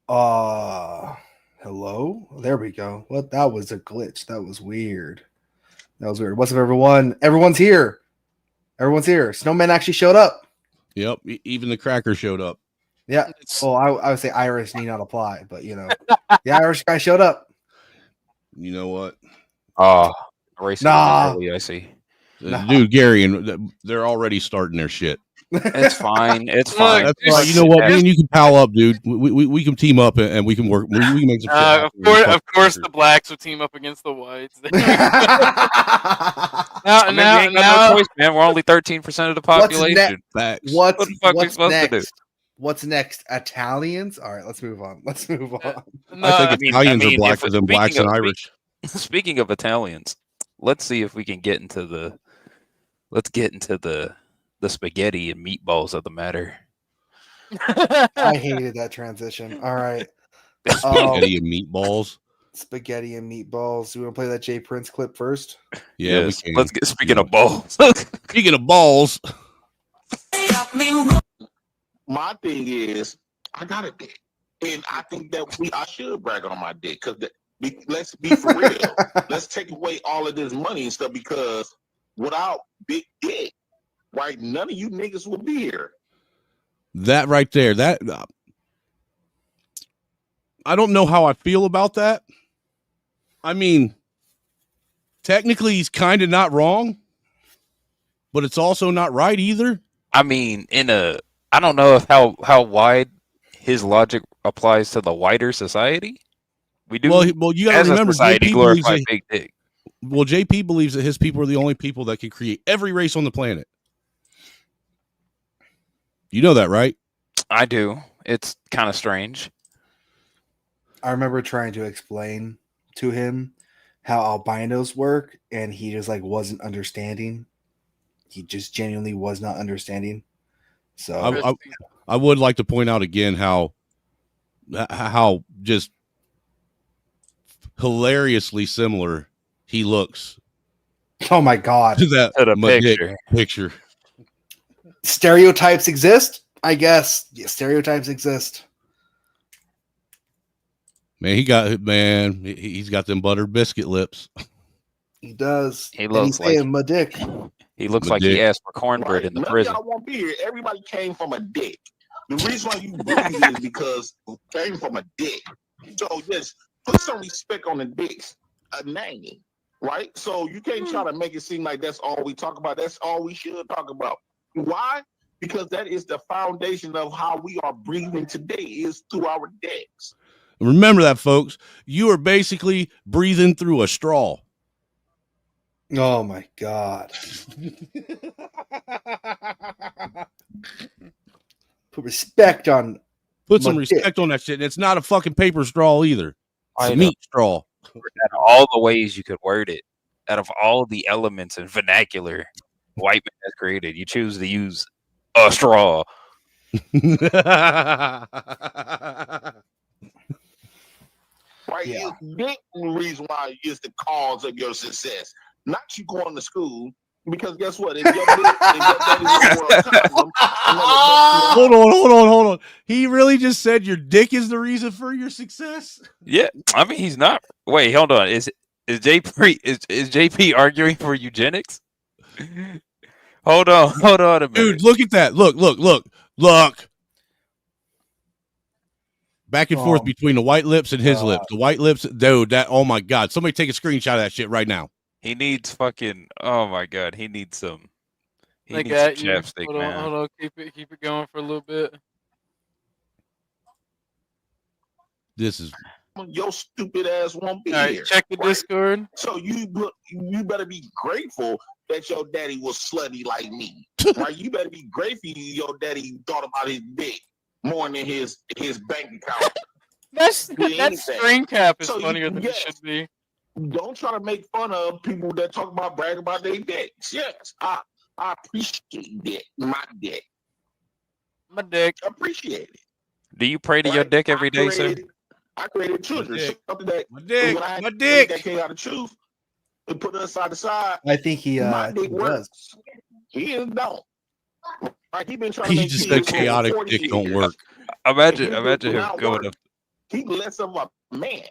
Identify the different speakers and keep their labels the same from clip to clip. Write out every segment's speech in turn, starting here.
Speaker 1: Uh, Hello? There we go. What? That was a glitch. That was weird. That was weird. What's up, everyone? Everyone's here. Everyone's here. Snowman actually showed up.
Speaker 2: Yep, even the cracker showed up.
Speaker 1: Yeah. Well, I would say Irish need not apply, but the Irish guy showed up.
Speaker 2: You know what,
Speaker 3: Racing a bit
Speaker 1: Nah.
Speaker 3: early, I see.
Speaker 1: Nah.
Speaker 2: dude? Gary, and they're already starting their shit.
Speaker 3: It's fine. It's
Speaker 4: Look,
Speaker 3: fine.
Speaker 2: That's
Speaker 4: just-
Speaker 2: right. You know what? Me and you can pal up, dude. We can team up and we can work. We can make some shit happen.
Speaker 4: Of course, the blacks would team up against the whites.
Speaker 3: I mean, we ain't got no choice, man. We're only 13% of the population.
Speaker 2: Facts.
Speaker 3: What the fuck we
Speaker 1: what's
Speaker 3: supposed to do?
Speaker 1: next? What's next? Italians? All right, let's move on. Let's move on.
Speaker 2: I think Italians are blacker than blacks and
Speaker 3: of-
Speaker 2: Irish.
Speaker 3: Speaking of Italians, let's see if we can get into the spaghetti and meatballs of the matter.
Speaker 1: I hated that transition. All right.
Speaker 2: Spaghetti and meatballs.
Speaker 1: Spaghetti and meatballs. You want to play that Jay Prince clip first?
Speaker 2: Yeah,
Speaker 3: Yes.
Speaker 2: we can.
Speaker 3: Let's get. Speaking of balls,
Speaker 2: Speaking of balls,
Speaker 5: My thing is, I got a dick, and I think that I should brag on my dick because let's be for real. Let's take away all of this money and stuff because without big dick, right, none of you niggas would be here.
Speaker 2: that right there, that I don't know how I feel about that. I mean, technically, he's kind of not wrong, but it's also not right either.
Speaker 3: I mean, I don't know if how wide his logic applies to the wider society. We do.
Speaker 2: Well, you got to
Speaker 3: as a
Speaker 2: remember,
Speaker 3: society,
Speaker 2: JP believes
Speaker 3: glorify
Speaker 2: that,
Speaker 3: big dick.
Speaker 2: well, JP believes that his people are the only people that can create every race on the planet. You know that, right?
Speaker 3: I do. It's kind of strange.
Speaker 1: I remember trying to explain to him how albinos work, and he just wasn't understanding. He just genuinely was not understanding. So
Speaker 2: I would like to point out again how just hilariously similar he looks
Speaker 1: oh my god,
Speaker 2: to that
Speaker 3: To the
Speaker 2: Madick
Speaker 3: picture.
Speaker 2: picture.
Speaker 1: stereotypes exist. I guess stereotypes exist.
Speaker 2: Man, he's got them buttered biscuit lips.
Speaker 1: He does.
Speaker 3: He
Speaker 1: And
Speaker 3: looks
Speaker 1: he's
Speaker 3: like-
Speaker 1: saying my dick.
Speaker 3: He looks
Speaker 2: My
Speaker 3: like
Speaker 2: dick.
Speaker 3: he asked for cornbread
Speaker 5: Right?
Speaker 3: in the
Speaker 5: None
Speaker 3: prison.
Speaker 5: of y'all won't be here. Everybody came from a dick. The reason why you breathe is because it came from a dick. So just put some respect on the dick's name, right? So you can't try to make it seem like that's all we talk about. That's all we should talk about. Why? Because that is the foundation of how we are breathing today is through our dicks.
Speaker 2: Remember that, folks. You are basically breathing through a straw.
Speaker 1: Oh my god. Put respect on.
Speaker 2: Put some
Speaker 1: My
Speaker 2: respect
Speaker 1: dick.
Speaker 2: on that shit. And it's not a fucking paper straw either. It's
Speaker 3: I
Speaker 2: a
Speaker 3: know.
Speaker 2: meat straw.
Speaker 3: Out of all the ways you could word it, out of all the elements and vernacular white man has created, you choose to use a straw.
Speaker 5: Right?
Speaker 1: Yeah.
Speaker 5: It's dick the reason why is the cause of your success. Not you going to school. Because guess what? If your daddy was a condom,
Speaker 2: Hold on. He really just said your dick is the reason for your success?
Speaker 3: Yeah, I mean he's not. Wait, hold on. Is JP arguing for eugenics? Hold on a minute.
Speaker 2: Dude, look at that. Look. Back and forth between the white lips and his lips. The white lips, dude, that, oh my God. Somebody take a screenshot of that shit right now.
Speaker 3: He needs fucking. Oh my god, he needs some. He
Speaker 4: They
Speaker 3: needs some
Speaker 4: got you.
Speaker 3: chapstick,
Speaker 4: Hold on,
Speaker 3: man.
Speaker 4: hold on. Keep it going for a little bit.
Speaker 2: This is
Speaker 5: your stupid ass won't be
Speaker 4: All right,
Speaker 5: here.
Speaker 4: check the
Speaker 5: right?
Speaker 4: Discord.
Speaker 5: So you better be grateful that your daddy was slutty like me. Right? You better be grateful your daddy thought about his dick more than his bank account.
Speaker 4: That
Speaker 5: anything.
Speaker 4: screen cap is
Speaker 5: So
Speaker 4: funnier than it
Speaker 5: yes.
Speaker 4: should be.
Speaker 5: Don't try to make fun of people that talk about brag about their dicks. Yes, I appreciate that. My dick.
Speaker 4: My dick.
Speaker 5: Appreciate it.
Speaker 3: Do you pray to your
Speaker 5: Right?
Speaker 3: dick every day, sir?
Speaker 5: I created children.
Speaker 2: dick.
Speaker 5: Something that
Speaker 2: my dick.
Speaker 5: when I
Speaker 2: My dick.
Speaker 5: that came out of truth and put us side to side.
Speaker 1: I think he
Speaker 5: My dick
Speaker 1: does.
Speaker 5: works. He don't. Like he been trying to
Speaker 2: He
Speaker 5: make
Speaker 2: just
Speaker 5: kids
Speaker 2: said
Speaker 5: for
Speaker 2: chaotic
Speaker 5: 40
Speaker 2: dick don't
Speaker 5: years.
Speaker 2: work.
Speaker 3: Imagine
Speaker 5: It
Speaker 3: him
Speaker 5: not
Speaker 3: going
Speaker 5: work.
Speaker 3: to
Speaker 5: He's less of a man,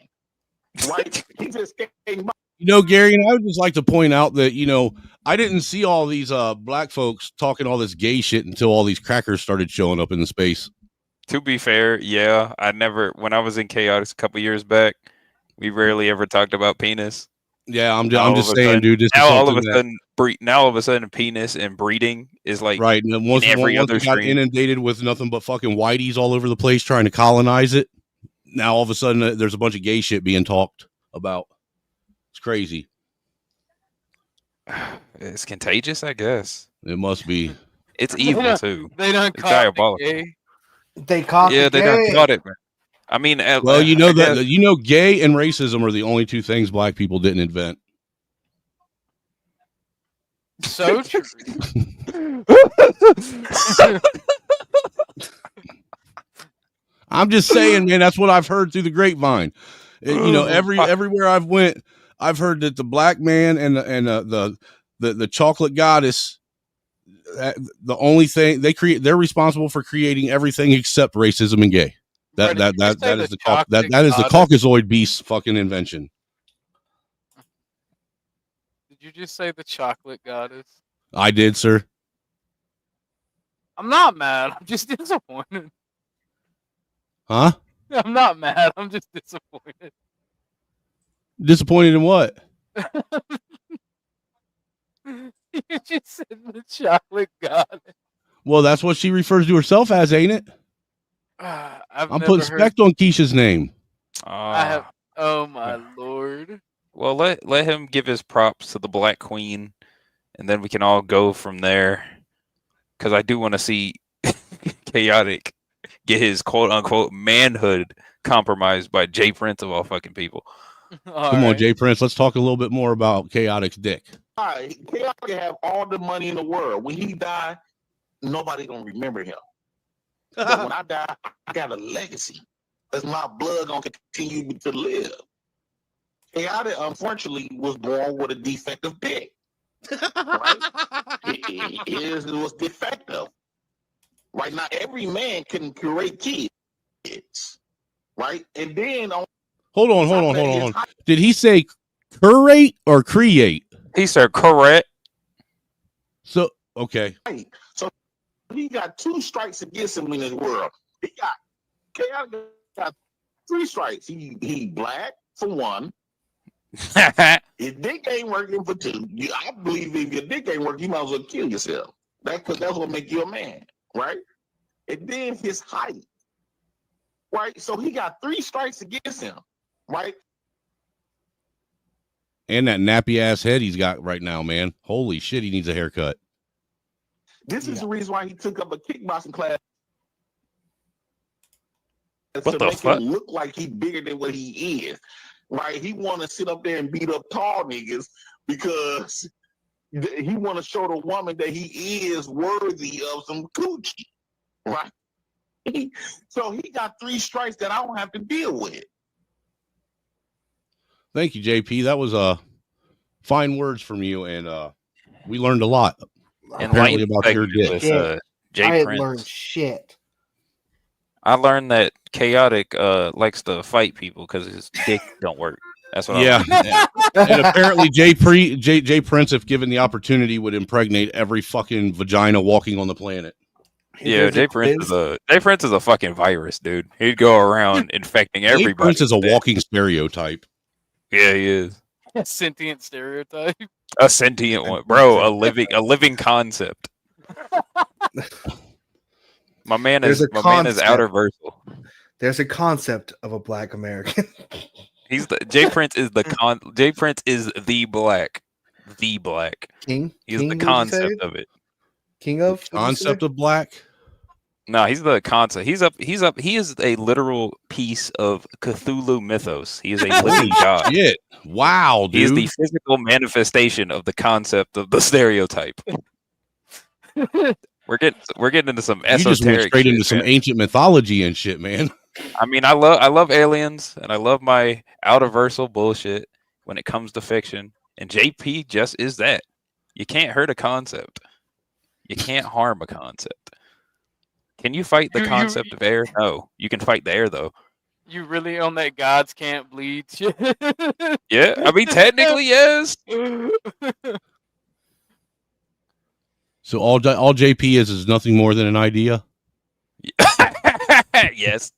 Speaker 5: right? He just came by.
Speaker 2: Gary, and I would just like to point out that, I didn't see all these black folks talking all this gay shit until all these crackers started showing up in the space.
Speaker 3: To be fair, yeah, when I was in Chaotix a couple years back, we rarely ever talked about penis.
Speaker 2: Yeah, I'm
Speaker 3: Now all
Speaker 2: just
Speaker 3: of a
Speaker 2: saying,
Speaker 3: sudden-
Speaker 2: dude. This is
Speaker 3: Now all of
Speaker 2: something
Speaker 3: a
Speaker 2: that,
Speaker 3: sudden, now all of a sudden, penis and breeding is like
Speaker 2: right. And then once
Speaker 3: every
Speaker 2: we
Speaker 3: other
Speaker 2: got
Speaker 3: stream.
Speaker 2: inundated with nothing but fucking whiteys all over the place trying to colonize it, now all of a sudden there's a bunch of gay shit being talked about. It's crazy.
Speaker 3: It's contagious, I guess.
Speaker 2: It must be.
Speaker 3: It's evil too.
Speaker 4: They done
Speaker 3: It's
Speaker 4: caught
Speaker 3: diabolical.
Speaker 4: the gay.
Speaker 1: They caught
Speaker 3: Yeah,
Speaker 1: the
Speaker 3: they done
Speaker 1: gay.
Speaker 3: caught it, man. I mean,
Speaker 2: Well,
Speaker 3: I guess-
Speaker 2: gay and racism are the only two things black people didn't invent.
Speaker 4: So true.
Speaker 2: I'm just saying, man, that's what I've heard through the grapevine. Everywhere I've went, I've heard that the black man and the chocolate goddess, the only thing they're responsible for creating everything except racism and gay. That
Speaker 4: Right, did you say
Speaker 2: is
Speaker 4: the
Speaker 2: that is the
Speaker 4: chocolate
Speaker 2: Caucasoid beast's fucking invention.
Speaker 4: Did you just say the chocolate goddess?
Speaker 2: I did, sir.
Speaker 4: I'm not mad. I'm just disappointed.
Speaker 2: Huh?
Speaker 4: I'm not mad. I'm just disappointed.
Speaker 2: Disappointed in what?
Speaker 4: You just said the chocolate goddess.
Speaker 2: Well, that's what she refers to herself as, ain't it?
Speaker 4: I've
Speaker 2: I'm
Speaker 4: never
Speaker 2: putting
Speaker 4: heard.
Speaker 2: spect on Keisha's name.
Speaker 4: I have. Oh my lord.
Speaker 3: Well, let him give his props to the Black Queen, and then we can all go from there. Because I do want to see Chaotic get his quote unquote manhood compromised by Jay Prince of all fucking people.
Speaker 2: Come on, Jay Prince. Let's talk a little bit more about Chaotic's dick.
Speaker 5: All right, Chaotic can have all the money in the world. When he die, nobody gonna remember him. But when I die, I got a legacy. That's my blood gonna continue to live. Chaotic, unfortunately, was born with a defective dick. Right? It was defective. Right now, every man can create kids. Right? And then on
Speaker 2: Hold
Speaker 5: top of
Speaker 2: on.
Speaker 5: that, his height-
Speaker 2: Did he say curate or create?
Speaker 3: He said correct.
Speaker 2: So, okay.
Speaker 5: So he got 2 strikes against him in this world. Chaotic got 3 strikes. He black for 1. His dick ain't working for 2. I believe if your dick ain't working, you might as well kill yourself. Because that's what make you a man, right? And then his height, right? So he got 3 strikes against him, right?
Speaker 2: And that nappy ass head he's got right now, man. Holy shit, he needs a haircut.
Speaker 5: This is the reason why he took up a kickboxing class.
Speaker 3: What
Speaker 5: to
Speaker 3: the
Speaker 5: make
Speaker 3: fuck?
Speaker 5: him look like he's bigger than what he is, right? He want to sit up there and beat up tall niggas because he want to show the woman that he is worthy of some coochie, right? So he got 3 strikes that I don't have to deal with.
Speaker 2: Thank you, JP. That was fine words from you, and we learned a lot. Apparently about your dick.
Speaker 3: With, Jay
Speaker 1: I
Speaker 3: Prince.
Speaker 1: learned shit.
Speaker 3: I learned that Chaotic likes to fight people because his dick don't work. That's what I
Speaker 2: Yeah.
Speaker 3: learned.
Speaker 2: And apparently Jay Prince, if given the opportunity, would impregnate every fucking vagina walking on the planet.
Speaker 3: Yeah, Jay Prince is a fucking virus, dude. He'd go around infecting everybody.
Speaker 2: Jay Prince is a
Speaker 3: with that.
Speaker 2: walking stereotype.
Speaker 3: Yeah, he is.
Speaker 4: A sentient stereotype.
Speaker 3: A sentient one, bro. A living concept. My man
Speaker 1: There's
Speaker 3: is
Speaker 1: a
Speaker 3: outer
Speaker 1: concept.
Speaker 3: versal.
Speaker 1: There's a concept of a black American.
Speaker 3: Jay Prince is Jay Prince is the black.
Speaker 1: King?
Speaker 3: He's
Speaker 1: King,
Speaker 3: the
Speaker 1: would you
Speaker 3: concept
Speaker 1: say?
Speaker 3: of it.
Speaker 1: King of? would you
Speaker 2: Concept
Speaker 1: say?
Speaker 2: of black.
Speaker 3: No, he's the concept. He is a literal piece of Cthulhu mythos. He is a living god.
Speaker 2: Shit. Wow, dude.
Speaker 3: He is the physical manifestation of the concept of the stereotype. We're getting into some
Speaker 2: You just went
Speaker 3: esoteric
Speaker 2: straight
Speaker 3: shit,
Speaker 2: into some
Speaker 3: man.
Speaker 2: ancient mythology and shit, man.
Speaker 3: I mean, I love aliens and I love my outer versal bullshit when it comes to fiction. And JP just is that. You can't hurt a concept. You can't harm a concept. Can you fight the concept of air? No. You can fight the air though.
Speaker 4: You really on that gods can't bleed shit?
Speaker 3: Yeah, I mean technically yes.
Speaker 2: So all JP is nothing more than an idea.
Speaker 3: Yes.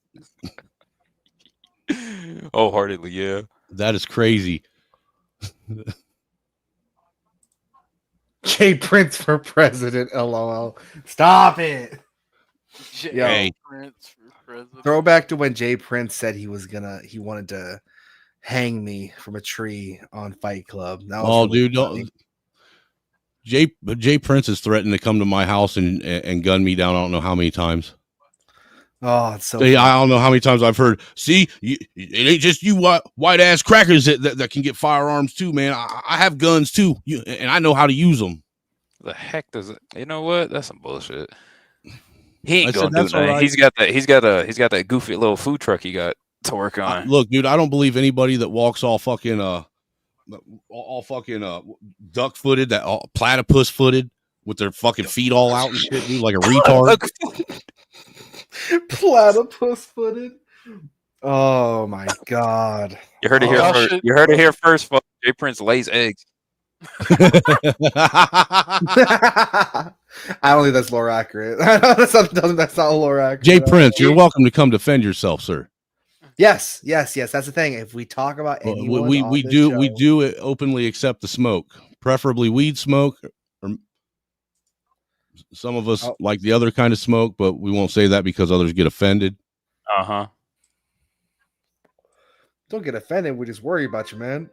Speaker 3: Wholeheartedly, yeah.
Speaker 2: That is crazy.
Speaker 1: Jay Prince for president. LOL. Stop it. Yo.
Speaker 2: Hey.
Speaker 4: Prince for president.
Speaker 1: Throwback to when Jay Prince said he wanted to hang me from a tree on Fight Club. That was really
Speaker 2: dude,
Speaker 1: funny.
Speaker 2: Jay Prince has threatened to come to my house and gun me down. I don't know how many times.
Speaker 1: Oh, it's so.
Speaker 2: I don't know how many times I've heard. See, it ain't just you white ass crackers that can get firearms too, man. I have guns too, and I know how to use them.
Speaker 3: The heck does it? You know what? That's some bullshit. He ain't
Speaker 2: I said,
Speaker 3: gonna do
Speaker 2: that's all
Speaker 3: nothing.
Speaker 2: right.
Speaker 3: He's got that goofy little food truck he got to work on.
Speaker 2: Look, dude, I don't believe anybody that walks all fucking duck footed, that all platypus footed with their fucking feet all out and shit, dude, like a retard.
Speaker 1: Platypus footed. Oh my god!
Speaker 3: You heard it here
Speaker 4: Oh,
Speaker 3: first.
Speaker 4: shit.
Speaker 3: You heard it here first. Folks. Jay Prince lays eggs.
Speaker 1: I don't think that's lore accurate. That's not lore accurate.
Speaker 2: Jay Prince, you're welcome to come defend yourself, sir.
Speaker 1: Yes. That's the thing. If we talk about anyone,
Speaker 2: We do openly accept the smoke, preferably weed smoke, or some of us like the other kind of smoke, but we won't say that because others get offended.
Speaker 3: Uh-huh.
Speaker 1: Don't get offended. We just worry about you, man.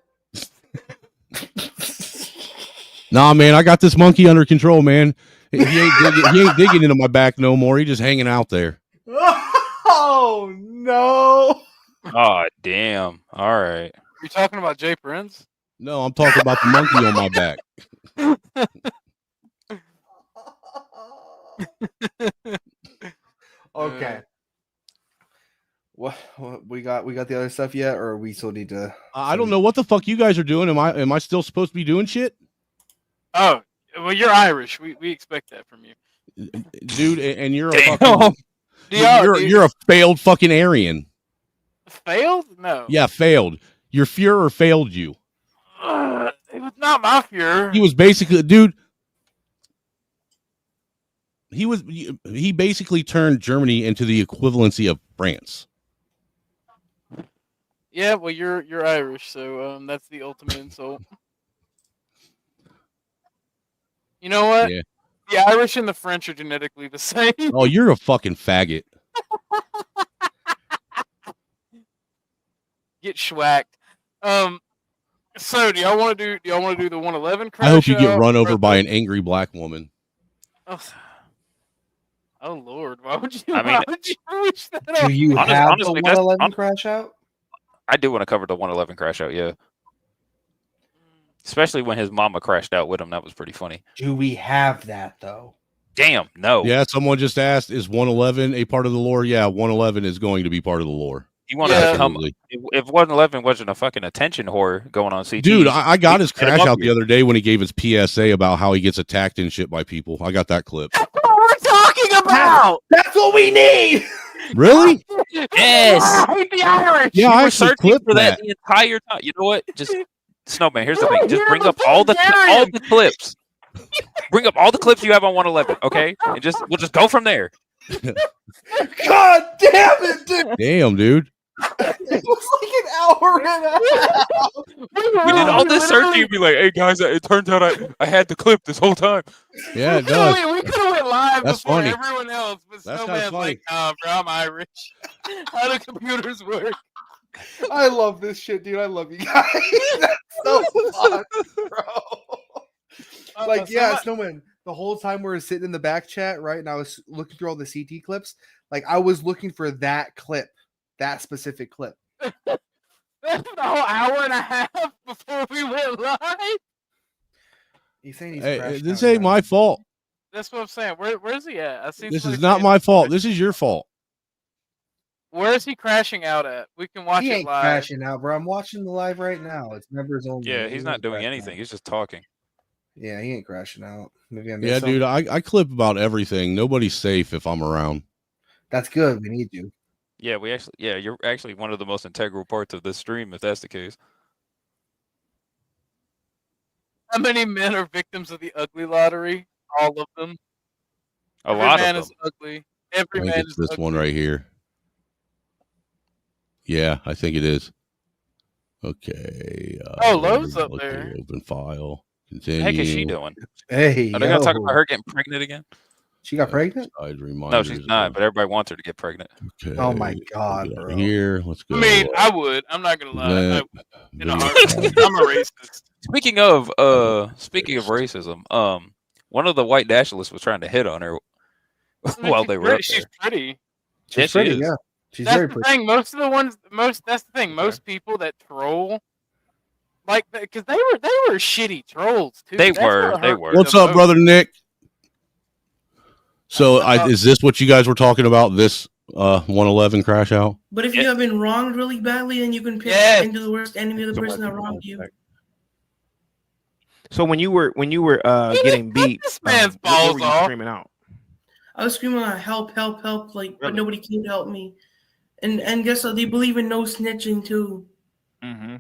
Speaker 2: Nah, man, I got this monkey under control, man. He ain't digging into my back no more. He just hanging out there.
Speaker 1: Oh no!
Speaker 3: Oh damn! All right.
Speaker 4: You talking about Jay Prince?
Speaker 2: No, I'm talking about the monkey on my back.
Speaker 1: Okay. What we got the other stuff yet, or we still need to?
Speaker 2: I don't know what the fuck you guys are doing. Am I still supposed to be doing shit?
Speaker 4: Oh, well, you're Irish. We expect that from you,
Speaker 2: dude. And you're a
Speaker 3: Damn.
Speaker 2: fucking. You're a failed fucking Aryan.
Speaker 4: Failed? No.
Speaker 2: Yeah, failed. Your Fuhrer failed you.
Speaker 4: It was not my Fuhrer.
Speaker 2: He was basically, dude. He basically turned Germany into the equivalency of France.
Speaker 4: Yeah, well, you're Irish, so that's the ultimate insult. You know what?
Speaker 2: Yeah.
Speaker 4: The Irish and the French are genetically the same.
Speaker 2: Oh, you're a fucking faggot.
Speaker 4: Get schwacked. So do y'all want to do the 111 crash?
Speaker 2: I hope you get run over
Speaker 4: or
Speaker 2: by an angry black woman.
Speaker 4: Oh Lord, why would you?
Speaker 3: I mean,
Speaker 4: why would you wish that?
Speaker 1: Do you
Speaker 3: Honestly,
Speaker 1: have
Speaker 3: honestly,
Speaker 1: the
Speaker 3: that's-
Speaker 1: 111 crash out?
Speaker 3: I do want to cover the 111 crash out, yeah. Especially when his mama crashed out with him. That was pretty funny.
Speaker 1: Do we have that though?
Speaker 3: Damn, no.
Speaker 2: Yeah, someone just asked, is 111 a part of the lore? Yeah, 111 is going to be part of the lore.
Speaker 3: You want to
Speaker 4: Yeah.
Speaker 3: come?
Speaker 2: Absolutely.
Speaker 3: If 111 wasn't a fucking attention whore going on CT,
Speaker 2: Dude, I got his
Speaker 3: get him
Speaker 2: crash
Speaker 3: up
Speaker 2: out
Speaker 3: here.
Speaker 2: the other day when he gave his PSA about how he gets attacked and shit by people. I got that clip.
Speaker 4: That's what we're talking about.
Speaker 1: That's what we need.
Speaker 2: Really?
Speaker 3: Yes.
Speaker 4: I hate the Irish.
Speaker 2: Yeah,
Speaker 3: You
Speaker 2: I
Speaker 3: were
Speaker 2: actually
Speaker 3: searching
Speaker 2: clipped
Speaker 3: for that
Speaker 2: that.
Speaker 3: the entire time. You know what? Just Snowman. Here's the
Speaker 4: You're-
Speaker 3: thing. Just
Speaker 4: you're
Speaker 3: bring
Speaker 4: the
Speaker 3: up all the
Speaker 4: vegetarian.
Speaker 3: clips. Bring up all the clips you have on 111, okay? And we'll just go from there.
Speaker 1: God damn it, dude!
Speaker 2: Damn, dude.
Speaker 1: It was like an hour and a half.
Speaker 3: We did all this searching and be like, hey guys, it turns out I had the clip this whole time.
Speaker 2: Yeah, it does.
Speaker 4: We could have went live
Speaker 2: That's
Speaker 4: before
Speaker 2: funny.
Speaker 4: everyone else, but
Speaker 2: That's
Speaker 4: Snowman's
Speaker 2: kinda
Speaker 4: like, nah, bro, I'm Irish. How do computers work?
Speaker 1: I love this shit, dude. I love you guys. That's so fun, bro. Like, yeah, Snowman. The whole time we were sitting in the back chat, right, and I was looking through all the CT clips. Like, I was looking for that clip, that specific clip.
Speaker 4: That's the whole hour and a half before we went live.
Speaker 1: He's saying he's
Speaker 2: Hey,
Speaker 1: crashed
Speaker 2: this
Speaker 1: out
Speaker 2: ain't
Speaker 1: now.
Speaker 2: my fault.
Speaker 4: That's what I'm saying. Where's he at? I see.
Speaker 2: This
Speaker 4: somebody
Speaker 2: is not
Speaker 4: saying-
Speaker 2: my fault. This is your fault.
Speaker 4: Where is he crashing out at? We can watch
Speaker 1: He
Speaker 4: it
Speaker 1: ain't
Speaker 4: live.
Speaker 1: crashing out, bro. I'm watching the live right now. It's members only.
Speaker 3: Yeah,
Speaker 1: He
Speaker 3: he's
Speaker 1: ain't
Speaker 3: not doing
Speaker 1: crashing
Speaker 3: anything.
Speaker 1: out.
Speaker 3: He's just talking.
Speaker 1: Yeah, he ain't crashing out. Maybe I
Speaker 2: Yeah,
Speaker 1: missed
Speaker 2: dude,
Speaker 1: something.
Speaker 2: I clip about everything. Nobody's safe if I'm around.
Speaker 1: That's good. We need you.
Speaker 3: Yeah, you're actually one of the most integral parts of this stream, if that's the case.
Speaker 4: How many men are victims of the ugly lottery? All of them.
Speaker 3: A
Speaker 4: Every
Speaker 3: lot
Speaker 4: man
Speaker 3: of
Speaker 4: is
Speaker 3: them.
Speaker 4: ugly.
Speaker 2: I
Speaker 4: Every
Speaker 2: think
Speaker 4: man
Speaker 2: it's
Speaker 4: is
Speaker 2: this
Speaker 4: ugly.
Speaker 2: one right here. Yeah, I think it is. Okay.
Speaker 4: Oh, Lowe's up there.
Speaker 2: Open file.
Speaker 3: What the heck is she
Speaker 2: Continue.
Speaker 3: doing?
Speaker 1: Hey,
Speaker 3: Are they gonna talk
Speaker 1: yo.
Speaker 3: about her getting pregnant again?
Speaker 1: She got pregnant?
Speaker 2: Side
Speaker 3: No,
Speaker 2: reminders.
Speaker 3: she's not. But everybody wants her to get pregnant.
Speaker 2: Okay.
Speaker 1: Oh my
Speaker 2: We'll
Speaker 1: God,
Speaker 2: get out of
Speaker 1: bro.
Speaker 2: here. Let's go.
Speaker 4: I mean, I would. I'm not gonna lie.
Speaker 2: Event,
Speaker 4: In a
Speaker 2: video
Speaker 4: heartbeat. I'm a racist.
Speaker 3: Speaking of racism, one of the white nationalists was trying to hit on her while they were up
Speaker 4: She's
Speaker 3: there.
Speaker 4: pretty.
Speaker 1: She's
Speaker 3: Yeah, she
Speaker 1: pretty,
Speaker 3: is.
Speaker 1: yeah. She's
Speaker 4: That's
Speaker 1: very
Speaker 4: the
Speaker 1: pretty.
Speaker 4: thing. That's the thing. Most people that troll, like, because they were shitty trolls too.
Speaker 3: They
Speaker 4: That's
Speaker 3: were.
Speaker 4: what
Speaker 3: They
Speaker 4: hurt
Speaker 3: were.
Speaker 4: me
Speaker 2: What's
Speaker 4: the
Speaker 2: up,
Speaker 4: most.
Speaker 2: brother Nick? So, is this what you guys were talking about? This 111 crash out?
Speaker 6: But if you have been wronged really badly, then you can pick into the worst enemy of the person that wronged you.
Speaker 7: So when you were getting beat,
Speaker 4: This man's
Speaker 7: what
Speaker 4: balls
Speaker 7: were you
Speaker 4: off.
Speaker 7: screaming out?
Speaker 6: I was screaming out, help, help, help, like, but
Speaker 7: Really?
Speaker 6: nobody came to help me. And guess what? They believe in no snitching too.
Speaker 7: Mm-hmm.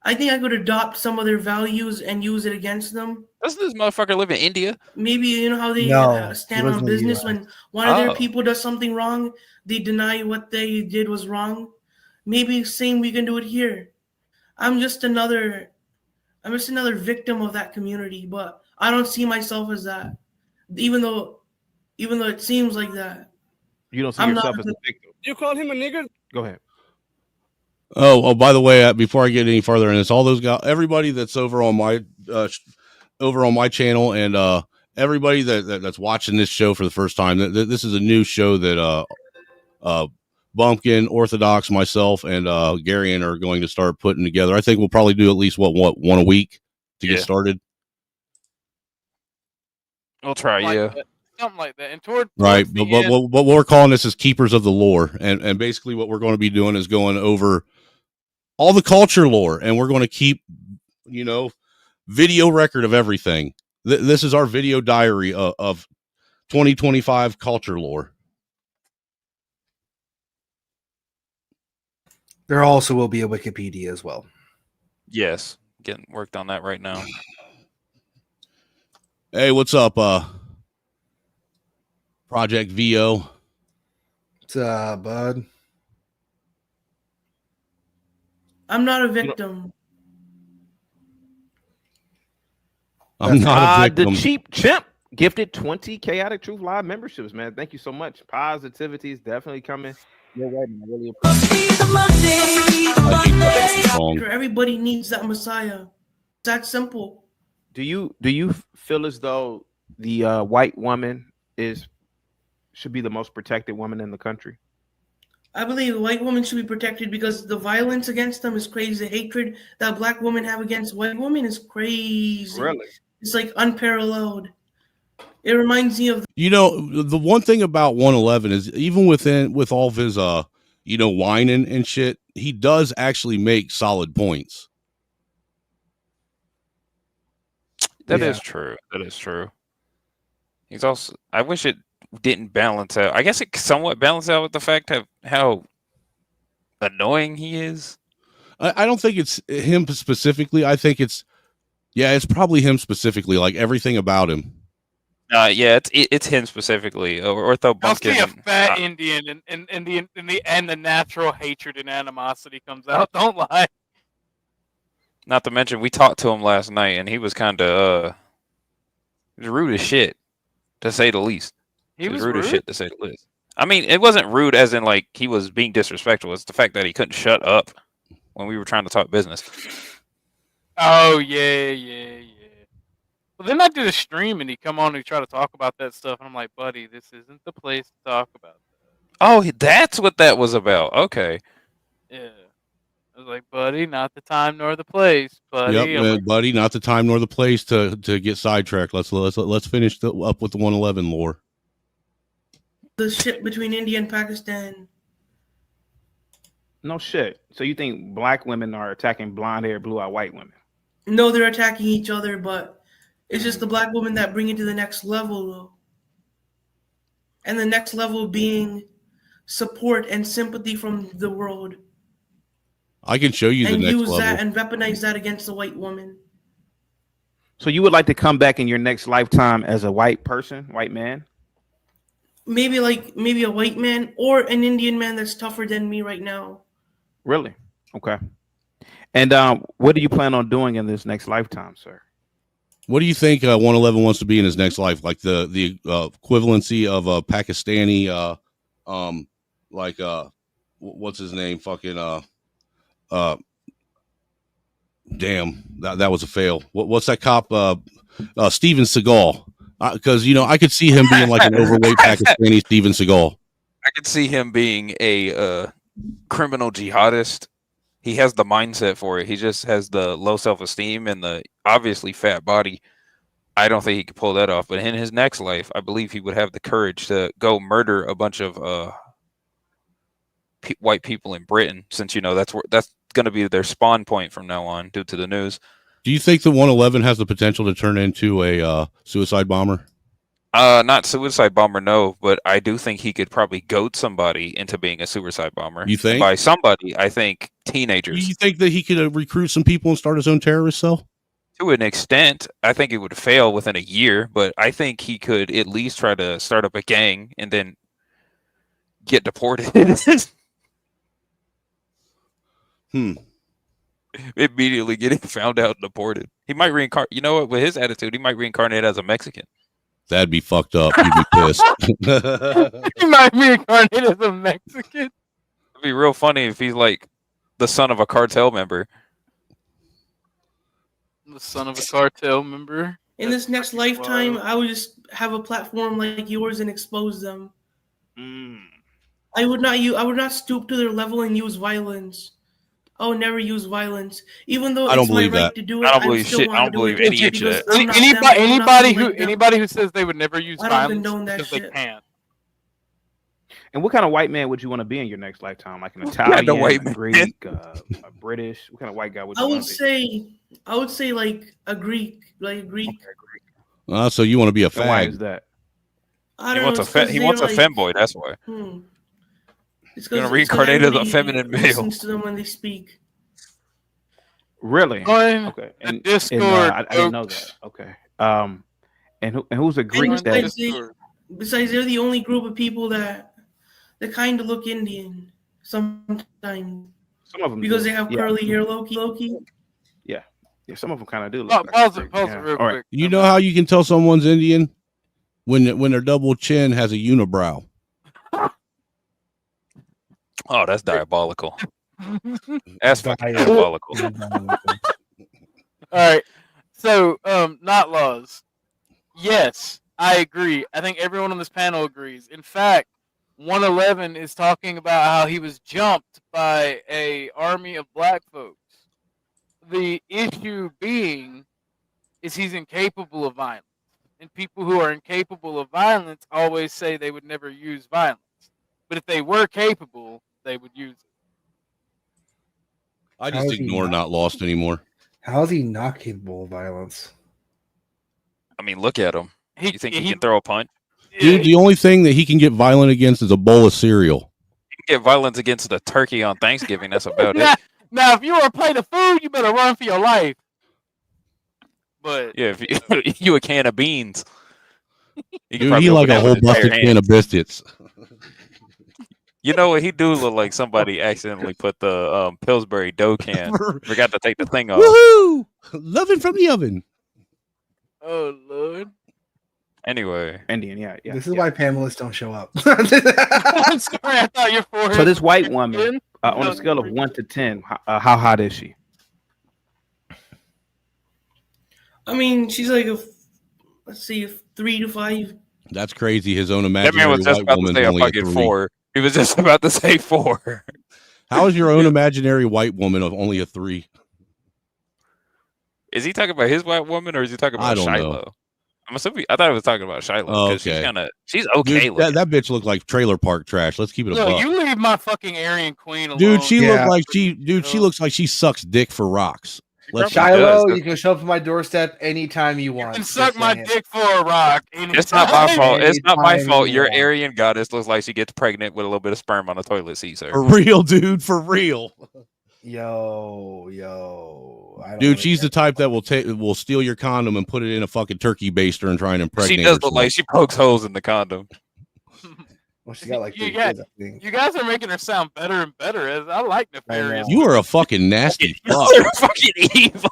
Speaker 6: I think I could adopt some of their values and use it against them.
Speaker 3: Doesn't this motherfucker live in India?
Speaker 6: Maybe you know how they
Speaker 1: No,
Speaker 6: stand
Speaker 1: he lives
Speaker 6: on
Speaker 1: in the
Speaker 6: business
Speaker 1: US.
Speaker 6: when one of their
Speaker 3: Oh.
Speaker 6: people does something wrong, they deny what they did was wrong. Maybe same we can do it here. I'm just another victim of that community, but I don't see myself as that. Even though it seems like that.
Speaker 7: You don't see
Speaker 6: I'm
Speaker 7: yourself
Speaker 6: not-
Speaker 7: as a victim.
Speaker 8: You call him a nigger?
Speaker 7: Go ahead.
Speaker 2: Oh, by the way, before I get any further in this, all those guys, everybody that's over on my channel, and everybody that's watching this show for the first time, this is a new show that Bumpkin, Orthodox, myself, and Garion are going to start putting together. I think we'll probably do at least one a week to get started.
Speaker 3: We'll try,
Speaker 4: Something like that. And towards
Speaker 2: Right,
Speaker 4: the
Speaker 2: but
Speaker 4: end,
Speaker 2: what we're calling this is Keepers of the Lore, and basically what we're going to be doing is going over all the culture lore, and we're going to keep, video record of everything. This is our video diary of 2025 culture lore.
Speaker 1: There also will be a Wikipedia as well.
Speaker 3: Yes, getting worked on that right now.
Speaker 2: Hey, what's up, Project VO?
Speaker 1: What's up, bud?
Speaker 6: I'm not a victim.
Speaker 2: I'm not a victim.
Speaker 7: The Cheap Chimp gifted 20 Chaotic Truth Live memberships, man. Thank you so much. Positivity is definitely coming your way, man. I really appreciate
Speaker 6: Everybody needs that Messiah. It's that simple.
Speaker 7: Do you feel as though the white woman should be the most protected woman in the country?
Speaker 6: I believe white women should be protected because the violence against them is crazy. The hatred that black women have against white women is crazy.
Speaker 7: Really?
Speaker 6: It's like unparalleled. It reminds me of
Speaker 2: the one thing about 111 is even with all of his whining and shit, he does actually make solid points.
Speaker 3: That is true. That is true. He's also. I wish it didn't balance out. I guess it somewhat balanced out with the fact of how annoying he is.
Speaker 2: I don't think it's him specifically. I think it's probably him specifically. Like everything about him.
Speaker 3: Yeah, it's him specifically. Ortho
Speaker 4: I'll
Speaker 3: Bumpkin.
Speaker 4: see a fat Indian, and the natural hatred and animosity comes out. Don't lie.
Speaker 3: Not to mention, we talked to him last night, and he was kind of rude as shit, to say the least.
Speaker 4: He was
Speaker 3: rude as
Speaker 4: rude?
Speaker 3: shit, to say the least. I mean, it wasn't rude as in like he was being disrespectful. It's the fact that he couldn't shut up when we were trying to talk business.
Speaker 4: Oh yeah. Well, then I did a stream, and he come on and try to talk about that stuff, and I'm like, buddy, this isn't the place to talk about that.
Speaker 3: Oh, that's what that was about. Okay.
Speaker 4: Yeah. I was like, buddy, not the time nor the place, buddy.
Speaker 2: Yep,
Speaker 4: I'm like,
Speaker 2: buddy, not the time nor the place to get sidetracked. Let's finish up with the 111 lore.
Speaker 6: the shit between India and Pakistan.
Speaker 7: No shit. So you think black women are attacking blonde-haired, blue-eyed white women?
Speaker 6: No, they're attacking each other, but it's just the black women that bring it to the next level, though. And the next level being support and sympathy from the world,
Speaker 2: I can show you the
Speaker 6: and
Speaker 2: next
Speaker 6: use
Speaker 2: level.
Speaker 6: that and weaponize that against the white woman.
Speaker 7: So you would like to come back in your next lifetime as a white person, white man?
Speaker 6: Maybe a white man or an Indian man that's tougher than me right now.
Speaker 7: Really? Okay. And what do you plan on doing in this next lifetime, sir?
Speaker 2: What do you think 111 wants to be in his next life? Like the equivalency of a Pakistani, what's his name? Fucking damn, that was a fail. What's that cop? Steven Seagal. Because I could see him being like an overweight Pakistani Steven Seagal.
Speaker 3: I could see him being a criminal jihadist. He has the mindset for it. He just has the low self-esteem and the obviously fat body. I don't think he could pull that off. But in his next life, I believe he would have the courage to go murder a bunch of white people in Britain, since that's going to be their spawn point from now on due to the news.
Speaker 2: Do you think the 111 has the potential to turn into a suicide bomber?
Speaker 3: Not suicide bomber, no, but I do think he could probably goad somebody into being a suicide bomber.
Speaker 2: You think?
Speaker 3: And by somebody, I think teenagers.
Speaker 2: You think that he could recruit some people and start his own terrorist cell?
Speaker 3: To an extent, I think it would fail within a year, but I think he could at least try to start up a gang and then get deported. Immediately getting found out and deported. He might reincarnate. You know what? With his attitude, he might reincarnate as a Mexican.
Speaker 2: That'd be fucked up. You'd be pissed.
Speaker 4: He might reincarnate as a Mexican.
Speaker 3: It'd be real funny if he's like the son of a cartel member.
Speaker 4: The son of a cartel member.
Speaker 6: In this next lifetime, I would just have a platform like yours and expose them. I would not stoop to their level and use violence. I would never use violence, even though it's my right to do it.
Speaker 3: I don't believe shit. I don't believe any of that.
Speaker 4: Anybody who says they would never use violence because they can't.
Speaker 7: And what kind of white man would you want to be in your next lifetime? Like an Italian, a Greek, a British? What kind of white guy would you want to be?
Speaker 6: I would say like a Greek.
Speaker 2: So you want to be a fag?
Speaker 7: Why is that?
Speaker 3: He wants a femboy. That's why. He's going to reincarnate as a feminine male.
Speaker 6: Listens to them when they speak.
Speaker 7: Really? Okay. And
Speaker 4: Discord.
Speaker 7: I didn't know that. Okay. And who's a Greek?
Speaker 6: Besides, they're the only group of people that kind of look Indian sometimes.
Speaker 7: Some of them
Speaker 6: because they have curly hair, Loki.
Speaker 7: Yeah, some of them kind of do. Look
Speaker 4: pause it real quick.
Speaker 2: You know how you can tell someone's Indian when their double chin has a unibrow.
Speaker 3: Oh, that's diabolical. That's fucking diabolical.
Speaker 4: All right. So, not laws. Yes, I agree. I think everyone on this panel agrees. In fact, 111 is talking about how he was jumped by a army of black folks. The issue being is he's incapable of violence. And people who are incapable of violence always say they would never use violence. But if they were capable, they would use it.
Speaker 2: I just ignore not lost anymore.
Speaker 1: How is he not capable of violence?
Speaker 3: I mean, look at him. You think he can throw a punch?
Speaker 2: Dude, the only thing that he can get violent against is a bowl of cereal.
Speaker 3: He can get violence against the turkey on Thanksgiving. That's about it.
Speaker 4: Now, if you were a plate of food, you better run for your life. But
Speaker 3: yeah, if you a can of beans.
Speaker 2: Dude, he like a whole busted can of biscuits.
Speaker 3: You know what? He do look like somebody accidentally put the Pillsbury dough can. Forgot to take the thing off.
Speaker 2: Woohoo! Loving from the oven.
Speaker 4: Oh, Lord.
Speaker 3: Anyway.
Speaker 7: Indian, yeah.
Speaker 1: This is why panelists don't show up.
Speaker 4: I'm sorry, I thought your forehead.
Speaker 7: So this white woman, on a scale of 1 to 10, how hot is she?
Speaker 6: I mean, she's like a 3 to 5.
Speaker 2: That's crazy. His own imaginary
Speaker 3: white woman only a 3. 4. He was just about to say 4.
Speaker 2: How is your own imaginary white woman of only a 3?
Speaker 3: Is he talking about his white woman or is he talking about Shiloh? I'm assuming. I thought he was talking about Shiloh.
Speaker 2: Oh, okay.
Speaker 3: She's okay.
Speaker 2: Dude, that bitch looked like trailer park trash. Let's keep it a buck.
Speaker 4: You leave my fucking Aryan queen alone.
Speaker 2: Dude, she looks like she sucks dick for rocks.
Speaker 1: Shiloh, you can show up at my doorstep anytime you want.
Speaker 4: You can suck my dick for a rock.
Speaker 3: It's not my fault. It's not my
Speaker 1: Anytime
Speaker 3: fault.
Speaker 1: you
Speaker 3: Your
Speaker 1: want.
Speaker 3: Aryan goddess looks like she gets pregnant with a little bit of sperm on the toilet seat, sir.
Speaker 2: For real, dude. For real.
Speaker 1: Yo. I don't
Speaker 2: Dude, she's
Speaker 1: care.
Speaker 2: the type that will steal your condom and put it in a fucking turkey baster and try and impregnate.
Speaker 3: She does
Speaker 2: herself.
Speaker 3: look like she pokes holes in the condom.
Speaker 1: Well, she got like
Speaker 4: You
Speaker 1: 3
Speaker 4: got-
Speaker 1: kids, I think.
Speaker 4: You guys are making her sound better and better. I like nefarious.
Speaker 2: You are a fucking nasty fuck.
Speaker 3: You're fucking evil.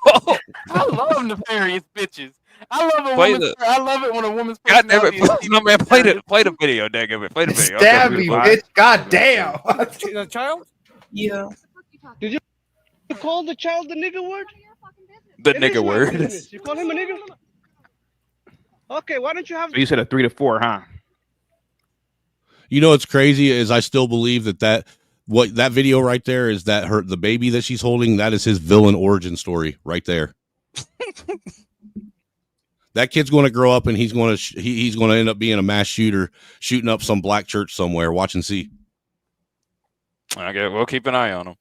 Speaker 4: I love nefarious bitches. I love I love it when a woman's
Speaker 3: God damn it,
Speaker 4: personality
Speaker 3: no man, play the video, dang it, play the video.
Speaker 1: Stab me, bitch. God damn.
Speaker 8: The child?
Speaker 6: Yeah.
Speaker 8: Did you call the child the nigga word?
Speaker 3: The
Speaker 8: It is
Speaker 3: nigga
Speaker 8: my
Speaker 3: word.
Speaker 8: business. You call him a nigga? Okay, why don't you have?
Speaker 7: So you said a 3 to 4, huh?
Speaker 2: You know what's crazy is I still believe that video right there is that the baby that she's holding, that is his villain origin story right there. That kid's going to grow up and he's going to end up being a mass shooter, shooting up some black church somewhere. Watch and see.
Speaker 3: Okay, we'll keep an eye on him.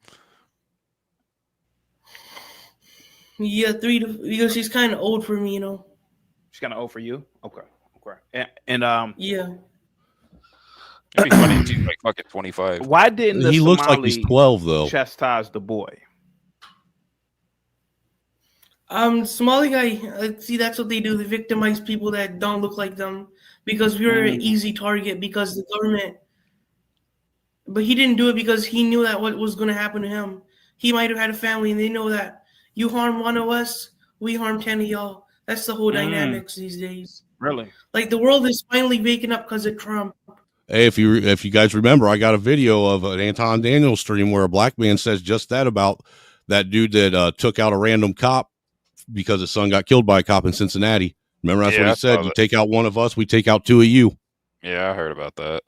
Speaker 6: Yeah, because she's kind of old for me, you know.
Speaker 7: She's kind of old for you. Okay. And
Speaker 6: Yeah.
Speaker 3: It'd be funny if she's like fucking 25.
Speaker 7: why didn't the
Speaker 2: He looks like he's
Speaker 7: Somali
Speaker 2: 12 though.
Speaker 7: chastise the boy?
Speaker 6: Somali guy. See, that's what they do. They victimize people that don't look like them because we're an easy target because the government. But he didn't do it because he knew that what was going to happen to him. He might have had a family, and they know that you harm one of us, we harm 10 of y'all. That's the whole dynamics these days.
Speaker 7: Really?
Speaker 6: Like the world is finally waking up because of Trump.
Speaker 2: Hey, if you guys remember, I got a video of an Anton Daniels stream where a black man says just that about that dude that took out a random cop because his son got killed by a cop in Cincinnati. Remember, that's what he said. You take out one of us, we take out 2 of you.
Speaker 3: Yeah, I heard about that.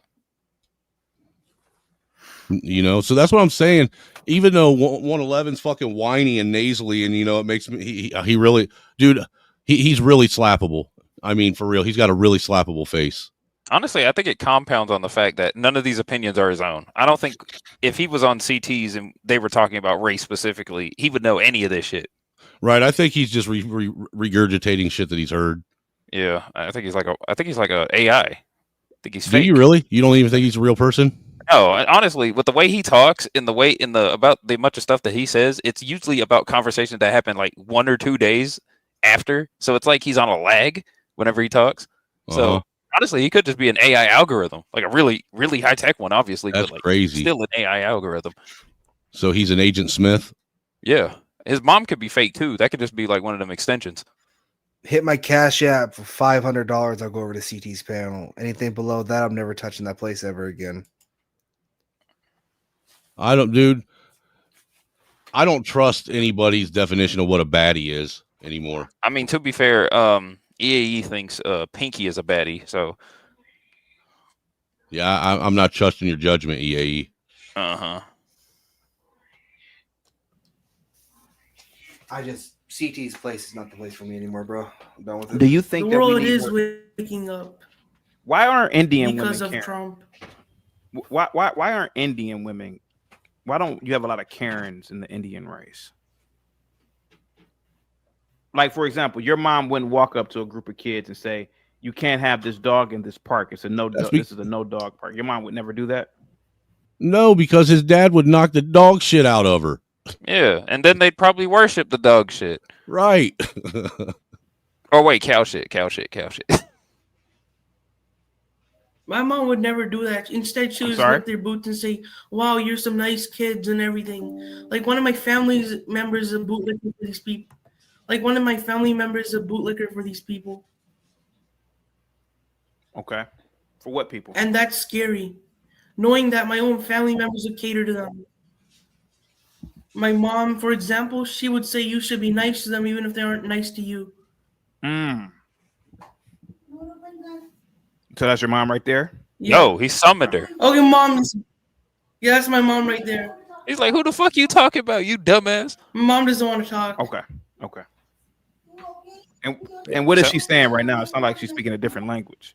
Speaker 2: You know, so that's what I'm saying. Even though 111's fucking whiny and nasally, and you know, it makes me he really, dude, he's really slappable. I mean, for real, he's got a really slappable face.
Speaker 3: Honestly, I think it compounds on the fact that none of these opinions are his own. I don't think if he was on CTs and they were talking about race specifically, he would know any of this shit.
Speaker 2: Right? I think he's just regurgitating shit that he's heard.
Speaker 3: Yeah, I think he's like a AI. I think he's
Speaker 2: Do
Speaker 3: fake.
Speaker 2: you really? You don't even think he's a real person?
Speaker 3: No, honestly, with the way he talks and about the much of stuff that he says, it's usually about conversations that happen like 1 or 2 days after. So it's like he's on a lag whenever he talks. So honestly, he could just be an AI algorithm, like a really, really high tech one, obviously.
Speaker 2: That's
Speaker 3: but like,
Speaker 2: crazy.
Speaker 3: Still an AI algorithm.
Speaker 2: So he's an Agent Smith.
Speaker 3: Yeah, his mom could be fake too. That could just be like one of them extensions.
Speaker 1: Hit my Cash App for $500. I'll go over to CT's panel. Anything below that, I'm never touching that place ever again.
Speaker 2: I don't trust anybody's definition of what a baddie is anymore.
Speaker 3: I mean, to be fair, EAE thinks Pinky is a baddie, so
Speaker 2: yeah, I'm not trusting your judgment, EAE.
Speaker 1: CT's place is not the place for me anymore, bro. I'm done with it.
Speaker 7: Do you think
Speaker 6: the
Speaker 7: that
Speaker 6: world is waking up
Speaker 7: why aren't Indian
Speaker 6: because
Speaker 7: women
Speaker 6: of Trump?
Speaker 7: Why aren't Indian women? Why don't you have a lot of Karens in the Indian race? Like, for example, your mom wouldn't walk up to a group of kids and say, "You can't have this dog in this park. It's a this is a no dog park." Your mom would never do that.
Speaker 2: No, because his dad would knock the dog shit out of her.
Speaker 3: yeah, and then they'd probably worship the dog shit.
Speaker 2: Right.
Speaker 3: Oh wait, cow shit.
Speaker 6: My mom would never do that. Instead, she would lick their boots and say, "Wow, you're some nice kids and everything." Like one of my family's members is a bootlicker for these people.
Speaker 7: Okay. For what people?
Speaker 6: And that's scary. Knowing that my own family members would cater to them. My mom, for example, she would say you should be nice to them even if they aren't nice to you.
Speaker 7: So that's your mom right there?
Speaker 3: Yeah. No, he summoned her.
Speaker 6: Okay, mom. Yeah, that's my mom right there.
Speaker 3: He's like, who the fuck you talking about, you dumbass?
Speaker 6: My mom doesn't want to talk.
Speaker 7: Okay. And what is she saying right now? It's not like she's speaking a different language.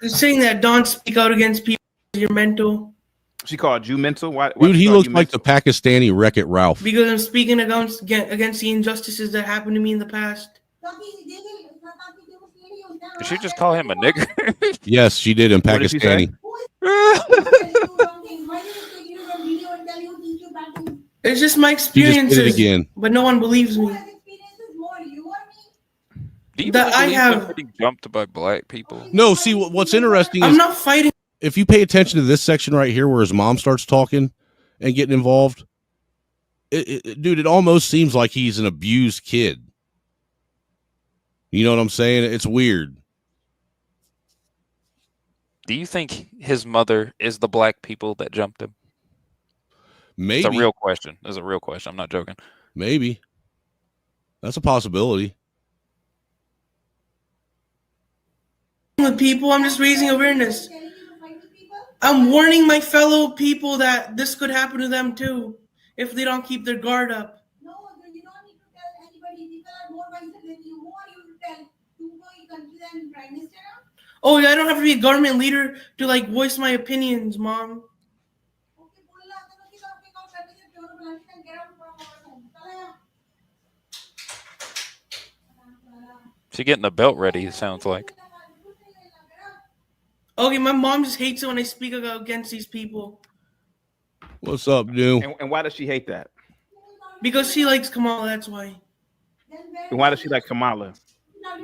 Speaker 6: She's saying that don't speak out against people. You're mental.
Speaker 7: She called you mental. Why
Speaker 2: Dude, he looks like
Speaker 7: mental?
Speaker 2: the Pakistani Wreck-It Ralph.
Speaker 6: Because I'm speaking against the injustices that happened to me in the past.
Speaker 3: Did she just call him a nigger?
Speaker 2: Yes, she did in
Speaker 7: What did she say?
Speaker 2: Pakistani.
Speaker 6: It's just my
Speaker 2: She just
Speaker 6: experiences,
Speaker 2: did it again.
Speaker 6: but no one believes me.
Speaker 3: Do you
Speaker 6: That
Speaker 3: really
Speaker 6: I
Speaker 3: believe
Speaker 6: have-
Speaker 3: they're getting jumped by black people?
Speaker 2: No, see what's interesting
Speaker 6: I'm
Speaker 2: is
Speaker 6: not fighting.
Speaker 2: if you pay attention to this section right here where his mom starts talking and getting involved, dude, it almost seems like he's an abused kid. You know what I'm saying? It's weird.
Speaker 3: Do you think his mother is the black people that jumped him?
Speaker 2: Maybe.
Speaker 3: It's a real question. It's a real question. I'm not joking.
Speaker 2: Maybe. That's a possibility.
Speaker 6: With people, I'm just raising awareness. I'm warning my fellow people that this could happen to them too if they don't keep their guard up.
Speaker 9: No, you don't need to tell anybody. People are more wiser than you. Who are you to tell? To go country than prime minister now?
Speaker 6: Oh yeah, I don't have to be a government leader to like voice my opinions, Mom.
Speaker 3: She's getting the belt ready, it sounds like.
Speaker 6: Okay, my mom just hates it when I speak against these people.
Speaker 2: What's up, dude?
Speaker 7: And why does she hate that?
Speaker 6: Because she likes Kamala, that's why.
Speaker 7: And why does she like Kamala?
Speaker 6: I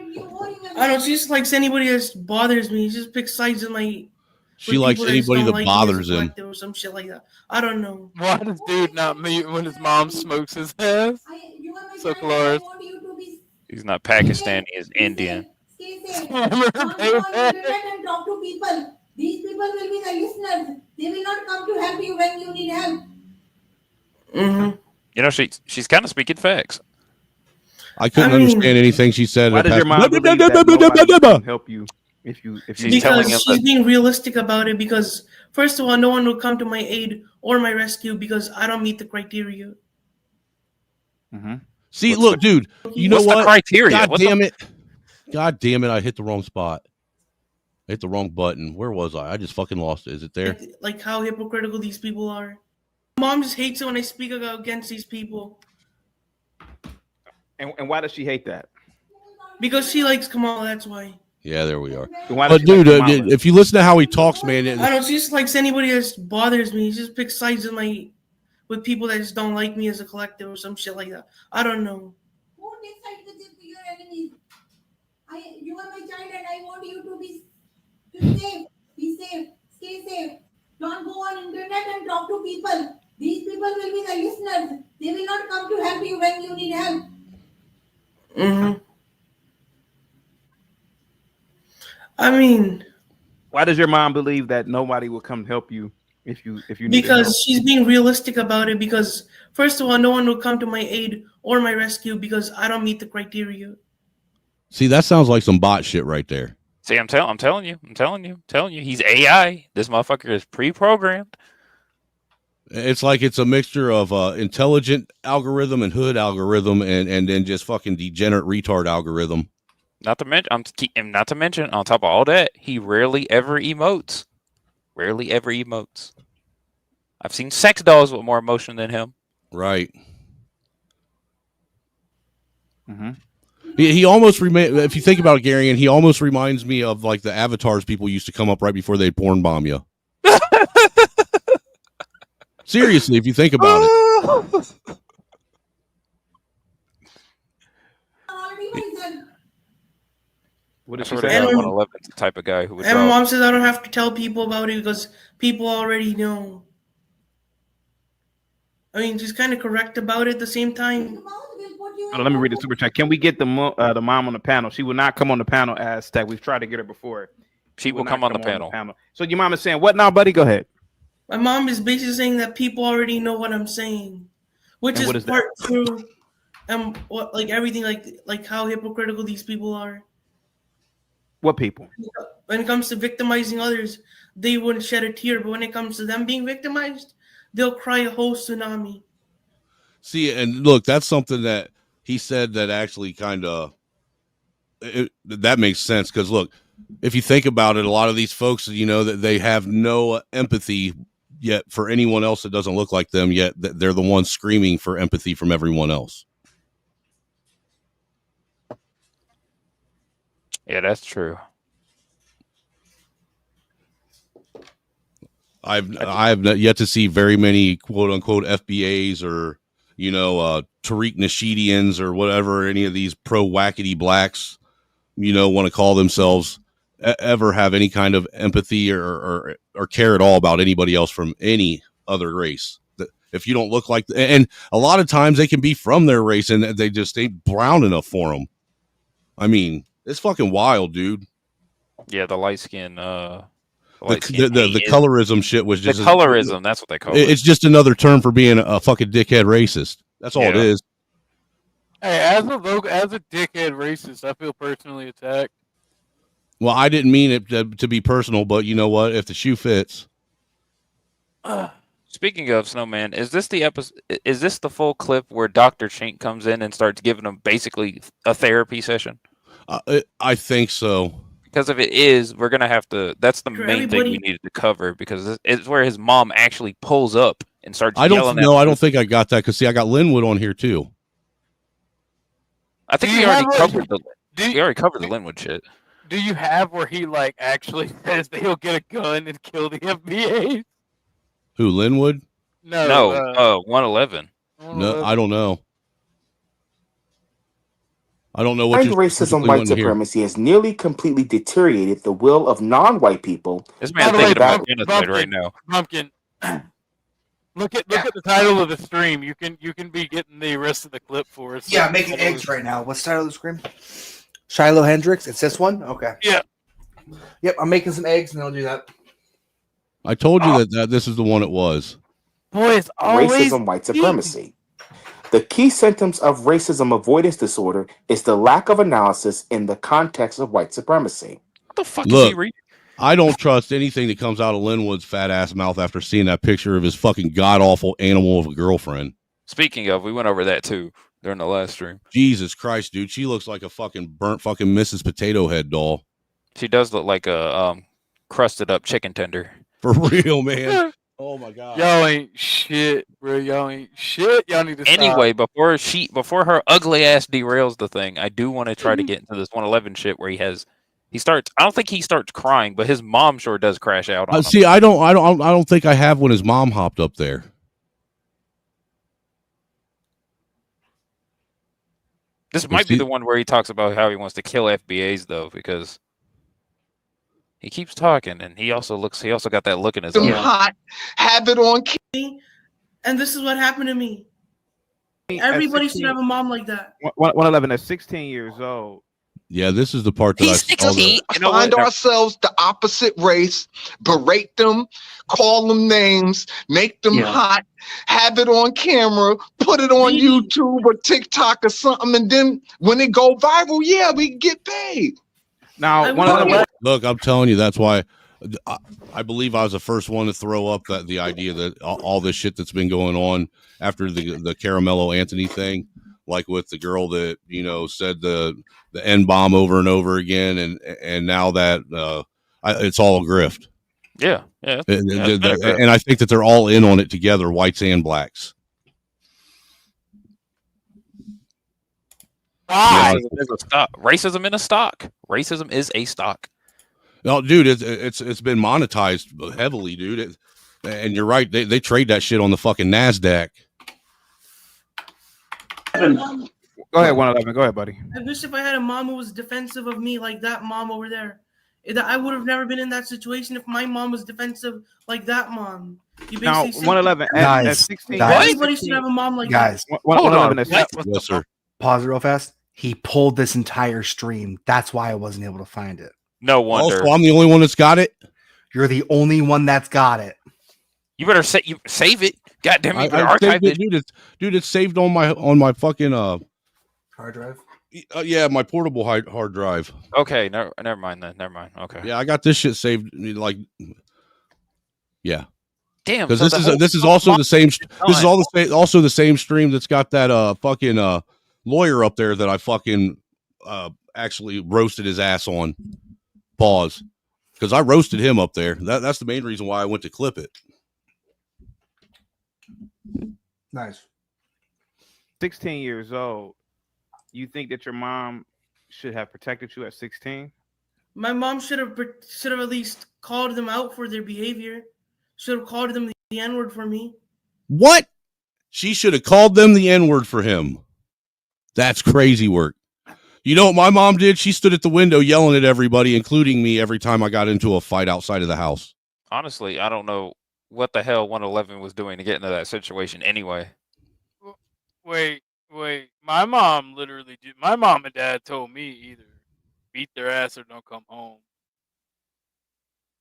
Speaker 6: don't know, she just likes anybody that bothers me. She just picks sides in my.
Speaker 2: She likes anybody that bothers him.
Speaker 6: Or some shit like that. I don't know.
Speaker 4: Why does dude not mute when his mom smokes his ass? So Clores.
Speaker 3: He's not Pakistani, he's Indian.
Speaker 9: Talk to people. These people will be the listeners. They will not come to help you when you need help.
Speaker 6: Mm-hmm.
Speaker 3: You know, she's kind of speaking facts.
Speaker 2: I couldn't understand anything she said.
Speaker 7: Why does your mom believe that nobody can help you if you
Speaker 3: She's telling him
Speaker 6: because she's being realistic about it. Because first of all, no one will come to my aid or my rescue because I don't meet the criteria.
Speaker 7: Mm-hmm.
Speaker 2: See, look, dude. You know
Speaker 3: What's
Speaker 2: what?
Speaker 3: the criteria?
Speaker 2: God
Speaker 3: What's
Speaker 2: damn it! God damn it! I hit the wrong spot. I hit the wrong button. Where was I? I just fucking lost it. Is it there?
Speaker 6: Like how hypocritical these people are. Mom just hates it when I speak against these people.
Speaker 7: And why does she hate that?
Speaker 6: Because she likes Kamala, that's why.
Speaker 2: Yeah, there we are.
Speaker 7: But
Speaker 2: dude, if you listen to how he talks, man,
Speaker 6: I don't know, she just likes anybody that bothers me. She just picks sides in my with people that just don't like me as a collective or some shit like that. I don't know.
Speaker 9: Who takes side with your enemies? You are my child and I want you to be safe. Be safe. Stay safe. Don't go on internet and talk to people. These people will be the listeners. They will not come to help you when you need help.
Speaker 6: Mm-hmm. I mean,
Speaker 7: why does your mom believe that nobody will come help you if you need
Speaker 6: because
Speaker 7: help?
Speaker 6: she's being realistic about it. Because first of all, no one will come to my aid or my rescue because I don't meet the criteria.
Speaker 2: See, that sounds like some bot shit right there.
Speaker 3: See, I'm telling you, he's AI. This motherfucker is pre-programmed.
Speaker 2: It's like it's a mixture of intelligent algorithm and hood algorithm, and then just fucking degenerate retard algorithm.
Speaker 3: Not to mention, on top of all that, he rarely ever emotes. I've seen sex dolls with more emotion than him.
Speaker 2: Right.
Speaker 7: Mm-hmm.
Speaker 2: He almost if you think about it, Gary, and he almost reminds me of like the avatars people used to come up right before they'd porn bomb you. Seriously, if you think about it.
Speaker 7: What did
Speaker 3: I
Speaker 7: she
Speaker 3: swear to
Speaker 7: say?
Speaker 3: God, 111's the type of guy who would
Speaker 6: And my
Speaker 3: draw.
Speaker 6: mom says I don't have to tell people about it because people already know. I mean, she's kind of correct about it at the same time.
Speaker 7: Let me read the super chat. Can we get the mom on the panel? She will not come on the panel as tech. We've tried to get her before.
Speaker 3: She will come on the panel.
Speaker 7: So your mom is saying what now, buddy? Go ahead.
Speaker 6: My mom is basically saying that people already know what I'm saying, which is part true. And what, like everything, like how hypocritical these people are.
Speaker 7: What people?
Speaker 6: When it comes to victimizing others, they wouldn't shed a tear, but when it comes to them being victimized, they'll cry a whole tsunami.
Speaker 2: See, and look, that's something that he said that actually kind of that makes sense because look, if you think about it, a lot of these folks, you know, that they have no empathy yet for anyone else that doesn't look like them, yet they're the ones screaming for empathy from everyone else.
Speaker 3: Yeah, that's true.
Speaker 2: I've yet to see very many quote unquote FBAs or Tariq Nasheedians or whatever any of these pro wackety blacks want to call themselves ever have any kind of empathy or care at all about anybody else from any other race. If you don't look like, and a lot of times they can be from their race and they just ain't brown enough for them. I mean, it's fucking wild, dude.
Speaker 3: Yeah, the light skin. The
Speaker 2: colorism shit was just
Speaker 3: the colorism. That's what they call it.
Speaker 2: It's just another term for being a fucking dickhead racist. That's all it is.
Speaker 4: Hey, as a dickhead racist, I feel personally attacked.
Speaker 2: Well, I didn't mean it to be personal, but you know what? If the shoe fits.
Speaker 3: Speaking of Snowman, is this the episode? Is this the full clip where Dr. Chink comes in and starts giving them basically a therapy session?
Speaker 2: I think so.
Speaker 3: Because if it is, we're gonna have to. That's the main thing we needed to cover because it's where his mom actually pulls up and starts.
Speaker 2: I don't think I got that because see, I got Linwood on here too.
Speaker 3: I think we already covered the Linwood shit.
Speaker 4: Do you have where he like actually says that he'll get a gun and kill the FBA?
Speaker 2: Who, Linwood?
Speaker 3: No, 111.
Speaker 2: No, I don't know. I don't know what
Speaker 10: racism, white supremacy has nearly completely deteriorated the will of non-white people.
Speaker 3: This man thinking about genocide right now.
Speaker 4: Pumpkin. Look at the title of the stream. You can be getting the rest of the clip for us.
Speaker 1: Yeah, I'm making eggs right now. What's the title of the stream? Shiloh Hendricks. It's this one? Okay.
Speaker 4: Yeah.
Speaker 1: Yep, I'm making some eggs and I'll do that.
Speaker 2: I told you that this is the one it was.
Speaker 4: Boys,
Speaker 10: racism, white supremacy. The key symptoms of racism avoidance disorder is the lack of analysis in the context of white supremacy.
Speaker 3: What the fuck is he reading?
Speaker 2: I don't trust anything that comes out of Linwood's fat ass mouth after seeing that picture of his fucking god awful animal of a girlfriend.
Speaker 3: Speaking of, we went over that too during the last stream.
Speaker 2: Jesus Christ, dude, she looks like a fucking burnt fucking Mrs. Potato Head doll.
Speaker 3: She does look like a crusted up chicken tender.
Speaker 2: For real, man. Oh my god.
Speaker 4: Y'all ain't shit, bro. Y'all ain't shit. Y'all need to stop.
Speaker 3: Anyway, before her ugly ass derails the thing, I do want to try to get into this 111 shit where he starts. I don't think he starts crying, but his mom sure does crash out on him.
Speaker 2: See, I don't think I have when his mom hopped up there.
Speaker 3: This might be the one where he talks about how he wants to kill FBAs though, because he keeps talking, and he also got that look in his eye.
Speaker 5: Hot, have it on.
Speaker 6: And this is what happened to me. Everybody should have a mom like that.
Speaker 7: 111 at 16 years old.
Speaker 2: Yeah, this is the part that
Speaker 5: Find ourselves the opposite race, berate them, call them names, make them hot, have it on camera, put it on YouTube or TikTok or something, and then when it go viral, we get paid.
Speaker 7: Now,
Speaker 2: look, I'm telling you, that's why I believe I was the first one to throw up the idea that all this shit that's been going on after the Caramello Anthony thing, like with the girl that said the N-bomb over and over again, and now that it's all a grift.
Speaker 3: Yeah.
Speaker 2: And I think that they're all in on it together, whites and blacks.
Speaker 3: Racism in a stock. Racism is a stock.
Speaker 2: No, dude, it's been monetized heavily, dude. And you're right, they trade that shit on the fucking NASDAQ.
Speaker 7: Go ahead, 111. Go ahead, buddy.
Speaker 6: I wish if I had a mom who was defensive of me like that mom over there, I would have never been in that situation if my mom was defensive like that mom.
Speaker 7: Now, 111 at 16.
Speaker 6: Everybody should have a mom like that.
Speaker 7: 111
Speaker 2: yes, sir.
Speaker 1: Pause it real fast. He pulled this entire stream. That's why I wasn't able to find it.
Speaker 3: No wonder.
Speaker 2: Also, I'm the only one that's got it.
Speaker 1: You're the only one that's got it.
Speaker 3: You better save it. God damn it!
Speaker 2: I saved it, dude. It's saved on my fucking
Speaker 1: hard drive.
Speaker 2: Yeah, my portable hard drive.
Speaker 3: Okay, never mind then. Never mind. Okay.
Speaker 2: Yeah, I got this shit saved. Like, yeah.
Speaker 3: Damn.
Speaker 2: Because this is also the same. This is also the same stream that's got that fucking lawyer up there that I fucking actually roasted his ass on. Pause. Because I roasted him up there. That's the main reason why I went to clip it.
Speaker 1: Nice.
Speaker 7: 16 years old. You think that your mom should have protected you at 16?
Speaker 6: My mom should have at least called them out for their behavior. Should have called them the N-word for me.
Speaker 2: What? She should have called them the N-word for him. That's crazy work. You know what my mom did? She stood at the window yelling at everybody, including me, every time I got into a fight outside of the house.
Speaker 3: Honestly, I don't know what the hell 111 was doing to get into that situation anyway.
Speaker 4: Wait. My mom my mom and dad told me either beat their ass or don't come home.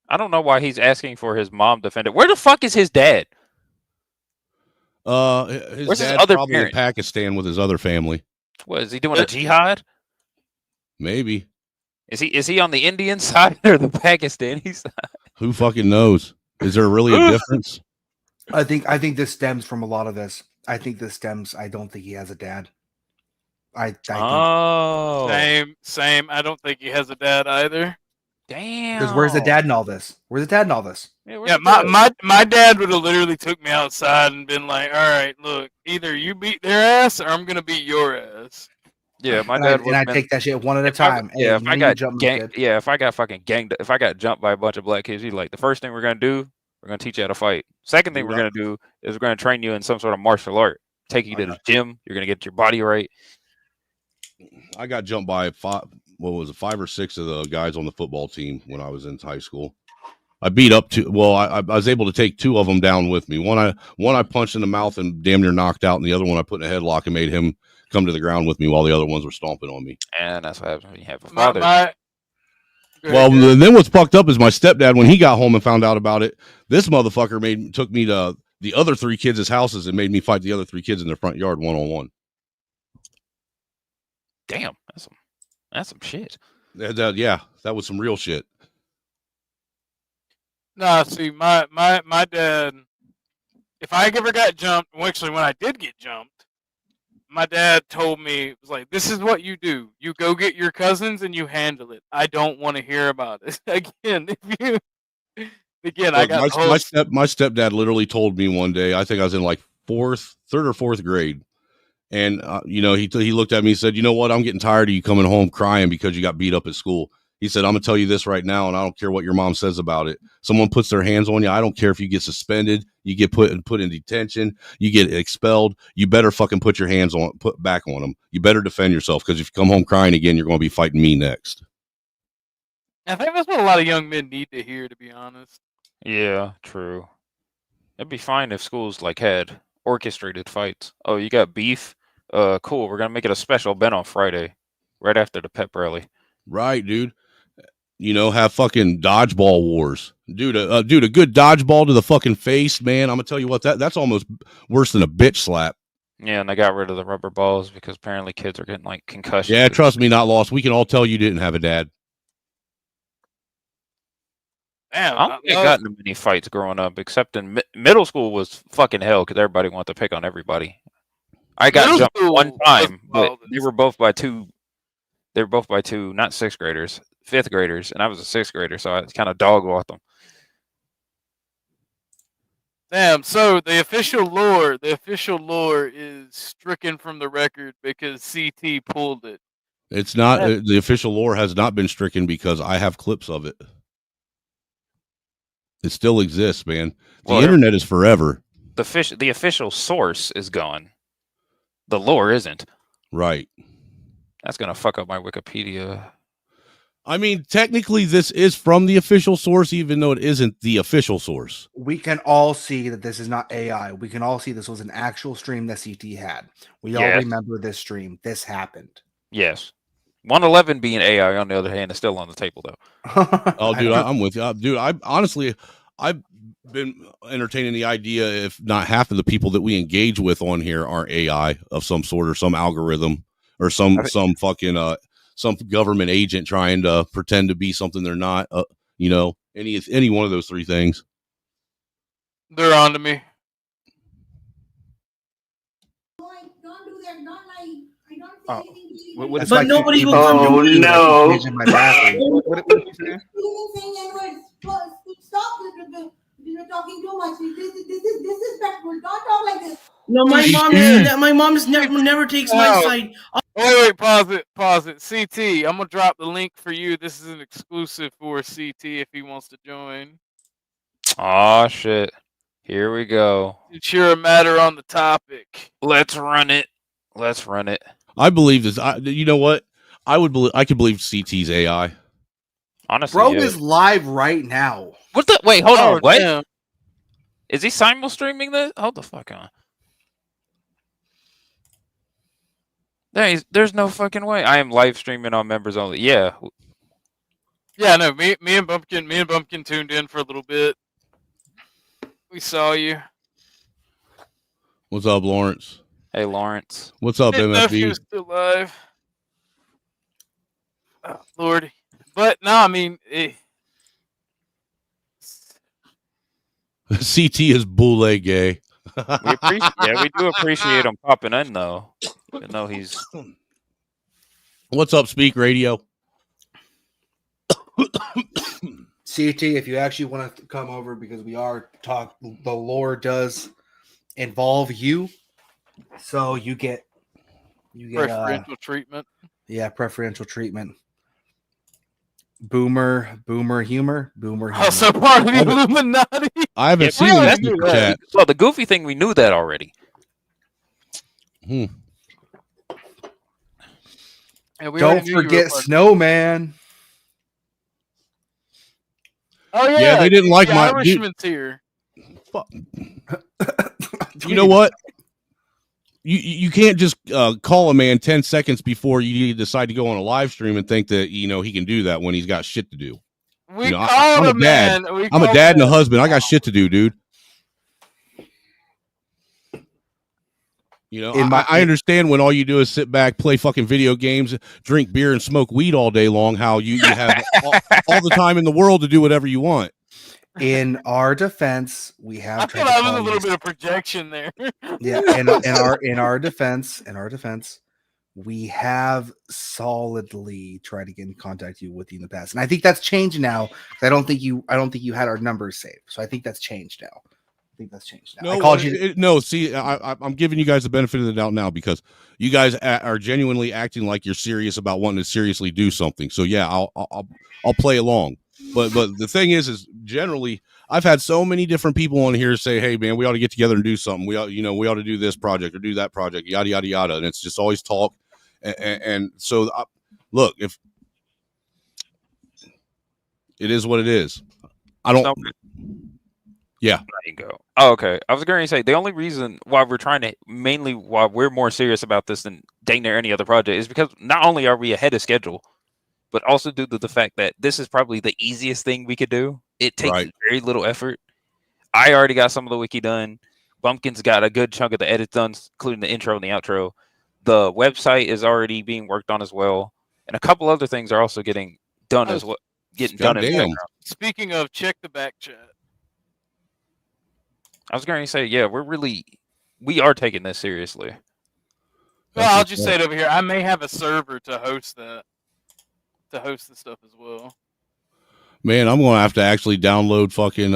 Speaker 3: I don't know why he's asking for his mom defended. Where the fuck is his dad?
Speaker 2: His
Speaker 3: Where's
Speaker 2: dad's
Speaker 3: his other
Speaker 2: probably
Speaker 3: parent?
Speaker 2: in Pakistan with his other family.
Speaker 3: What is he doing? A jihad?
Speaker 2: Maybe.
Speaker 3: Is he on the Indian side or the Pakistani side?
Speaker 2: Who fucking knows? Is there really a difference?
Speaker 1: I think this stems from a lot of this. I don't think he has a dad. I think
Speaker 4: Same. I don't think he has a dad either.
Speaker 3: Damn.
Speaker 1: Because where's the dad in all this?
Speaker 4: Yeah, my dad would have literally took me outside and been like, "All right, look, either you beat their ass or I'm gonna beat your ass."
Speaker 3: Yeah, my dad would.
Speaker 1: And I take that shit one at a time.
Speaker 3: If I got fucking ganged, if I got jumped by a bunch of black kids, he's like, the first thing we're gonna do, we're gonna teach you how to fight. Second thing we're gonna do is we're gonna train you in some sort of martial art. Take you to the gym. You're gonna get your body right.
Speaker 2: I got jumped by 5 or 6 of the guys on the football team when I was in high school. I beat up I was able to take 2 of them down with me. One I punched in the mouth and damn near knocked out, and the other one I put in a headlock and made him come to the ground with me while the other ones were stomping on me.
Speaker 3: And that's what happens when you have a father.
Speaker 2: Then what's fucked up is my stepdad, when he got home and found out about it, this motherfucker took me to the other 3 kids' houses and made me fight the other 3 kids in their front yard 1-on-1.
Speaker 3: Damn, that's some shit.
Speaker 2: That was some real shit.
Speaker 4: Nah, see, my dad, if I ever got jumped, actually when I did get jumped, my dad told me, it was like, this is what you do. You go get your cousins and you handle it. I don't want to hear about it. Again, I got
Speaker 2: my stepdad literally told me one day, I think I was in like 3rd or 4th grade. And, he looked at me and said, you know what? I'm getting tired of you coming home crying because you got beat up at school. He said, I'm going to tell you this right now, and I don't care what your mom says about it. Someone puts their hands on you. I don't care if you get suspended, you get put in detention, you get expelled. You better fucking put back on them. You better defend yourself, because if you come home crying again, you're going to be fighting me next.
Speaker 4: I think that's what a lot of young men need to hear, to be honest.
Speaker 3: Yeah, true. It'd be fine if schools had orchestrated fights. Oh, you got beef? Cool. We're going to make it a special event on Friday, right after the pep rally.
Speaker 2: Right, dude. Have fucking dodgeball wars. Dude, a good dodgeball to the fucking face, man. I'm gonna tell you what, that's almost worse than a bitch slap.
Speaker 3: Yeah, and they got rid of the rubber balls because apparently kids are getting concussions.
Speaker 2: Yeah, trust me, not lost. We can all tell you didn't have a dad.
Speaker 3: Damn, I don't think I got into many fights growing up, except in middle school was fucking hell because everybody wanted to pick on everybody. I got jumped one time, but they were both by two. They were both by 2, not 6th graders, 5th graders, and I was a 6th grader, so I kind of dog-walked them.
Speaker 4: Damn, so the official lore is stricken from the record because CT pulled it.
Speaker 2: It's not, the official lore has not been stricken because I have clips of it. It still exists, man. The internet is forever.
Speaker 3: The official source is gone. The lore isn't.
Speaker 2: Right.
Speaker 3: That's going to fuck up my Wikipedia.
Speaker 2: I mean, technically, this is from the official source, even though it isn't the official source.
Speaker 1: We can all see that this is not AI. We can all see this was an actual stream that CT had. We all remember this stream. This happened.
Speaker 3: Yes. 111 being AI, on the other hand, is still on the table, though.
Speaker 2: Oh, dude, I'm with you. Dude, I've been entertaining the idea if not half of the people that we engage with on here are AI of some sort or some algorithm. Or some fucking some government agent trying to pretend to be something they're not. Any one of those 3 things.
Speaker 4: They're on to me.
Speaker 9: Don't do that. Don't lie. I don't say anything.
Speaker 6: But nobody will
Speaker 10: Oh no!
Speaker 9: You've been saying N-words. Stop talking too much. This is disrespectful. Don't talk like this.
Speaker 6: No, my mom never takes my side.
Speaker 4: Wait, pause it. CT, I'm gonna drop the link for you. This is an exclusive for CT if he wants to join.
Speaker 3: Oh shit! Here we go.
Speaker 4: It's your matter on the topic.
Speaker 3: Let's run it. Let's run it.
Speaker 2: I believe this. You know what? I could believe CT's AI.
Speaker 3: Honestly,
Speaker 1: bro is live right now.
Speaker 3: What the? Wait, hold on. What?
Speaker 4: Damn.
Speaker 3: Is he simul streaming this? Hold the fuck on. There's no fucking way. I am live streaming on members only. Yeah.
Speaker 4: Yeah, no. Me and Bumpkin tuned in for a little bit. We saw you.
Speaker 2: What's up, Lawrence?
Speaker 3: Hey, Lawrence.
Speaker 2: What's up,
Speaker 4: Didn't know if he
Speaker 2: MFB?
Speaker 4: was still live. Oh, Lord. But no, I mean,
Speaker 2: CT is boule gay.
Speaker 3: we do appreciate him popping in though. Even though he's.
Speaker 2: What's up, Speak Radio?
Speaker 1: CT, if you actually want to come over, because we are the lore does involve you, so you get
Speaker 4: preferential treatment.
Speaker 1: Yeah, preferential treatment. Boomer humor.
Speaker 4: Also part of the Illuminati.
Speaker 2: I haven't seen that in the chat.
Speaker 3: Well, the goofy thing, we knew that already.
Speaker 1: Don't forget Snowman.
Speaker 4: Oh yeah,
Speaker 2: they didn't like my
Speaker 4: Irishman's here.
Speaker 2: You know what? You can't just call a man 10 seconds before you decide to go on a live stream and think that he can do that when he's got shit to do.
Speaker 4: I'm
Speaker 2: a dad. I'm a dad and a husband. I got shit to do, dude. I understand when all you do is sit back, play fucking video games, drink beer, and smoke weed all day long. How you have all the time in the world to do whatever you want.
Speaker 1: In our defense, we have.
Speaker 4: I thought I was a little bit of projection there.
Speaker 1: Yeah, in our defense, we have solidly tried to get in contact with you in the past, and I think that's changed now. I don't think you had our numbers saved, so I think that's changed now.
Speaker 2: No, I called you. No, see, I'm giving you guys the benefit of the doubt now because you guys are genuinely acting like you're serious about wanting to seriously do something. So yeah, I'll play along. But the thing is generally I've had so many different people on here say, "Hey man, we ought to get together and do something. We ought to do this project or do that project, yada yada yada." And it's just always talk. And so, look, if it is what it is, I don't. Yeah.
Speaker 3: There you go. Oh, okay. I was going to say the only reason why we're more serious about this than dang near any other project is because not only are we ahead of schedule, but also due to the fact that this is probably the easiest thing we could do. It takes very little effort. I already got some of the wiki done. Bumpkin's got a good chunk of the edits done, including the intro and the outro. The website is already being worked on as well, and a couple other things are also getting done as well.
Speaker 4: Speaking of, check the back chat.
Speaker 3: I was going to say, yeah, we are taking this seriously.
Speaker 4: Well, I'll just say it over here. I may have a server to host the stuff as well.
Speaker 2: Man, I'm going to have to actually download fucking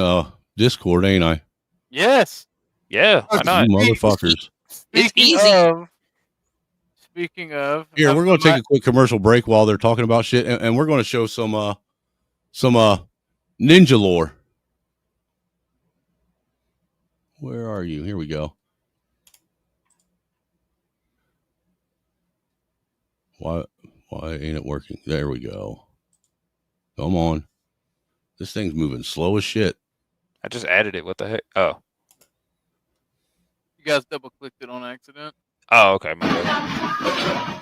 Speaker 2: Discord, ain't I?
Speaker 4: Yes.
Speaker 3: Yeah, why not?
Speaker 2: You motherfuckers.
Speaker 3: It's easy.
Speaker 4: Speaking of,
Speaker 2: here, we're going to take a quick commercial break while they're talking about shit, and we're going to show some ninja lore. Where are you? Here we go. Why ain't it working? There we go. Come on. This thing's moving slow as shit.
Speaker 3: I just added it. What the heck? Oh.
Speaker 4: You guys double clicked it on accident.
Speaker 3: Oh, okay. My bad.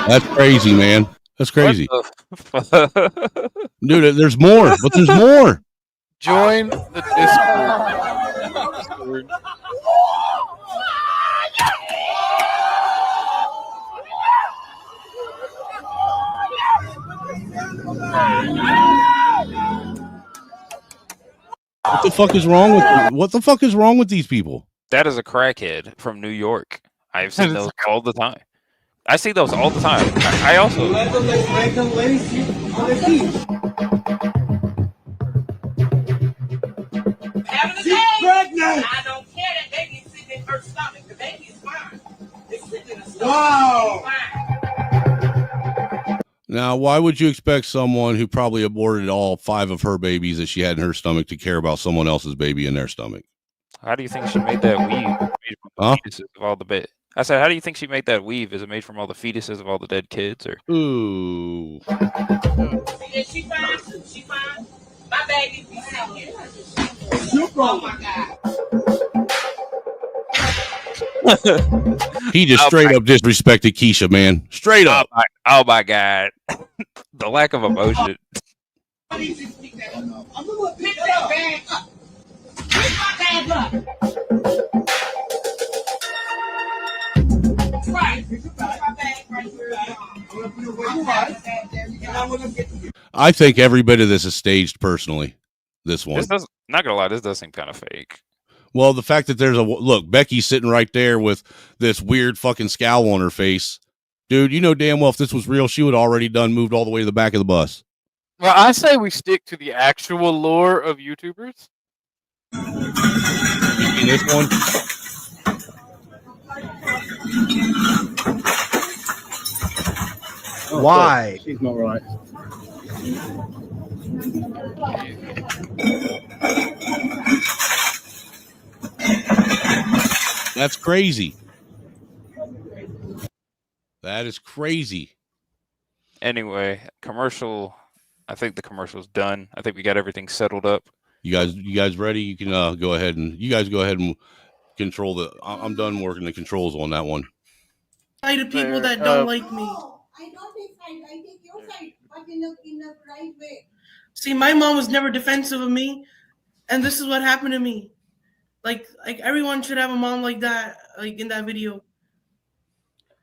Speaker 2: That's crazy, man. That's crazy. Dude, there's more, but there's more.
Speaker 4: Join the Discord.
Speaker 2: What the fuck is wrong with these people?
Speaker 3: That is a crackhead from New York. I've seen those all the time. I see those all the time. I also.
Speaker 11: She's pregnant. I don't care that baby is sitting in her stomach. The baby is fine. It's sitting in her stomach. Wow.
Speaker 2: Now, why would you expect someone who probably aborted all 5 of her babies that she had in her stomach to care about someone else's baby in their stomach?
Speaker 3: How do you think she made that weave? Made from the fetuses of all the I said, how do you think she made that weave? Is it made from all the fetuses of all the dead kids, or?
Speaker 2: Ooh.
Speaker 11: See, she fine. She fine. My baby be sitting here. Oh my God.
Speaker 2: He just straight up disrespected Keisha, man. Straight up.
Speaker 3: Oh my God. The lack of emotion.
Speaker 11: I'm gonna pick that bag up. Pick my bag up. Right. My bag right here.
Speaker 2: I think every bit of this is staged personally. This one.
Speaker 3: Not gonna lie, this does seem kind of fake.
Speaker 2: Well, the fact that there's look, Becky's sitting right there with this weird fucking scowl on her face. Dude, you know damn well if this was real, she would have already moved all the way to the back of the bus.
Speaker 4: Well, I say we stick to the actual lore of YouTubers.
Speaker 2: In this one?
Speaker 1: Why?
Speaker 7: She's not right.
Speaker 2: That's crazy. That is crazy.
Speaker 3: Anyway, commercial. I think the commercial's done. I think we got everything settled up.
Speaker 2: You guys ready? You can go ahead and control the. I'm done working the controls on that one.
Speaker 6: Side of people that don't like me.
Speaker 9: I don't take side. I take your side, but in a right way.
Speaker 6: See, my mom was never defensive of me, and this is what happened to me. Like everyone should have a mom like that, like in that video.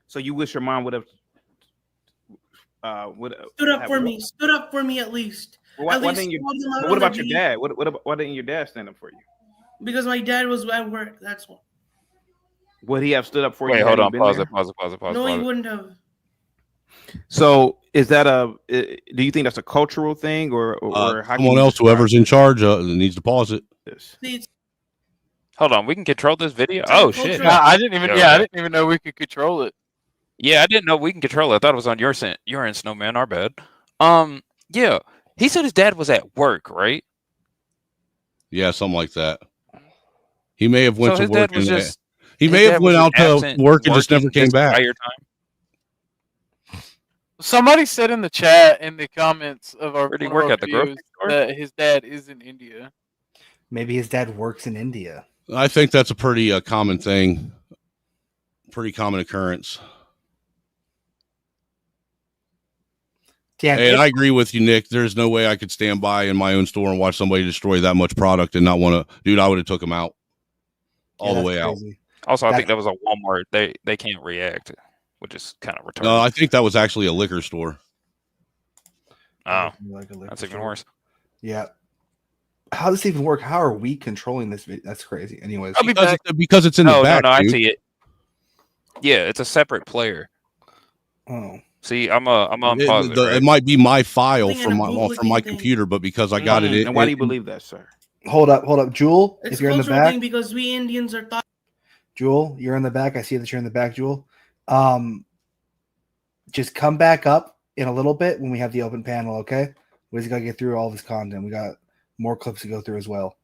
Speaker 7: So you wish your mom would have
Speaker 6: stood up for me. Stood up for me at least.
Speaker 7: Well, what about your dad? Why didn't your dad stand up for you?
Speaker 6: Because my dad was at work. That's why.
Speaker 7: Would he have stood up for you?
Speaker 3: Wait, hold on. Pause it.
Speaker 6: No, he wouldn't have.
Speaker 7: So is that do you think that's a cultural thing or how
Speaker 2: someone else, whoever's in charge, needs to pause it?
Speaker 3: Hold on, we can control this video. Oh shit!
Speaker 4: I didn't even know we could control it.
Speaker 3: Yeah, I didn't know we can control it. I thought it was on your end, Snowman. Our bad. Yeah, he said his dad was at work, right?
Speaker 2: Yeah, something like that. He may have went to work. He may have went out to work and just never came back.
Speaker 4: Somebody said in the chat, in the comments of our
Speaker 3: videos,
Speaker 4: that his dad is in India.
Speaker 1: Maybe his dad works in India.
Speaker 2: I think that's a pretty common thing. Pretty common occurrence.
Speaker 1: Yeah,
Speaker 2: and I agree with you, Nick. There's no way I could stand by in my own store and watch somebody destroy that much product and not want to. Dude, I would have took him out all the way
Speaker 1: crazy.
Speaker 3: Out. Also, I think that was a Walmart. They can't react, which is kind of retarded.
Speaker 2: No, I think that was actually a liquor store.
Speaker 3: Oh, that's even worse.
Speaker 1: Yeah. How does this even work? How are we controlling this video? That's crazy. Anyways,
Speaker 2: because it's in the back.
Speaker 3: No, I see it. Yeah, it's a separate player.
Speaker 1: Oh.
Speaker 3: See, I'm unpause it.
Speaker 2: It might be my file from my computer, but because I got it.
Speaker 7: And why do you believe that, sir?
Speaker 1: Hold up, Jewel.
Speaker 6: It's
Speaker 1: if you're in the back,
Speaker 6: because we Indians are thought.
Speaker 1: Jewel, you're in the back. I see that you're in the back, Jewel. Just come back up in a little bit when we have the open panel. Okay, we just gotta get through all this content. We got more clips to go through as well.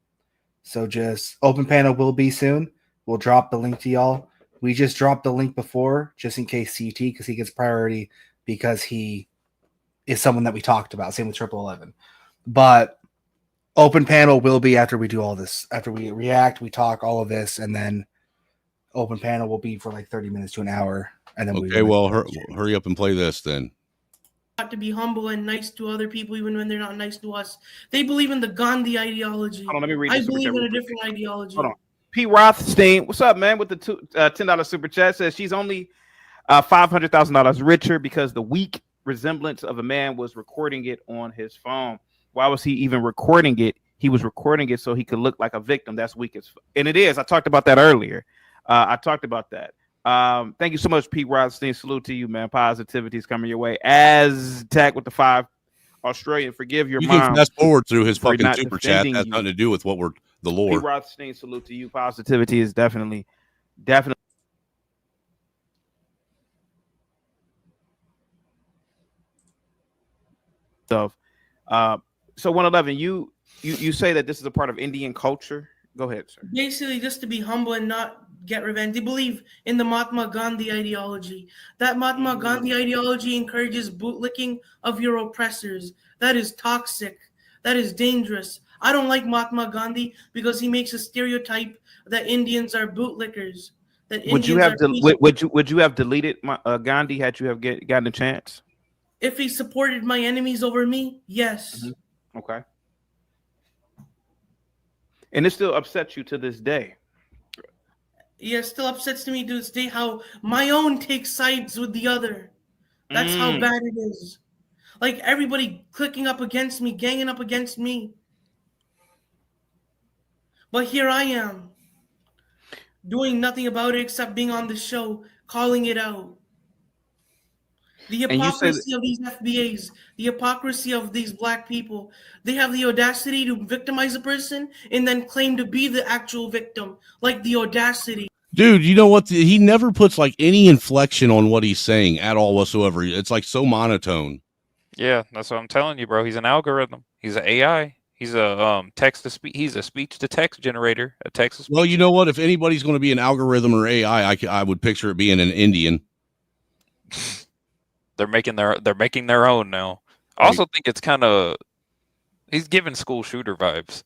Speaker 1: So just open panel will be soon. We'll drop the link to y'all. We just dropped the link before, just in case CT, because he gets priority because he is someone that we talked about. Same with 1111. But open panel will be after we do all this. After we react, we talk all of this, and then open panel will be for like 30 minutes to an hour. And then
Speaker 2: hurry up and play this then.
Speaker 6: To be humble and nice to other people, even when they're not nice to us. They believe in the Gandhi ideology.
Speaker 7: Hold on, let me read
Speaker 6: I believe in a different ideology.
Speaker 7: Hold on. P. Rothstein, what's up, man? With the $10 super chat, says she's only $500,000 richer because the weak resemblance of a man was recording it on his phone. Why was he even recording it? He was recording it so he could look like a victim. That's weak as and it is. I talked about that earlier. I talked about that. Thank you so much, Pete Rothstein. Salute to you, man. Positivity is coming your way. Aztec with the 5 Australian. Forgive your
Speaker 2: You can
Speaker 7: mom
Speaker 2: fast forward through his
Speaker 7: for
Speaker 2: fucking
Speaker 7: not
Speaker 2: super chat.
Speaker 7: defending
Speaker 2: Has
Speaker 7: you.
Speaker 2: nothing to do with what we're the
Speaker 7: Pete
Speaker 2: lore.
Speaker 7: Rothstein, salute to you. Positivity is definitely stuff. So 111, you say that this is a part of Indian culture. Go ahead, sir.
Speaker 6: Basically, just to be humble and not get revenge. They believe in the Mahatma Gandhi ideology. That Mahatma Gandhi ideology encourages bootlicking of your oppressors. That is toxic. That is dangerous. I don't like Mahatma Gandhi because he makes a stereotype that Indians are bootlickers. That
Speaker 7: Would you
Speaker 6: Indians
Speaker 7: have
Speaker 6: are
Speaker 7: would you have deleted Gandhi had you have gotten a chance?
Speaker 6: if he supported my enemies over me, yes.
Speaker 7: Okay. And it still upsets you to this day.
Speaker 6: Yeah, it still upsets me to this day how my own takes sides with the other. That's how bad it is. Like everybody clicking up against me, ganging up against me. But here I am, doing nothing about it except being on the show, calling it out. The
Speaker 7: And you say
Speaker 6: hypocrisy of these FBAs, the hypocrisy of these black people. They have the audacity to victimize a person and then claim to be the actual victim. Like the audacity.
Speaker 2: Dude, you know what? He never puts like any inflection on what he's saying at all whatsoever. It's like so monotone.
Speaker 3: Yeah, that's what I'm telling you, bro. He's an algorithm. He's an AI. He's a text to speech. He's a speech to text generator. A text to speech.
Speaker 2: Well, you know what? If anybody's going to be an algorithm or AI, I would picture it being an Indian.
Speaker 3: They're making their own now. I also think it's kind of he's giving school shooter vibes.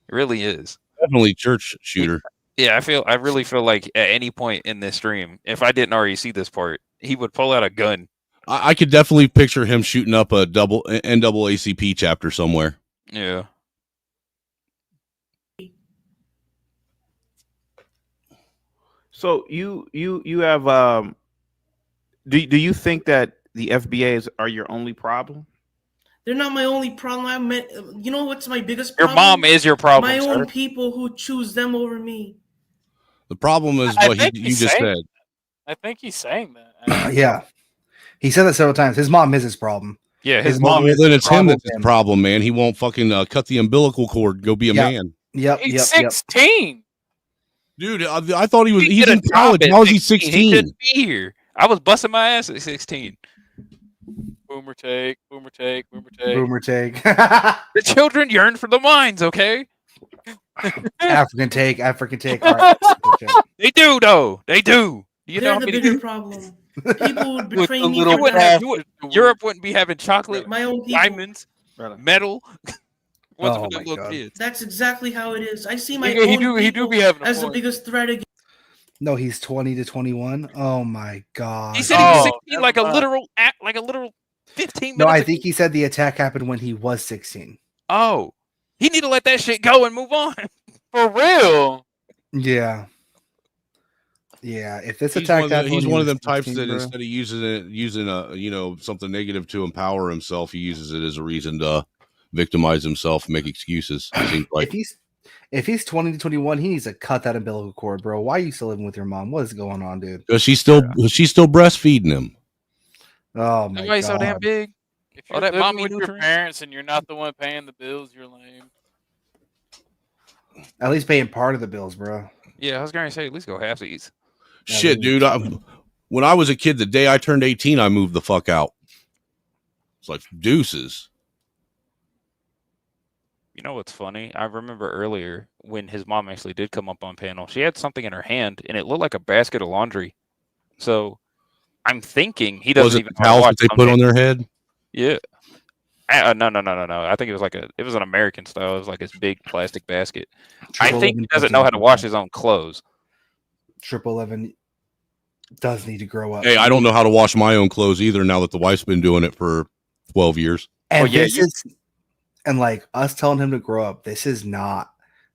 Speaker 3: It really is.
Speaker 2: Definitely church shooter.
Speaker 3: Yeah, I really feel like at any point in this stream, if I didn't already see this part, he would pull out a gun.
Speaker 2: I could definitely picture him shooting up a double NAACP chapter somewhere.
Speaker 3: Yeah.
Speaker 7: so. You have do you think that the FBAs are your only problem?
Speaker 6: They're not my only problem. You know what's my biggest
Speaker 3: Your
Speaker 6: problem?
Speaker 3: mom is your problem,
Speaker 6: My
Speaker 3: sir.
Speaker 6: own people who choose them over me.
Speaker 2: The problem is
Speaker 4: I
Speaker 2: what
Speaker 4: think
Speaker 2: you
Speaker 4: he's
Speaker 2: just
Speaker 4: saying
Speaker 2: said.
Speaker 4: I think he's saying that.
Speaker 1: Yeah. He said that several times. His mom is his problem.
Speaker 3: Yeah,
Speaker 1: His
Speaker 2: Well,
Speaker 1: mom is
Speaker 2: then
Speaker 1: the
Speaker 2: it's him that's
Speaker 1: problem.
Speaker 2: his problem, man. He won't fucking cut the umbilical cord. Go be a
Speaker 1: Yep.
Speaker 2: man.
Speaker 1: Yep.
Speaker 4: He's 16.
Speaker 2: Dude, I thought he's
Speaker 3: get
Speaker 2: in
Speaker 3: a
Speaker 2: college.
Speaker 3: job at
Speaker 2: How is he
Speaker 3: 16? He
Speaker 2: 16?
Speaker 3: shouldn't be here. I was busting my ass at 16.
Speaker 4: Boomer take, boomer take, boomer take.
Speaker 1: Boomer take.
Speaker 3: The children yearn for the mines, okay?
Speaker 1: African take. African take. All right.
Speaker 3: They do, though. They do. You know
Speaker 6: They're
Speaker 3: how
Speaker 6: the
Speaker 3: many
Speaker 6: bigger problem. People would betray
Speaker 4: the
Speaker 6: me
Speaker 4: little
Speaker 6: for
Speaker 3: have,
Speaker 6: that.
Speaker 3: Europe wouldn't be having chocolate,
Speaker 6: My own people.
Speaker 3: diamonds, metal. What's
Speaker 1: Oh
Speaker 3: with
Speaker 1: my
Speaker 3: them little
Speaker 1: God.
Speaker 3: kids?
Speaker 6: That's exactly how it is. I see my
Speaker 4: He
Speaker 6: own
Speaker 4: do
Speaker 6: people
Speaker 4: be having a
Speaker 6: as the
Speaker 4: point.
Speaker 6: biggest threat against.
Speaker 1: No, he's 20 to 21. Oh my God.
Speaker 3: He said he was
Speaker 4: Oh,
Speaker 3: 16, like a
Speaker 4: never mind.
Speaker 3: literal 15 minutes.
Speaker 1: No, I
Speaker 3: ago.
Speaker 1: think he said the attack happened when he was 16.
Speaker 3: Oh, he need to let that shit go and move on.
Speaker 4: For real.
Speaker 1: Yeah. Yeah. If this
Speaker 2: He's
Speaker 1: attack
Speaker 2: one of,
Speaker 1: happened,
Speaker 2: he's
Speaker 1: when
Speaker 2: one
Speaker 1: he
Speaker 2: of them
Speaker 1: was
Speaker 2: types
Speaker 1: 16,
Speaker 2: that
Speaker 1: bro.
Speaker 2: instead of using something negative to empower himself, he uses it as a reason to victimize himself, make excuses. It seems like
Speaker 1: If he's 20 to 21, he needs to cut that umbilical cord, bro. Why are you still living with your mom? What is going on, dude?
Speaker 2: because she's still breastfeeding him.
Speaker 1: Oh my
Speaker 3: Nobody's so damn
Speaker 1: God.
Speaker 3: big.
Speaker 4: If
Speaker 3: Oh,
Speaker 4: you're
Speaker 3: that
Speaker 4: living
Speaker 3: mommy
Speaker 4: with your
Speaker 3: nutrient.
Speaker 4: parents and you're not the one paying the bills, you're lame.
Speaker 1: At least paying part of the bills, bro.
Speaker 3: Yeah, I was going to say, at least go half these.
Speaker 2: Shit, dude. When I was a kid, the day I turned 18, I moved the fuck out. It's like deuces.
Speaker 3: You know what's funny? I remember earlier when his mom actually did come up on panel. She had something in her hand, and it looked like a basket of laundry. So I'm thinking he doesn't
Speaker 2: Was it
Speaker 3: even
Speaker 2: the
Speaker 3: know how to
Speaker 2: towels
Speaker 3: watch
Speaker 2: that they put
Speaker 3: some
Speaker 2: on
Speaker 3: days.
Speaker 2: their head?
Speaker 3: Yeah. No. I think it was an American style. It was like this big plastic basket. I think he doesn't know how to wash his own clothes.
Speaker 1: 11 does need to grow up.
Speaker 2: Hey, I don't know how to wash my own clothes either now that the wife's been doing it for 12 years.
Speaker 1: And and like us telling him to grow up, this is not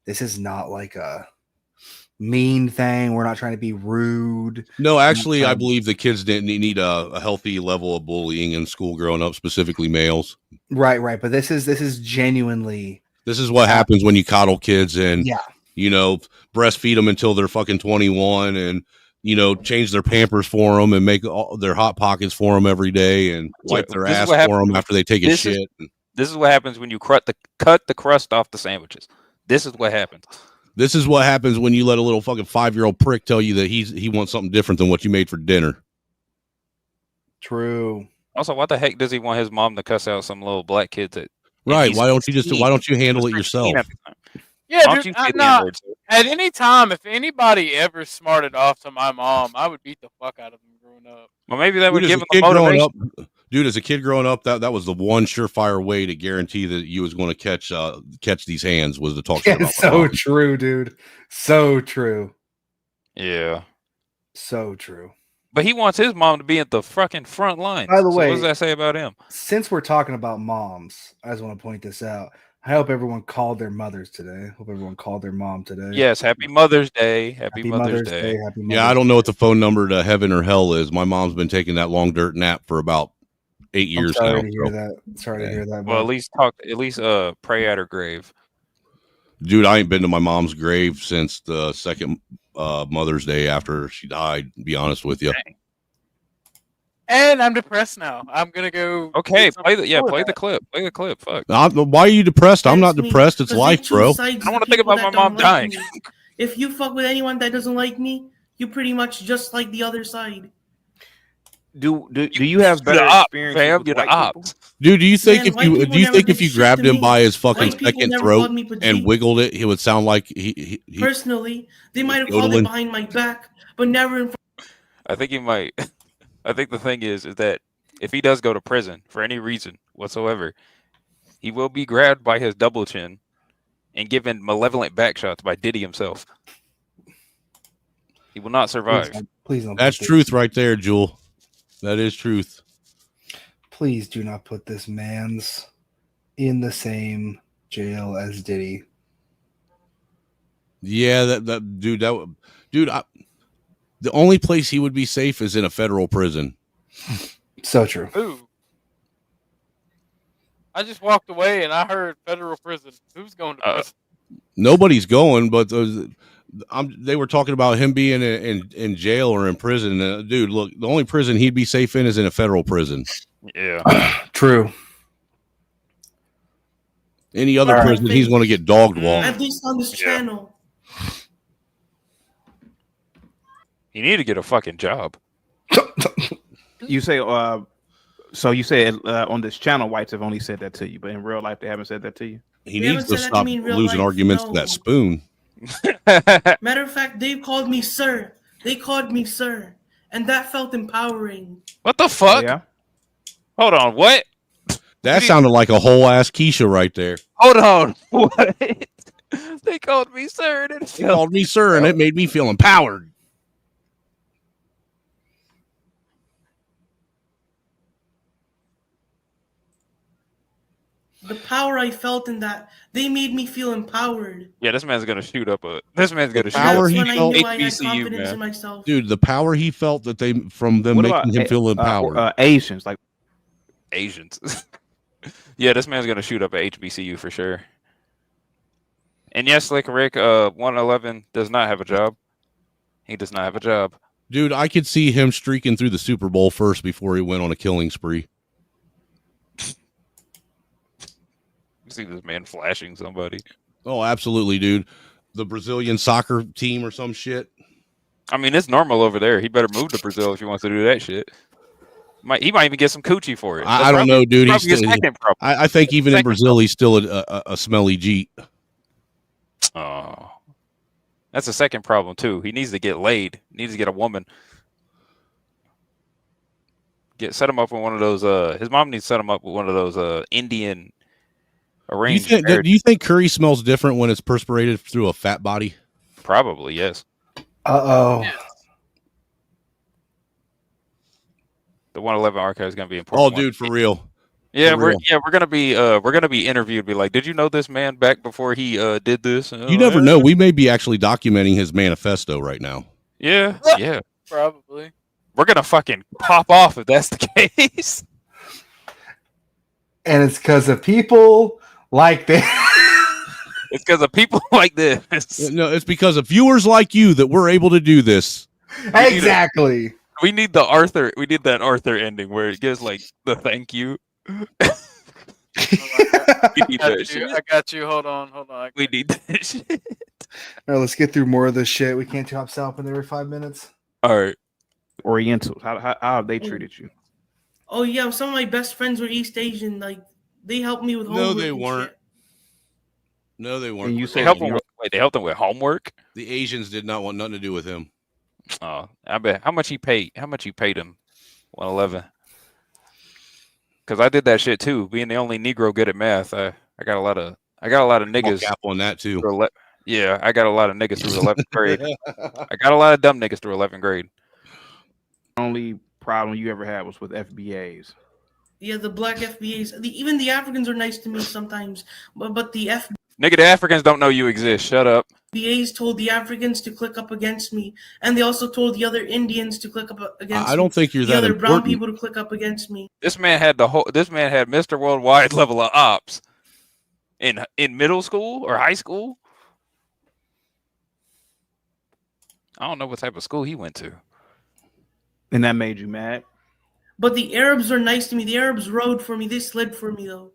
Speaker 1: like a mean thing. We're not trying to be rude.
Speaker 2: No, actually, I believe the kids didn't need a healthy level of bullying in school growing up, specifically males.
Speaker 1: Right. But this is genuinely.
Speaker 2: This is what happens when you coddle kids and,
Speaker 1: yeah,
Speaker 2: breastfeed them until they're fucking 21 and, change their Pampers for them and make all their Hot Pockets for them every day and wipe their
Speaker 3: This is
Speaker 2: ass
Speaker 3: what
Speaker 2: for
Speaker 3: happens
Speaker 2: them
Speaker 3: when-
Speaker 2: after they take a
Speaker 3: this is-
Speaker 2: shit.
Speaker 3: This is what happens when you cut the crust off the sandwiches. This is what happens.
Speaker 2: This is what happens when you let a little fucking 5-year-old prick tell you that he wants something different than what you made for dinner.
Speaker 1: True.
Speaker 3: Also, what the heck does he want his mom to cuss out some little black kids at?
Speaker 2: Right?
Speaker 3: he's
Speaker 2: Why don't you
Speaker 3: 16.
Speaker 2: handle it
Speaker 3: He's
Speaker 2: yourself?
Speaker 3: 13 at the time.
Speaker 4: Yeah,
Speaker 3: Why don't
Speaker 4: dude.
Speaker 3: you say the
Speaker 4: Nah,
Speaker 3: N-word, sir?
Speaker 4: at any time, if anybody ever smarted off to my mom, I would beat the fuck out of them growing up.
Speaker 3: Well, maybe that would
Speaker 2: Dude,
Speaker 3: give
Speaker 2: as
Speaker 3: him
Speaker 2: a
Speaker 3: the
Speaker 2: kid growing
Speaker 3: motivation.
Speaker 2: up, as a kid growing up, that was the one surefire way to guarantee that you was going to catch these hands was to talk shit about
Speaker 1: It's
Speaker 2: my
Speaker 1: so
Speaker 2: mom.
Speaker 1: true, dude. So true.
Speaker 3: Yeah,
Speaker 1: So true.
Speaker 3: but he wants his mom to be at the fucking front line.
Speaker 1: By the
Speaker 3: So
Speaker 1: way-
Speaker 3: what does that say about him?
Speaker 1: Since we're talking about moms, I just want to point this out. I hope everyone called their mothers today. Hope everyone called their mom today.
Speaker 3: Yes, Happy Mother's Day. Happy Mother's Day.
Speaker 1: Happy
Speaker 2: Yeah, I don't know what the phone number to heaven or hell is. My mom's been taking that long dirt nap for about 8 years
Speaker 1: I'm sorry
Speaker 2: now.
Speaker 1: to hear
Speaker 2: so-
Speaker 1: that. Sorry to hear that.
Speaker 3: Well,
Speaker 1: bud.
Speaker 3: at least pray at her grave.
Speaker 2: Dude, I ain't been to my mom's grave since the second Mother's Day after she died, to be honest with you.
Speaker 4: And I'm depressed now. I'm gonna go.
Speaker 3: Okay,
Speaker 4: get
Speaker 3: play
Speaker 4: something
Speaker 3: the
Speaker 4: for
Speaker 3: play
Speaker 4: that.
Speaker 3: the clip. Play the clip. Fuck.
Speaker 2: Why are you depressed? I'm not
Speaker 6: That's me,
Speaker 2: depressed. It's
Speaker 6: 'cause they
Speaker 2: life,
Speaker 6: choose
Speaker 2: bro.
Speaker 6: sides
Speaker 3: I
Speaker 6: with
Speaker 3: wanna think
Speaker 6: people
Speaker 3: about my
Speaker 6: that don't
Speaker 3: mom dying.
Speaker 6: me. If you fuck with anyone that doesn't like me, you pretty much just like the other side.
Speaker 7: Do you have
Speaker 3: You're
Speaker 7: better
Speaker 3: the op,
Speaker 7: experiences
Speaker 3: fam.
Speaker 7: with
Speaker 3: You're the
Speaker 7: white people?
Speaker 3: ops.
Speaker 2: Dude, do you think
Speaker 6: Man, white
Speaker 2: if
Speaker 6: people
Speaker 2: you
Speaker 6: never
Speaker 2: think
Speaker 6: did
Speaker 2: if you
Speaker 6: shit
Speaker 2: grabbed
Speaker 6: to
Speaker 2: him
Speaker 6: me.
Speaker 2: by his fucking
Speaker 6: White people
Speaker 2: second
Speaker 6: never
Speaker 2: throat
Speaker 6: called me
Speaker 2: and
Speaker 6: petite.
Speaker 2: wiggled it, it would sound like he
Speaker 6: Personally, they might have
Speaker 2: yodeling.
Speaker 6: called it behind my back, but never in front.
Speaker 3: I think he might. I think the thing is that if he does go to prison for any reason whatsoever, he will be grabbed by his double chin and given malevolent back shots by Diddy himself. He will not survive.
Speaker 1: Please don't.
Speaker 2: That's
Speaker 1: put this-
Speaker 2: truth right there, Jewel. That is truth.
Speaker 1: Please do not put this man's in the same jail as Diddy.
Speaker 2: Yeah, the only place he would be safe is in a federal prison.
Speaker 1: So true.
Speaker 4: Ooh. I just walked away and I heard federal prison. Who's going to prison?
Speaker 2: Nobody's going, but they were talking about him being in jail or in prison. Dude, look, the only prison he'd be safe in is in a federal prison.
Speaker 3: Yeah.
Speaker 1: True.
Speaker 2: Any other
Speaker 1: All right.
Speaker 2: prison, he's going to get dogged walked.
Speaker 6: At least on this
Speaker 3: Yeah.
Speaker 6: channel.
Speaker 3: He need to get a fucking job.
Speaker 7: You say, so you said on this channel, whites have only said that to you, but in real life, they haven't said that to you.
Speaker 2: He
Speaker 6: They
Speaker 2: needs
Speaker 6: haven't
Speaker 2: to
Speaker 6: said that to
Speaker 2: stop
Speaker 6: me in real
Speaker 2: losing
Speaker 6: life,
Speaker 2: arguments to
Speaker 6: no.
Speaker 2: that spoon.
Speaker 6: Matter of fact, they called me sir. They called me sir. And that felt empowering.
Speaker 3: What the fuck?
Speaker 7: Yeah.
Speaker 3: Hold on. What?
Speaker 2: That sounded like a whole ass Keisha right there.
Speaker 3: Hold on. What? They called me sir. And it
Speaker 2: He
Speaker 3: felt-
Speaker 2: called me sir, and it made me feel empowered.
Speaker 6: The power I felt in that, they made me feel empowered.
Speaker 3: Yeah, this man's gonna shoot up a. This man's gonna shoot
Speaker 2: Power
Speaker 3: up
Speaker 2: he
Speaker 6: That's when I
Speaker 2: felt-
Speaker 6: knew I had
Speaker 3: HBCU,
Speaker 6: confidence
Speaker 3: man.
Speaker 6: in myself.
Speaker 2: Dude, the power he felt that from them
Speaker 7: What
Speaker 2: making
Speaker 7: about
Speaker 2: him feel empowered.
Speaker 7: Asians? Like,
Speaker 3: Asians. Yeah, this man's gonna shoot up a HBCU for sure. And yes, like Rick, 111 does not have a job. He does not have a job.
Speaker 2: Dude, I could see him streaking through the Super Bowl first before he went on a killing spree.
Speaker 3: You see this man flashing somebody.
Speaker 2: Oh, absolutely, dude. The Brazilian soccer team or some shit.
Speaker 3: I mean, it's normal over there. He better move to Brazil if he wants to do that shit. He might even get some coochie for it.
Speaker 2: I don't know, dude. He's
Speaker 3: Probably his
Speaker 2: still,
Speaker 3: second problem.
Speaker 2: I think even in
Speaker 3: Second
Speaker 2: Brazil, he's still a smelly Jeet.
Speaker 3: Oh, that's a second problem too. He needs to get laid. He needs to get a woman. Set him up with one of those. His mom needs to set him up with one of those Indian arranged marriages.
Speaker 2: Do you think curry smells different when it's perspirated through a fat body?
Speaker 3: Probably yes.
Speaker 1: Uh-oh.
Speaker 3: The 111 archive is gonna be important.
Speaker 2: Oh, dude, for real.
Speaker 3: Yeah,
Speaker 2: For real.
Speaker 3: we're gonna be interviewed. Be like, did you know this man back before he did this?
Speaker 2: You never know. We may be actually documenting his manifesto right now.
Speaker 3: Yeah, yeah.
Speaker 4: Probably.
Speaker 3: We're gonna fucking pop off if that's the case.
Speaker 1: And it's because of people like this.
Speaker 3: It's because of people like this.
Speaker 2: No, it's because of viewers like you that we're able to do this.
Speaker 1: Exactly.
Speaker 3: We need the Arthur. We need that Arthur ending where it gives like the thank you. We need that shit.
Speaker 4: I got you. Hold on.
Speaker 3: We need that shit.
Speaker 1: All right, let's get through more of this shit. We can't top South every 5 minutes.
Speaker 3: All right.
Speaker 7: Orientals. How have they treated you?
Speaker 6: Oh yeah, some of my best friends were East Asian. Like they helped me with homework.
Speaker 2: No, they
Speaker 6: and
Speaker 2: weren't.
Speaker 6: shit.
Speaker 2: No, they weren't.
Speaker 7: And you
Speaker 3: They
Speaker 7: say
Speaker 3: helped him with, wait, they helped him with homework.
Speaker 2: The Asians did not want nothing to do with him.
Speaker 3: Oh, I bet. How much he paid? How much he paid him? 111. Because I did that shit too. Being the only Negro good at math, I got a lot of niggas.
Speaker 2: Cap on that too.
Speaker 3: Yeah, I got a lot of niggas through 11th grade. I got a lot of dumb niggas through 11th grade.
Speaker 7: Only problem you ever had was with FBAs.
Speaker 6: Yeah, the black FBAs. Even the Africans are nice to me sometimes, but the
Speaker 3: Nigga, the Africans don't know you exist. Shut up.
Speaker 6: FBAs told the Africans to click up against me, and they also told the other Indians to click up against me.
Speaker 2: I don't think you're
Speaker 6: the
Speaker 2: that
Speaker 6: other brown
Speaker 2: important.
Speaker 6: people to click up against me.
Speaker 3: This man had Mr. Worldwide level of ops in middle school or high school. I don't know what type of school he went to.
Speaker 7: And that made you mad?
Speaker 6: But the Arabs are nice to me. The Arabs rode for me. They slid for me though.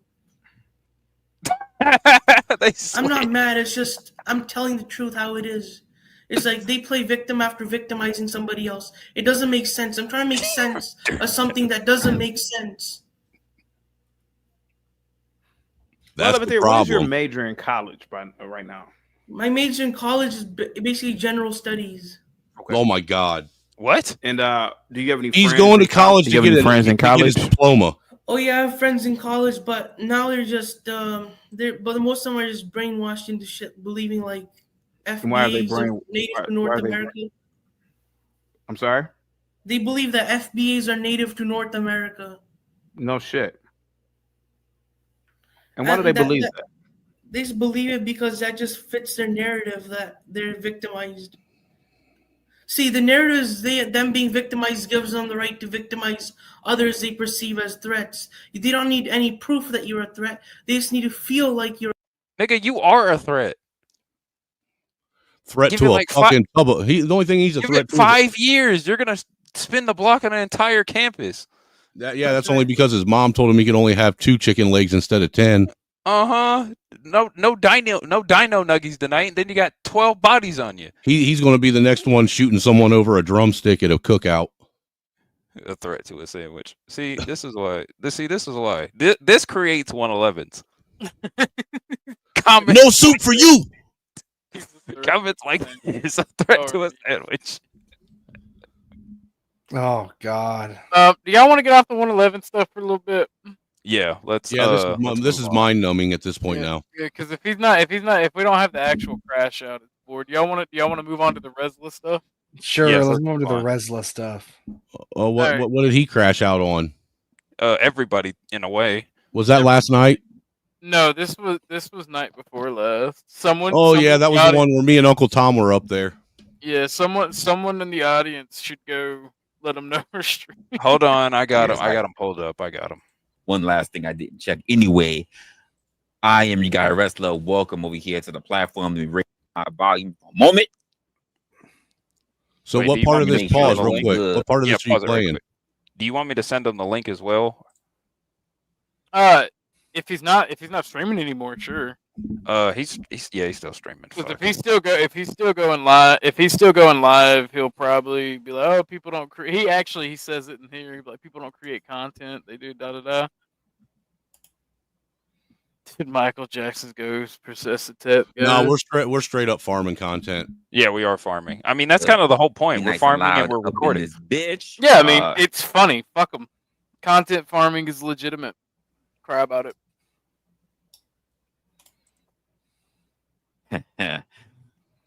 Speaker 6: I'm not mad. It's just I'm telling the truth how it is. It's like they play victim after victimizing somebody else. It doesn't make sense. I'm trying to make sense of something that doesn't make sense.
Speaker 2: That's
Speaker 7: but
Speaker 2: the
Speaker 7: what is your
Speaker 2: problem.
Speaker 7: major in college right now?
Speaker 6: My major in college is basically general studies.
Speaker 2: Okay. Oh my God!
Speaker 3: What?
Speaker 7: And do you have any?
Speaker 2: He's
Speaker 7: friends
Speaker 2: going to
Speaker 7: in
Speaker 2: college to
Speaker 7: do you have
Speaker 2: get
Speaker 7: any friends in college?
Speaker 2: his diploma.
Speaker 6: Oh yeah, I have friends in college, but now they're just but most of them are just brainwashed into shit, believing like
Speaker 7: Why are they
Speaker 6: FBAs are native to North America.
Speaker 7: I'm sorry?
Speaker 6: They believe that FBAs are native to North America.
Speaker 7: No shit. And why do they believe that?
Speaker 6: They just believe it because that just fits their narrative that they're victimized. See, the narrative is them being victimized gives them the right to victimize others they perceive as threats. They don't need any proof that you're a threat. They just need to feel like you're.
Speaker 3: Nigga, you are a threat.
Speaker 2: Threat
Speaker 3: Give
Speaker 2: to
Speaker 3: it
Speaker 2: a
Speaker 3: like
Speaker 2: fucking public. The only thing he's a
Speaker 3: give
Speaker 2: threat
Speaker 3: it
Speaker 2: to.
Speaker 3: 5 years. You're gonna spin the block on an entire campus.
Speaker 2: That's only because his mom told him he could only have 2 chicken legs instead of 10.
Speaker 3: No dino nuggies tonight. And then you got 12 bodies on you.
Speaker 2: He's going to be the next one shooting someone over a drumstick at a cookout.
Speaker 3: A threat to a sandwich. See, this is why. This creates 111s.
Speaker 2: No soup for you.
Speaker 3: Comments like this a threat to a sandwich.
Speaker 1: Oh God.
Speaker 4: Do y'all want to get off the 111 stuff for a little bit?
Speaker 3: Yeah, let's.
Speaker 2: This is mind numbing at this point now.
Speaker 4: Yeah, because if we don't have the actual crash out board, do y'all want to move on to the Resla stuff?
Speaker 1: Sure,
Speaker 3: Yes,
Speaker 1: let's
Speaker 3: let's
Speaker 1: move to the
Speaker 3: move on.
Speaker 1: Resla stuff.
Speaker 2: Oh, what did he crash out on?
Speaker 3: Everybody in a way.
Speaker 2: Was that last night?
Speaker 4: No, this was night before last. Someone.
Speaker 2: Oh yeah, that was the one where me and Uncle Tom were up there.
Speaker 4: Yeah, someone in the audience should go let them know we're streaming.
Speaker 3: Hold on, I got him. I got him pulled up. I got him.
Speaker 12: One last thing I didn't check. Anyway, I am your guy wrestler. Welcome over here to the platform. Let me raise my volume for a moment.
Speaker 2: So
Speaker 3: Wait,
Speaker 2: what
Speaker 3: do you
Speaker 2: part
Speaker 3: want
Speaker 2: of
Speaker 3: me
Speaker 2: this
Speaker 3: to
Speaker 2: pause
Speaker 3: send
Speaker 2: real
Speaker 3: the
Speaker 2: quick?
Speaker 3: link?
Speaker 2: What part of this are you
Speaker 3: pause it real
Speaker 2: playing?
Speaker 3: quick. Do you want me to send him the link as well?
Speaker 4: If he's not streaming anymore, sure.
Speaker 3: He's still streaming.
Speaker 4: Because
Speaker 3: Fuck.
Speaker 4: if he's still going live, he'll probably be like, "Oh, people don't create." He says it in here. He's like, "People don't create content. They do da da da." Did Michael Jackson's ghost possess the tip?
Speaker 2: No, we're straight up farming content.
Speaker 3: Yeah, we are farming. I mean, that's kind of the whole point.
Speaker 12: Be
Speaker 3: We're
Speaker 12: nice and
Speaker 3: farming
Speaker 12: loud
Speaker 3: and we're
Speaker 12: up in
Speaker 3: recording.
Speaker 12: this bitch.
Speaker 4: Yeah, I mean, it's funny. Fuck them. Content farming is legitimate. Cry about it.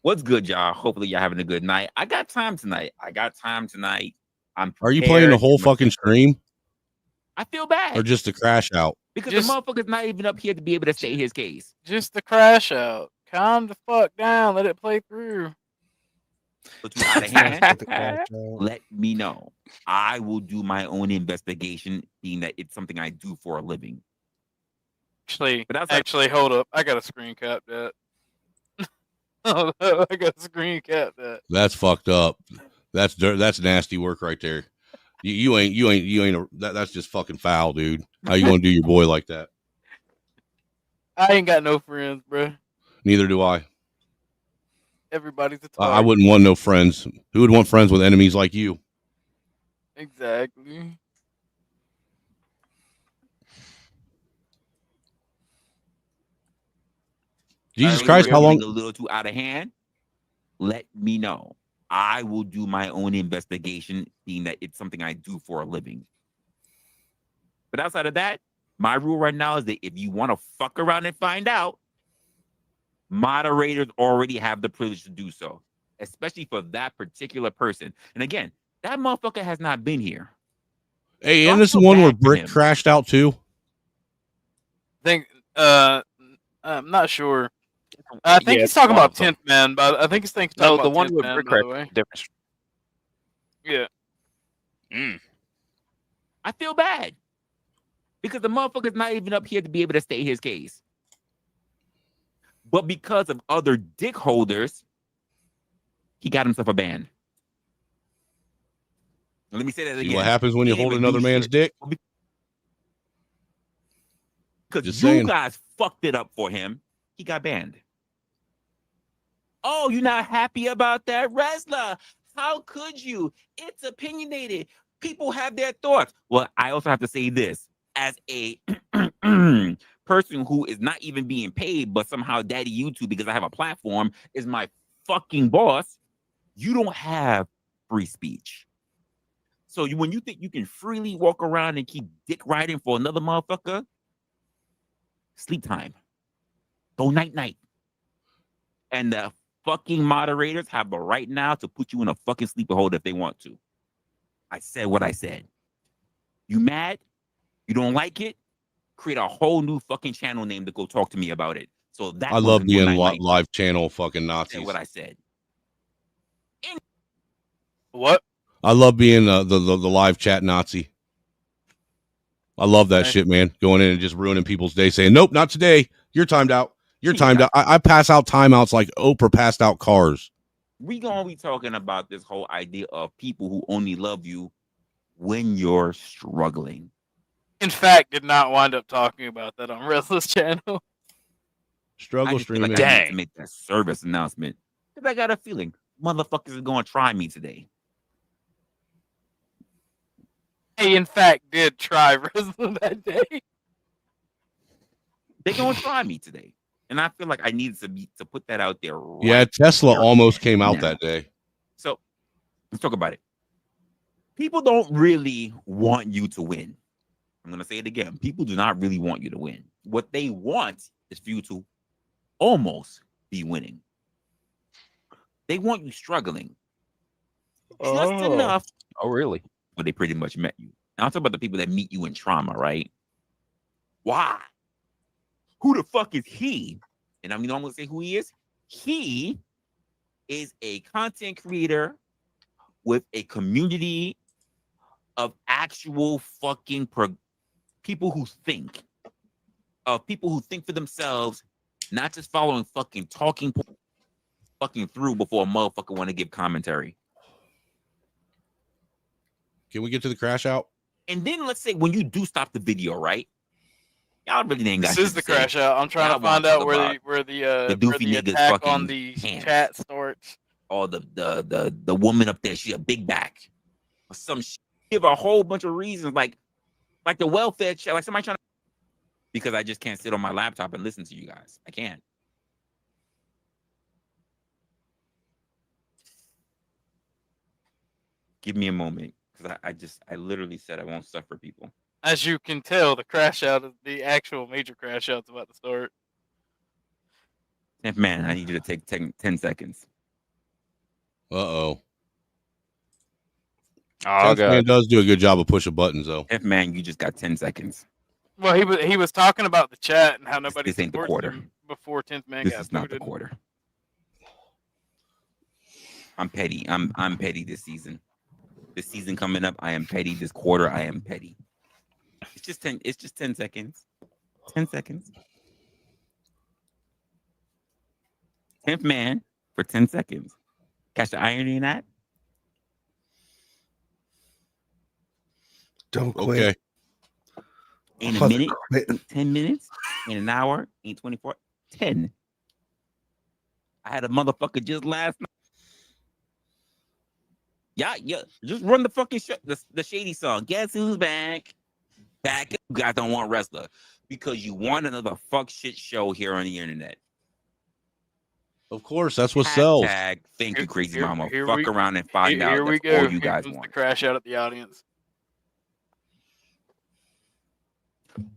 Speaker 12: What's good, y'all? Hopefully, y'all having a good night. I got time tonight.
Speaker 2: Are you playing the whole fucking stream
Speaker 12: I feel bad
Speaker 2: or just a crash out?
Speaker 12: because the motherfucker's not even up here to be able to state his case.
Speaker 4: Just the crash out. Calm the fuck down. Let it play through.
Speaker 12: But you out of hand, let me know. I will do my own investigation, being that it's something I do for a living.
Speaker 4: Actually, hold up. I got a screen cap that. I got a screen cap that.
Speaker 2: That's fucked up. That's nasty work right there. You ain't. That's just fucking foul, dude. How you gonna do your boy like that?
Speaker 4: I ain't got no friends, bro.
Speaker 2: Neither do I.
Speaker 4: Everybody's a
Speaker 2: I
Speaker 4: target.
Speaker 2: wouldn't want no friends. Who would want friends with enemies like you?
Speaker 4: Exactly.
Speaker 2: Jesus
Speaker 12: Alright,
Speaker 2: Christ,
Speaker 12: we're
Speaker 2: how long?
Speaker 12: getting a little too out of hand? Let me know. I will do my own investigation, being that it's something I do for a living. But outside of that, my rule right now is that if you want to fuck around and find out, moderators already have the privilege to do so, especially for that particular person. And again, that motherfucker has not been here.
Speaker 2: Hey,
Speaker 12: So
Speaker 2: and
Speaker 12: I
Speaker 2: this is
Speaker 12: feel
Speaker 2: one where
Speaker 12: bad for
Speaker 2: Brick
Speaker 12: him.
Speaker 2: crashed out too.
Speaker 4: Think I'm not sure. I think
Speaker 3: Yeah,
Speaker 4: he's talking
Speaker 3: one
Speaker 4: about
Speaker 3: of them.
Speaker 4: 10th Man, but I think he's talking
Speaker 3: No, the
Speaker 4: about
Speaker 3: one
Speaker 4: 10th
Speaker 3: with
Speaker 4: Man,
Speaker 3: Brick
Speaker 4: by the
Speaker 3: Crack
Speaker 4: way.
Speaker 3: is different.
Speaker 4: Yeah.
Speaker 12: I feel bad because the motherfucker's not even up here to be able to state his case. But because of other dick holders, he got himself a ban. Let me say that
Speaker 2: See
Speaker 12: again.
Speaker 2: what happens when
Speaker 12: He
Speaker 2: you
Speaker 12: didn't
Speaker 2: hold
Speaker 12: even
Speaker 2: another
Speaker 12: do
Speaker 2: man's
Speaker 12: shit.
Speaker 2: dick?
Speaker 12: Because
Speaker 2: Just
Speaker 12: you
Speaker 2: saying.
Speaker 12: guys fucked it up for him. He got banned. Oh, you're not happy about that? Resla, how could you? It's opinionated. People have their thoughts. Well, I also have to say this. As a person who is not even being paid, but somehow Daddy YouTube, because I have a platform, is my fucking boss, you don't have free speech. So when you think you can freely walk around and keep dick riding for another motherfucker, sleep time. Go night-night. And the fucking moderators have the right now to put you in a fucking sleeper hold if they want to. I said what I said. You mad? You don't like it? Create a whole new fucking channel name to go talk to me about it. So that
Speaker 2: I
Speaker 12: one
Speaker 2: love
Speaker 12: can go
Speaker 2: being
Speaker 12: night-night.
Speaker 2: live channel fucking
Speaker 12: I said
Speaker 2: Nazis.
Speaker 12: what I said.
Speaker 4: What?
Speaker 2: I love being the live chat Nazi. I love that
Speaker 4: Nice.
Speaker 2: shit, man. Going in and just ruining people's day, saying, "Nope, not today. You're timed out. You're timed out." I pass out timeouts like Oprah passed out cars.
Speaker 12: We gonna be talking about this whole idea of people who only love you when you're struggling.
Speaker 4: In fact, did not wind up talking about that on Restless channel.
Speaker 12: I
Speaker 2: Struggle
Speaker 12: just feel like
Speaker 2: streaming.
Speaker 12: I need to make that service announcement because I got a feeling motherfuckers are gonna try me today.
Speaker 4: He in fact did try Restless that day.
Speaker 12: They're gonna try me today, and I feel like I needed to put that out there.
Speaker 2: Yeah,
Speaker 12: Right
Speaker 2: Tesla
Speaker 12: here
Speaker 2: almost came
Speaker 12: and
Speaker 2: out
Speaker 12: now.
Speaker 2: that day.
Speaker 12: So let's talk about it. People don't really want you to win. I'm gonna say it again. People do not really want you to win. What they want is for you to almost be winning. They want you struggling just enough.
Speaker 3: Oh, really?
Speaker 12: But they pretty much met you. Now I'm talking about the people that meet you in trauma, right? Why? Who the fuck is he? And I'm gonna say who he is. He is a content creator with a community of actual fucking people who think. Of people who think for themselves, not just following fucking talking fucking through before a motherfucker want to give commentary.
Speaker 2: Can we get to the crash out?
Speaker 12: And then let's say when you do stop the video, right? Y'all really ain't got
Speaker 4: This
Speaker 12: shit
Speaker 4: is the
Speaker 12: to say.
Speaker 4: crash out. I'm trying
Speaker 12: Y'all
Speaker 4: to find
Speaker 12: wanna talk
Speaker 4: out where
Speaker 12: about
Speaker 4: the
Speaker 12: doofy niggas
Speaker 4: attack
Speaker 12: fucking
Speaker 4: on the
Speaker 12: hands.
Speaker 4: chat starts.
Speaker 12: Or the woman up there, she a big back. Or some shit. Give a whole bunch of reasons, like the welfare check, like somebody trying to, because I just can't sit on my laptop and listen to you guys. I can't. Give me a moment, because I literally said I won't suffer people.
Speaker 4: As you can tell, the crash out is the actual major crash out's about to start.
Speaker 12: 10th man, I need you to take 10 seconds.
Speaker 2: Uh-oh.
Speaker 3: Oh,
Speaker 2: Man
Speaker 3: God.
Speaker 2: does do a good job of pushing buttons, though.
Speaker 12: 10th man, you just got 10 seconds.
Speaker 4: Well, he was talking about the chat and how nobody
Speaker 12: This ain't the
Speaker 4: supports
Speaker 12: quarter.
Speaker 4: him before 10th man
Speaker 12: This
Speaker 4: got
Speaker 12: is not the
Speaker 4: booted.
Speaker 12: quarter. I'm petty. I'm petty this season. This season coming up, I am petty. This quarter, I am petty. It's just 10 seconds. 10 seconds. 10th man for 10 seconds. Catch the irony in that?
Speaker 1: Don't quit.
Speaker 2: Okay.
Speaker 12: In a
Speaker 1: Mother
Speaker 12: minute,
Speaker 1: quit.
Speaker 12: in 10 minutes, in an hour, in 24, 10. I had a motherfucker just last night. Yeah, just run the fucking the Shady song. Guess who's back? Back. You guys don't want wrestler because you want another fuck shit show here on the internet.
Speaker 2: Of course, that's what sells.
Speaker 12: Hashtag thank you, crazy
Speaker 4: Here-
Speaker 12: mama.
Speaker 4: here
Speaker 12: Fuck
Speaker 4: we-
Speaker 12: around and find out.
Speaker 4: Here we
Speaker 12: That's
Speaker 4: go.
Speaker 12: all you
Speaker 4: Here
Speaker 12: guys
Speaker 4: comes the
Speaker 12: want.
Speaker 4: crash out at the audience.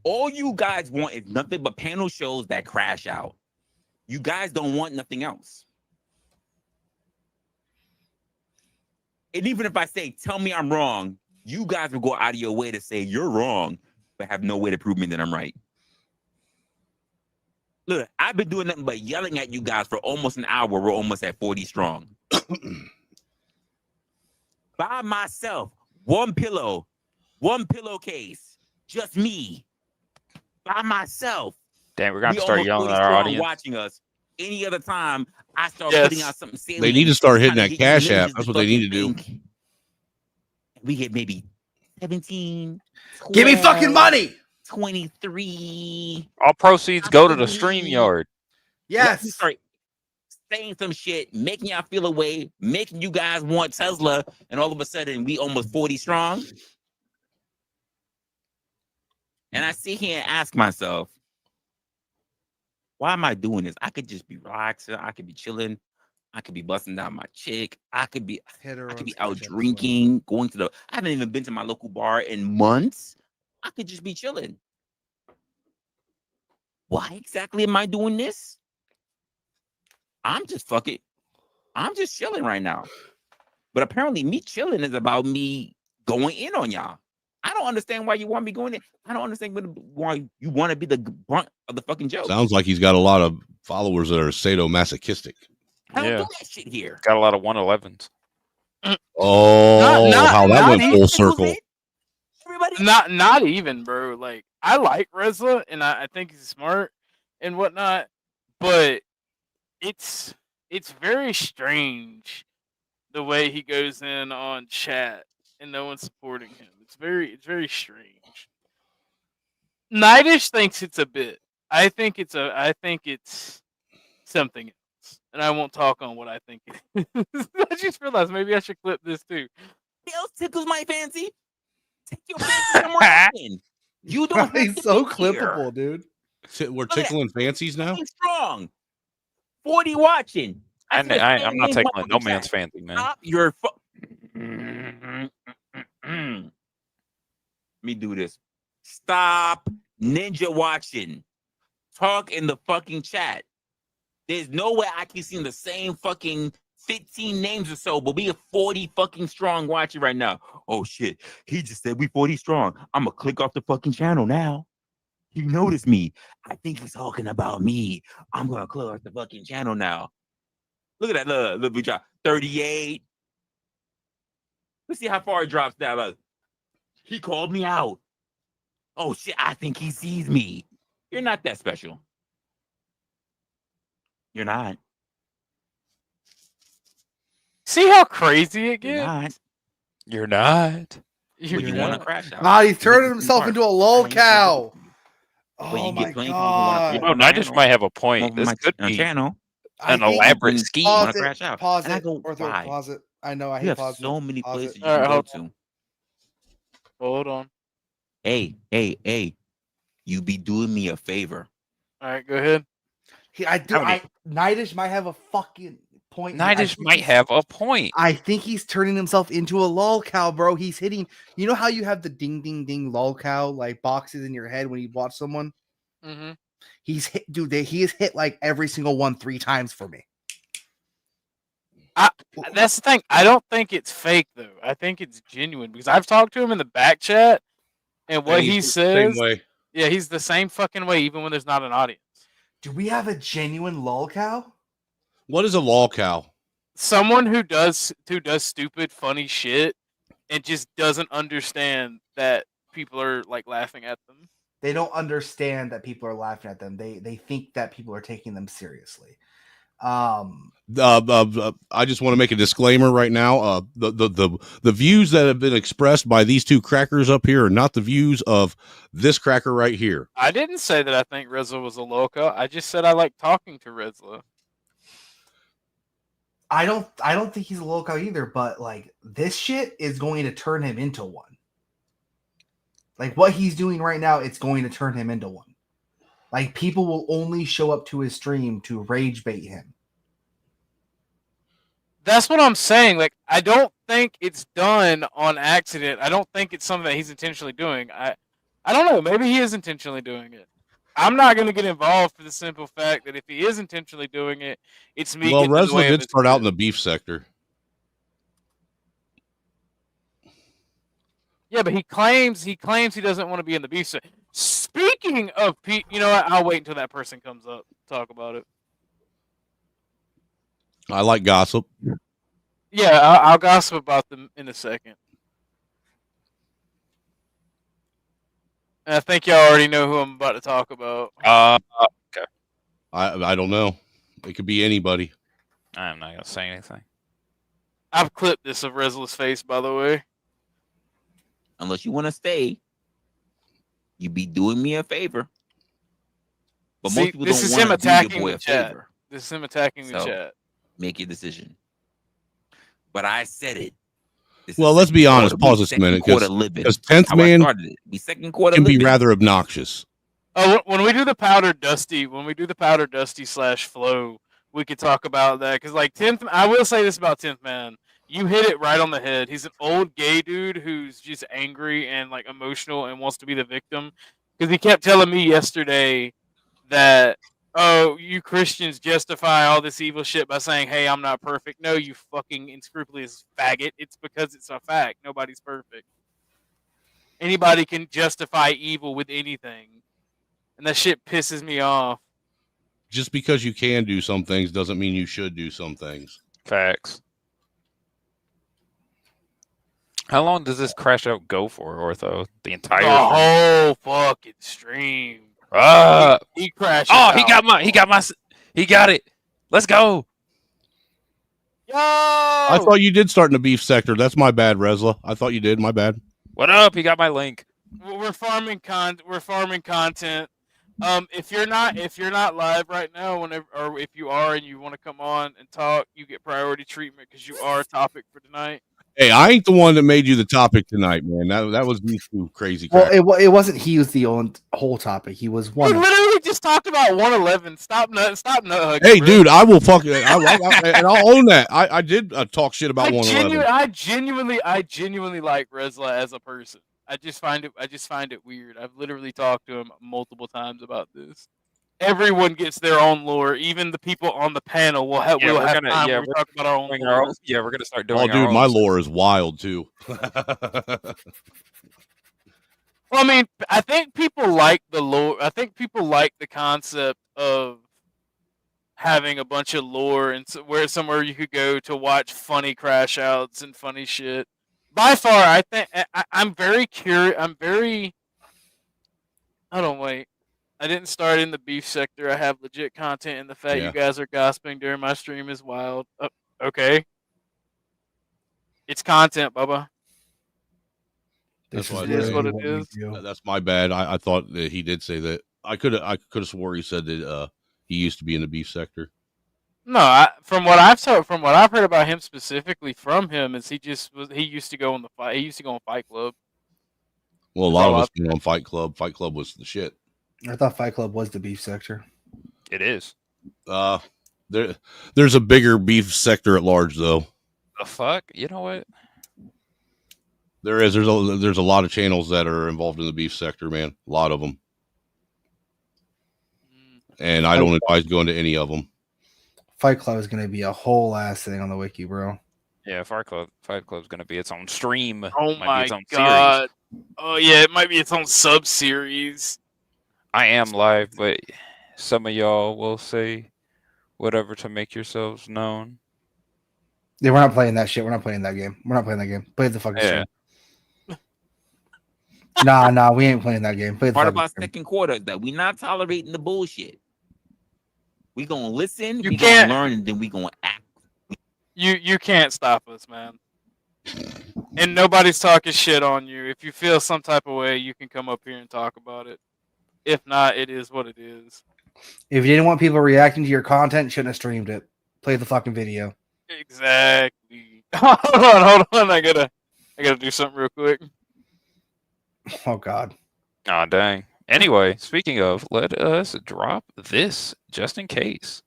Speaker 12: All you guys want is nothing but panel shows that crash out. You guys don't want nothing else. And even if I say, tell me I'm wrong, you guys will go out of your way to say you're wrong, but have no way to prove me that I'm right. Look, I've been doing nothing but yelling at you guys for almost an hour. We're almost at 40 strong. By myself, one pillowcase, just me. By myself.
Speaker 3: Damn, we're gonna have
Speaker 12: We
Speaker 3: to start
Speaker 12: almost
Speaker 3: yelling
Speaker 12: 40
Speaker 3: at our
Speaker 12: strong
Speaker 3: audience.
Speaker 12: watching us. Any other time, I start
Speaker 4: Yes.
Speaker 12: putting out something salient.
Speaker 2: They need to start hitting
Speaker 12: trying
Speaker 2: that
Speaker 12: to get you
Speaker 2: Cash App.
Speaker 12: ninjas
Speaker 2: That's what they need to do.
Speaker 12: think. We get maybe 17.
Speaker 1: Give me fucking
Speaker 12: 12,
Speaker 1: money.
Speaker 12: 23.
Speaker 3: All proceeds go to the
Speaker 12: Possibly.
Speaker 3: StreamYard.
Speaker 12: Let me
Speaker 1: Yes.
Speaker 12: start saying some shit, making y'all feel away, making you guys want Tesla, and all of a sudden we almost 40 strong. And I sit here and ask myself, why am I doing this? I could just be relaxing. I could be chilling. I could be busting down my chick. I could be out drinking, going to the. I haven't even been to my local bar in months. I could just be chilling. Why exactly am I doing this? I'm just chilling right now. But apparently, me chilling is about me going in on y'all. I don't understand why you want me going in. I don't understand why you want to be the brunt of the fucking joke.
Speaker 2: Sounds like he's got a lot of followers that are sadomasochistic.
Speaker 12: I don't
Speaker 3: Yeah.
Speaker 12: do that shit here.
Speaker 3: Got a lot of 111s.
Speaker 2: Oh, how that
Speaker 4: not
Speaker 2: went
Speaker 4: even
Speaker 2: full circle.
Speaker 12: Everybody,
Speaker 4: Not even, bro. Like, I like Resla, and I think he's smart and whatnot, but it's very strange the way he goes in on chat and no one's supporting him. It's very strange. Nightish thinks it's a bit. I think it's something else, and I won't talk on what I think it is. I just realized maybe I should clip this too.
Speaker 12: else tickles my fancy. Take your fancy somewhere else in. You don't have
Speaker 1: He's
Speaker 12: to
Speaker 1: so
Speaker 12: be here.
Speaker 1: clippable, dude.
Speaker 2: We're
Speaker 12: Look at
Speaker 2: tickling fancies now.
Speaker 12: Stay strong. 40 watching.
Speaker 3: I'm
Speaker 12: see the
Speaker 3: not
Speaker 12: same name
Speaker 3: tickling no
Speaker 12: on the
Speaker 3: man's
Speaker 12: chat.
Speaker 3: fancy, man.
Speaker 12: Stop your Let me do this. Stop ninja watching. Talk in the fucking chat. There's no way I can see the same fucking 15 names or so, but we are 40 fucking strong watching right now. Oh shit. He just said we 40 strong. I'm gonna click off the fucking channel now. He noticed me. I think he's talking about me. I'm gonna click off the fucking channel now. Look at that little bit drop. 38. Let's see how far it drops down. Look. He called me out. Oh shit, I think he sees me. You're not that special. You're not.
Speaker 4: See how crazy it
Speaker 12: You're
Speaker 4: gets?
Speaker 12: not.
Speaker 3: You're not.
Speaker 12: But you want to crash out.
Speaker 1: God, he's turning
Speaker 12: This is
Speaker 1: himself
Speaker 12: smart.
Speaker 1: into a
Speaker 12: I
Speaker 1: lol
Speaker 12: ain't
Speaker 1: cow.
Speaker 12: But
Speaker 1: Oh
Speaker 12: you
Speaker 1: my
Speaker 12: get plenty of people who want to
Speaker 1: god.
Speaker 3: You know, Nightish might have a point.
Speaker 12: on
Speaker 3: This
Speaker 12: my
Speaker 3: could be
Speaker 12: channel.
Speaker 1: I
Speaker 3: an
Speaker 1: think-
Speaker 3: elaborate
Speaker 12: bring-
Speaker 3: scheme.
Speaker 12: wanna
Speaker 1: Pause it.
Speaker 12: crash out.
Speaker 1: Pause
Speaker 12: And I
Speaker 1: it.
Speaker 12: go,
Speaker 1: Ortho,
Speaker 12: why?
Speaker 1: pause it. I know I
Speaker 12: You
Speaker 1: hate
Speaker 12: have
Speaker 1: pausing.
Speaker 12: so many
Speaker 1: Pause
Speaker 12: places
Speaker 1: it.
Speaker 12: you
Speaker 4: All right,
Speaker 12: can go
Speaker 4: hold
Speaker 12: to.
Speaker 4: Hold on.
Speaker 12: Hey. You be doing me a favor.
Speaker 4: All right, go ahead.
Speaker 1: I do. Nightish might have a fucking point. here. I
Speaker 3: Nightish
Speaker 1: think
Speaker 3: might
Speaker 1: he's-
Speaker 3: have a point.
Speaker 1: I think he's turning himself into a lol cow, bro. He's hitting. You know how you have the ding ding ding lol cow like boxes in your head when you watch someone?
Speaker 4: Mm-hmm.
Speaker 1: He's hit, dude. He has hit like every single one 3 times for me.
Speaker 4: That's the thing. I don't think it's fake though. I think it's genuine because I've talked to him in the back chat, and what
Speaker 2: And
Speaker 4: he
Speaker 2: he's the same
Speaker 4: says,
Speaker 2: way.
Speaker 4: yeah, he's the same fucking way, even when there's not an audience.
Speaker 1: Do we have a genuine lol cow?
Speaker 2: What is a lol cow?
Speaker 4: Someone who does stupid, funny shit, and just doesn't understand that people are like laughing at them.
Speaker 1: They don't understand that people are laughing at them. They think that people are taking them seriously.
Speaker 2: I just want to make a disclaimer right now. The views that have been expressed by these two crackers up here are not the views of this cracker right here.
Speaker 4: I didn't say that I think Rizla was a loco. I just said I like talking to Rizla.
Speaker 1: I don't think he's a loco either, but like this shit is going to turn him into one. Like what he's doing right now, it's going to turn him into one. Like people will only show up to his stream to rage bait him.
Speaker 4: That's what I'm saying. Like, I don't think it's done on accident. I don't think it's something that he's intentionally doing. I don't know. Maybe he is intentionally doing it. I'm not going to get involved for the simple fact that if he is intentionally doing it, it's me.
Speaker 2: Well,
Speaker 4: getting in the way
Speaker 2: Resla
Speaker 4: of
Speaker 2: did
Speaker 4: his
Speaker 2: start out in
Speaker 4: good.
Speaker 2: the beef sector.
Speaker 4: Yeah, but he claims he doesn't want to be in the beef sector. Speaking of, you know what? I'll wait until that person comes up to talk about it.
Speaker 2: I like gossip.
Speaker 4: Yeah, I'll gossip about them in a second. And I think y'all already know who I'm about to talk about.
Speaker 3: Okay.
Speaker 2: I don't know. It could be anybody.
Speaker 3: I'm not gonna say anything.
Speaker 4: I've clipped this of Rezla's face, by the way.
Speaker 12: Unless you want to stay, you be doing me a favor. But
Speaker 4: See,
Speaker 12: most people
Speaker 4: this
Speaker 12: don't
Speaker 4: is
Speaker 12: want
Speaker 4: him
Speaker 12: to do your
Speaker 4: attacking
Speaker 12: boy
Speaker 4: the
Speaker 12: a
Speaker 4: chat.
Speaker 12: favor.
Speaker 4: This is him attacking the
Speaker 12: So,
Speaker 4: chat.
Speaker 12: make your decision. But I said it. This
Speaker 2: Well,
Speaker 12: is
Speaker 2: let's be
Speaker 12: second
Speaker 2: honest.
Speaker 12: quarter.
Speaker 2: Pause
Speaker 12: We
Speaker 2: this a minute,
Speaker 12: second quarter
Speaker 2: because
Speaker 12: living.
Speaker 2: 10th
Speaker 12: How I
Speaker 2: man
Speaker 12: started it. We second quarter
Speaker 2: can be
Speaker 12: living.
Speaker 2: rather obnoxious.
Speaker 4: Oh, when we do the powder dusty / flow, we could talk about that because like 10th. I will say this about 10th man. You hit it right on the head. He's an old gay dude who's just angry and like emotional and wants to be the victim. Because he kept telling me yesterday that, oh, you Christians justify all this evil shit by saying, hey, I'm not perfect. No, you fucking unscrupulous faggot. It's because it's a fact. Nobody's perfect. Anybody can justify evil with anything. And that shit pisses me off.
Speaker 2: Just because you can do some things doesn't mean you should do some things.
Speaker 3: Facts. How long does this crash out go for, Ortho? The entire
Speaker 4: The
Speaker 3: stream?
Speaker 4: whole fucking stream. He crashed.
Speaker 3: Oh, he got it. Let's go.
Speaker 4: Yo!
Speaker 2: I thought you did start in the beef sector. That's my bad, Resla. I thought you did. My bad.
Speaker 3: What up? He got my link.
Speaker 4: We're farming content. If you're not live right now, or if you are and you want to come on and talk, you get priority treatment because you are a topic for tonight.
Speaker 2: Hey, I ain't the one that made you the topic tonight, man. That was these two crazy.
Speaker 1: Well, it wasn't he was the whole topic. He was one.
Speaker 4: We literally just talked about 111. Stop nut hugging.
Speaker 2: Hey,
Speaker 4: bro.
Speaker 2: dude, I will fucking and I'll own that. I did talk shit about 111.
Speaker 4: I genuinely like Resla as a person. I just find it weird. I've literally talked to him multiple times about this. Everyone gets their own lore. Even the people on the panel will have time. We're talking about our own lore.
Speaker 3: We're gonna start doing.
Speaker 2: Oh, dude, my lore is wild too.
Speaker 4: Well, I mean, I think people like the lore. I think people like the concept of having a bunch of lore and somewhere you could go to watch funny crash outs and funny shit. By far, I think I'm very curious. Hold on, wait. I didn't start in the beef sector. I have legit content, and the fact you guys are gossiping during my stream is wild. Okay. It's content, Bubba.
Speaker 2: That's
Speaker 4: It is what it is.
Speaker 2: That's my bad. I thought that he did say that. I could have swore he said that he used to be in the beef sector.
Speaker 4: No, from what I've heard about him specifically from him is he used to go on Fight Club.
Speaker 2: Well, a lot of us went on Fight Club. Fight Club was the shit.
Speaker 1: I thought Fight Club was the beef sector.
Speaker 3: It is.
Speaker 2: There's a bigger beef sector at large, though.
Speaker 3: The fuck? You know what?
Speaker 2: There is. There's a lot of channels that are involved in the beef sector, man. A lot of them. And I don't advise going to any of them.
Speaker 1: Fight Club is going to be a whole ass thing on the wiki, bro.
Speaker 3: Yeah, Fight Club's going to be its own stream.
Speaker 4: Oh my god. Series. Oh yeah, it might be its own sub series.
Speaker 3: I am live, but some of y'all will say whatever to make yourselves known.
Speaker 1: Yeah, we're not playing that shit. We're not playing that game. Play the fucking stream. Nah, we ain't playing that game.
Speaker 12: Part of our second quarter is that we're not tolerating the bullshit. We gonna listen,
Speaker 4: You
Speaker 12: we
Speaker 4: can't-
Speaker 12: gonna learn, and then we gonna act.
Speaker 4: You can't stop us, man. And nobody's talking shit on you. If you feel some type of way, you can come up here and talk about it. If not, it is what it is.
Speaker 1: If you didn't want people reacting to your content, you shouldn't have streamed it. Play the fucking video.
Speaker 4: Exactly. Hold on. I gotta do something real quick.
Speaker 1: Oh God.
Speaker 3: Oh dang. Anyway, speaking of, let us drop this just in case.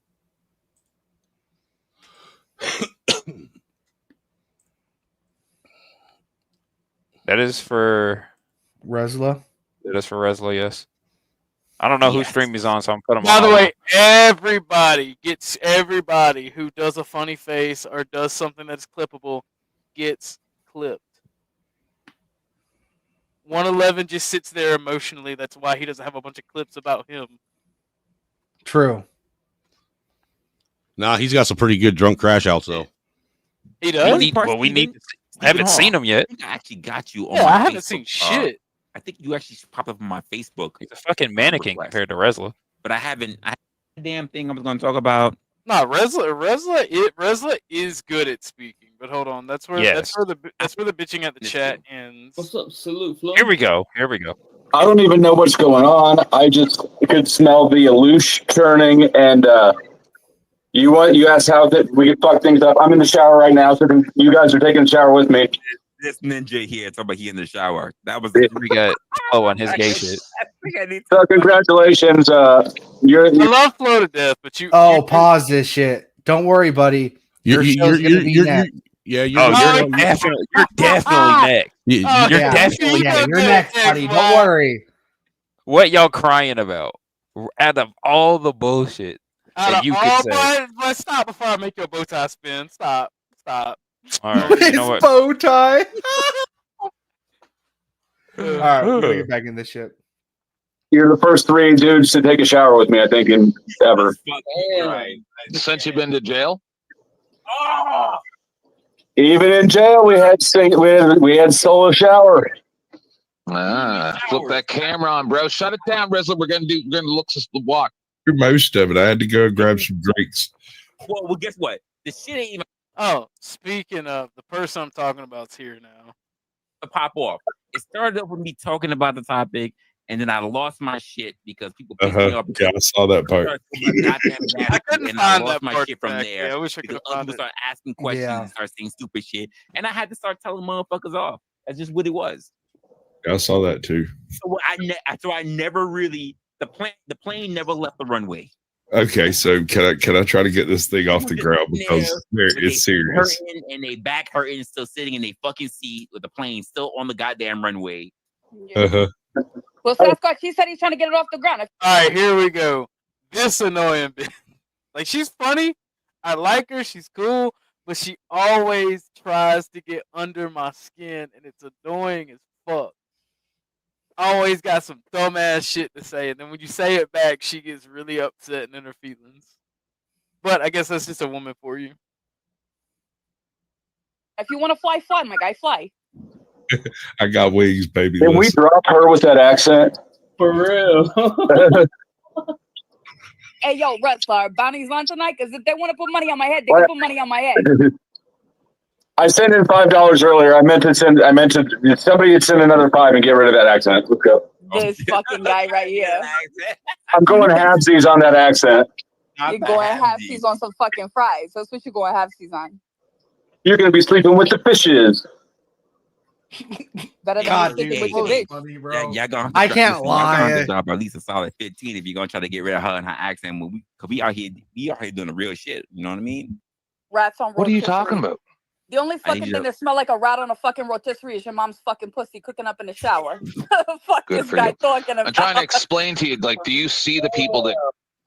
Speaker 3: That is for
Speaker 1: Resla.
Speaker 3: That is for Resla, yes. I don't know whose stream he's on, so I'm putting him
Speaker 4: By
Speaker 3: on.
Speaker 4: the
Speaker 3: hold.
Speaker 4: way, everybody who does a funny face or does something that's clippable gets clipped. 111 just sits there emotionally. That's why he doesn't have a bunch of clips about him.
Speaker 1: True.
Speaker 2: Nah, he's got some pretty good drunk crash outs though.
Speaker 4: He does.
Speaker 3: We need. I haven't seen him yet.
Speaker 12: I think I actually got you on
Speaker 4: Yeah,
Speaker 12: my
Speaker 4: I haven't
Speaker 12: Facebook,
Speaker 4: seen shit.
Speaker 12: I think you actually popped up on my Facebook.
Speaker 3: He's a fucking mannequin compared to Resla.
Speaker 12: But I haven't. The damn thing I was going to talk about.
Speaker 4: No, Resla is good at speaking. But hold on, that's where
Speaker 3: Yes.
Speaker 4: that's where the bitching at the chat ends.
Speaker 8: What's up, Salute Flo?
Speaker 3: Here we go.
Speaker 13: I don't even know what's going on. I just could smell the Aloosh turning, and you asked how we could fuck things up. I'm in the shower right now, so you guys are taking a shower with me.
Speaker 12: This ninja here talking about he in the shower. That was
Speaker 3: we got Flo on his gay shit.
Speaker 13: So congratulations.
Speaker 4: I love Flo to death, but you.
Speaker 1: Oh, pause this shit. Don't worry, buddy. Your show's gonna be next.
Speaker 3: You're definitely next. You're definitely
Speaker 1: You're next, buddy. Don't worry.
Speaker 3: What y'all crying about? Out of all the bullshit that you could say.
Speaker 4: But stop before I make your bow tie spin. Stop.
Speaker 3: All right, you know what?
Speaker 1: Bow tie. All right, we're gonna get back in this shit.
Speaker 13: You're the first 3 dudes to take a shower with me, I think, in ever.
Speaker 14: Since you've been to jail?
Speaker 13: Even in jail, we had solo shower.
Speaker 14: Flip that camera on, bro. Shut it down, Rizzler. We're gonna look this walk.
Speaker 15: For most of it, I had to go grab some drinks.
Speaker 12: Well, guess what? The shit ain't even.
Speaker 4: Oh, speaking of, the person I'm talking about's here now.
Speaker 12: Pop off. It started up with me talking about the topic, and then I lost my shit because people pissed me off.
Speaker 15: Yeah, I saw that part.
Speaker 4: I couldn't
Speaker 12: and I
Speaker 4: find
Speaker 12: lost
Speaker 4: that
Speaker 12: my
Speaker 4: part
Speaker 12: shit from
Speaker 4: back
Speaker 12: there.
Speaker 4: there. I wish I
Speaker 12: because
Speaker 4: could've
Speaker 12: other
Speaker 4: found
Speaker 12: people
Speaker 4: it.
Speaker 12: start asking questions
Speaker 1: Yeah.
Speaker 12: and start saying stupid shit, and I had to start telling motherfuckers off. That's just what it was.
Speaker 15: I saw that too.
Speaker 12: So I never really the plane never left the runway.
Speaker 15: Okay, so can I try to get this thing off the ground because it's serious.
Speaker 12: Hurting and they back hurting, still sitting in a fucking seat with the plane still on the goddamn runway.
Speaker 15: Uh-huh.
Speaker 16: Well, Sasquatch, he said he's trying to get it off the ground.
Speaker 4: All right, here we go. This annoying bitch. Like, she's funny. I like her. She's cool. But she always tries to get under my skin, and it's annoying as fuck. Always got some dumbass shit to say, and then when you say it back, she gets really upset and in her feelings. But I guess that's just a woman for you.
Speaker 16: If you want to fly, fly, my guy, fly.
Speaker 15: I got wings, baby.
Speaker 13: Can we drop her with that accent?
Speaker 8: For real.
Speaker 16: Hey, yo, wrestler, bounties on tonight? Because if they want to put money on my head, they can put money on my head.
Speaker 13: I sent in $5 earlier. I meant to somebody had send another 5 and get rid of that accent. Let's go.
Speaker 16: This fucking guy right here.
Speaker 13: I'm going halvesies on that accent.
Speaker 16: You're going halfsies on some fucking fries. That's what you're going halfsies on.
Speaker 13: You're going to be sleeping with the fishes.
Speaker 16: Better than sleeping with your bitch.
Speaker 1: Funny,
Speaker 12: Y'all gonna
Speaker 1: I can't lie.
Speaker 12: Drop at least a solid 15 if you're gonna try to get rid of her and her accent. Cause we out here doing the real shit. You know what I mean?
Speaker 16: Rats on
Speaker 14: What are you
Speaker 16: rotisserie.
Speaker 14: talking about?
Speaker 16: The only
Speaker 12: I need
Speaker 16: fucking
Speaker 12: you
Speaker 16: thing
Speaker 12: to-
Speaker 16: that smell like a rat on a fucking rotisserie is your mom's fucking pussy cooking up in the shower. Fuck
Speaker 14: Good
Speaker 16: this
Speaker 14: for
Speaker 16: guy
Speaker 14: you.
Speaker 16: talking about.
Speaker 14: I'm trying to explain to you, like, do you see the people that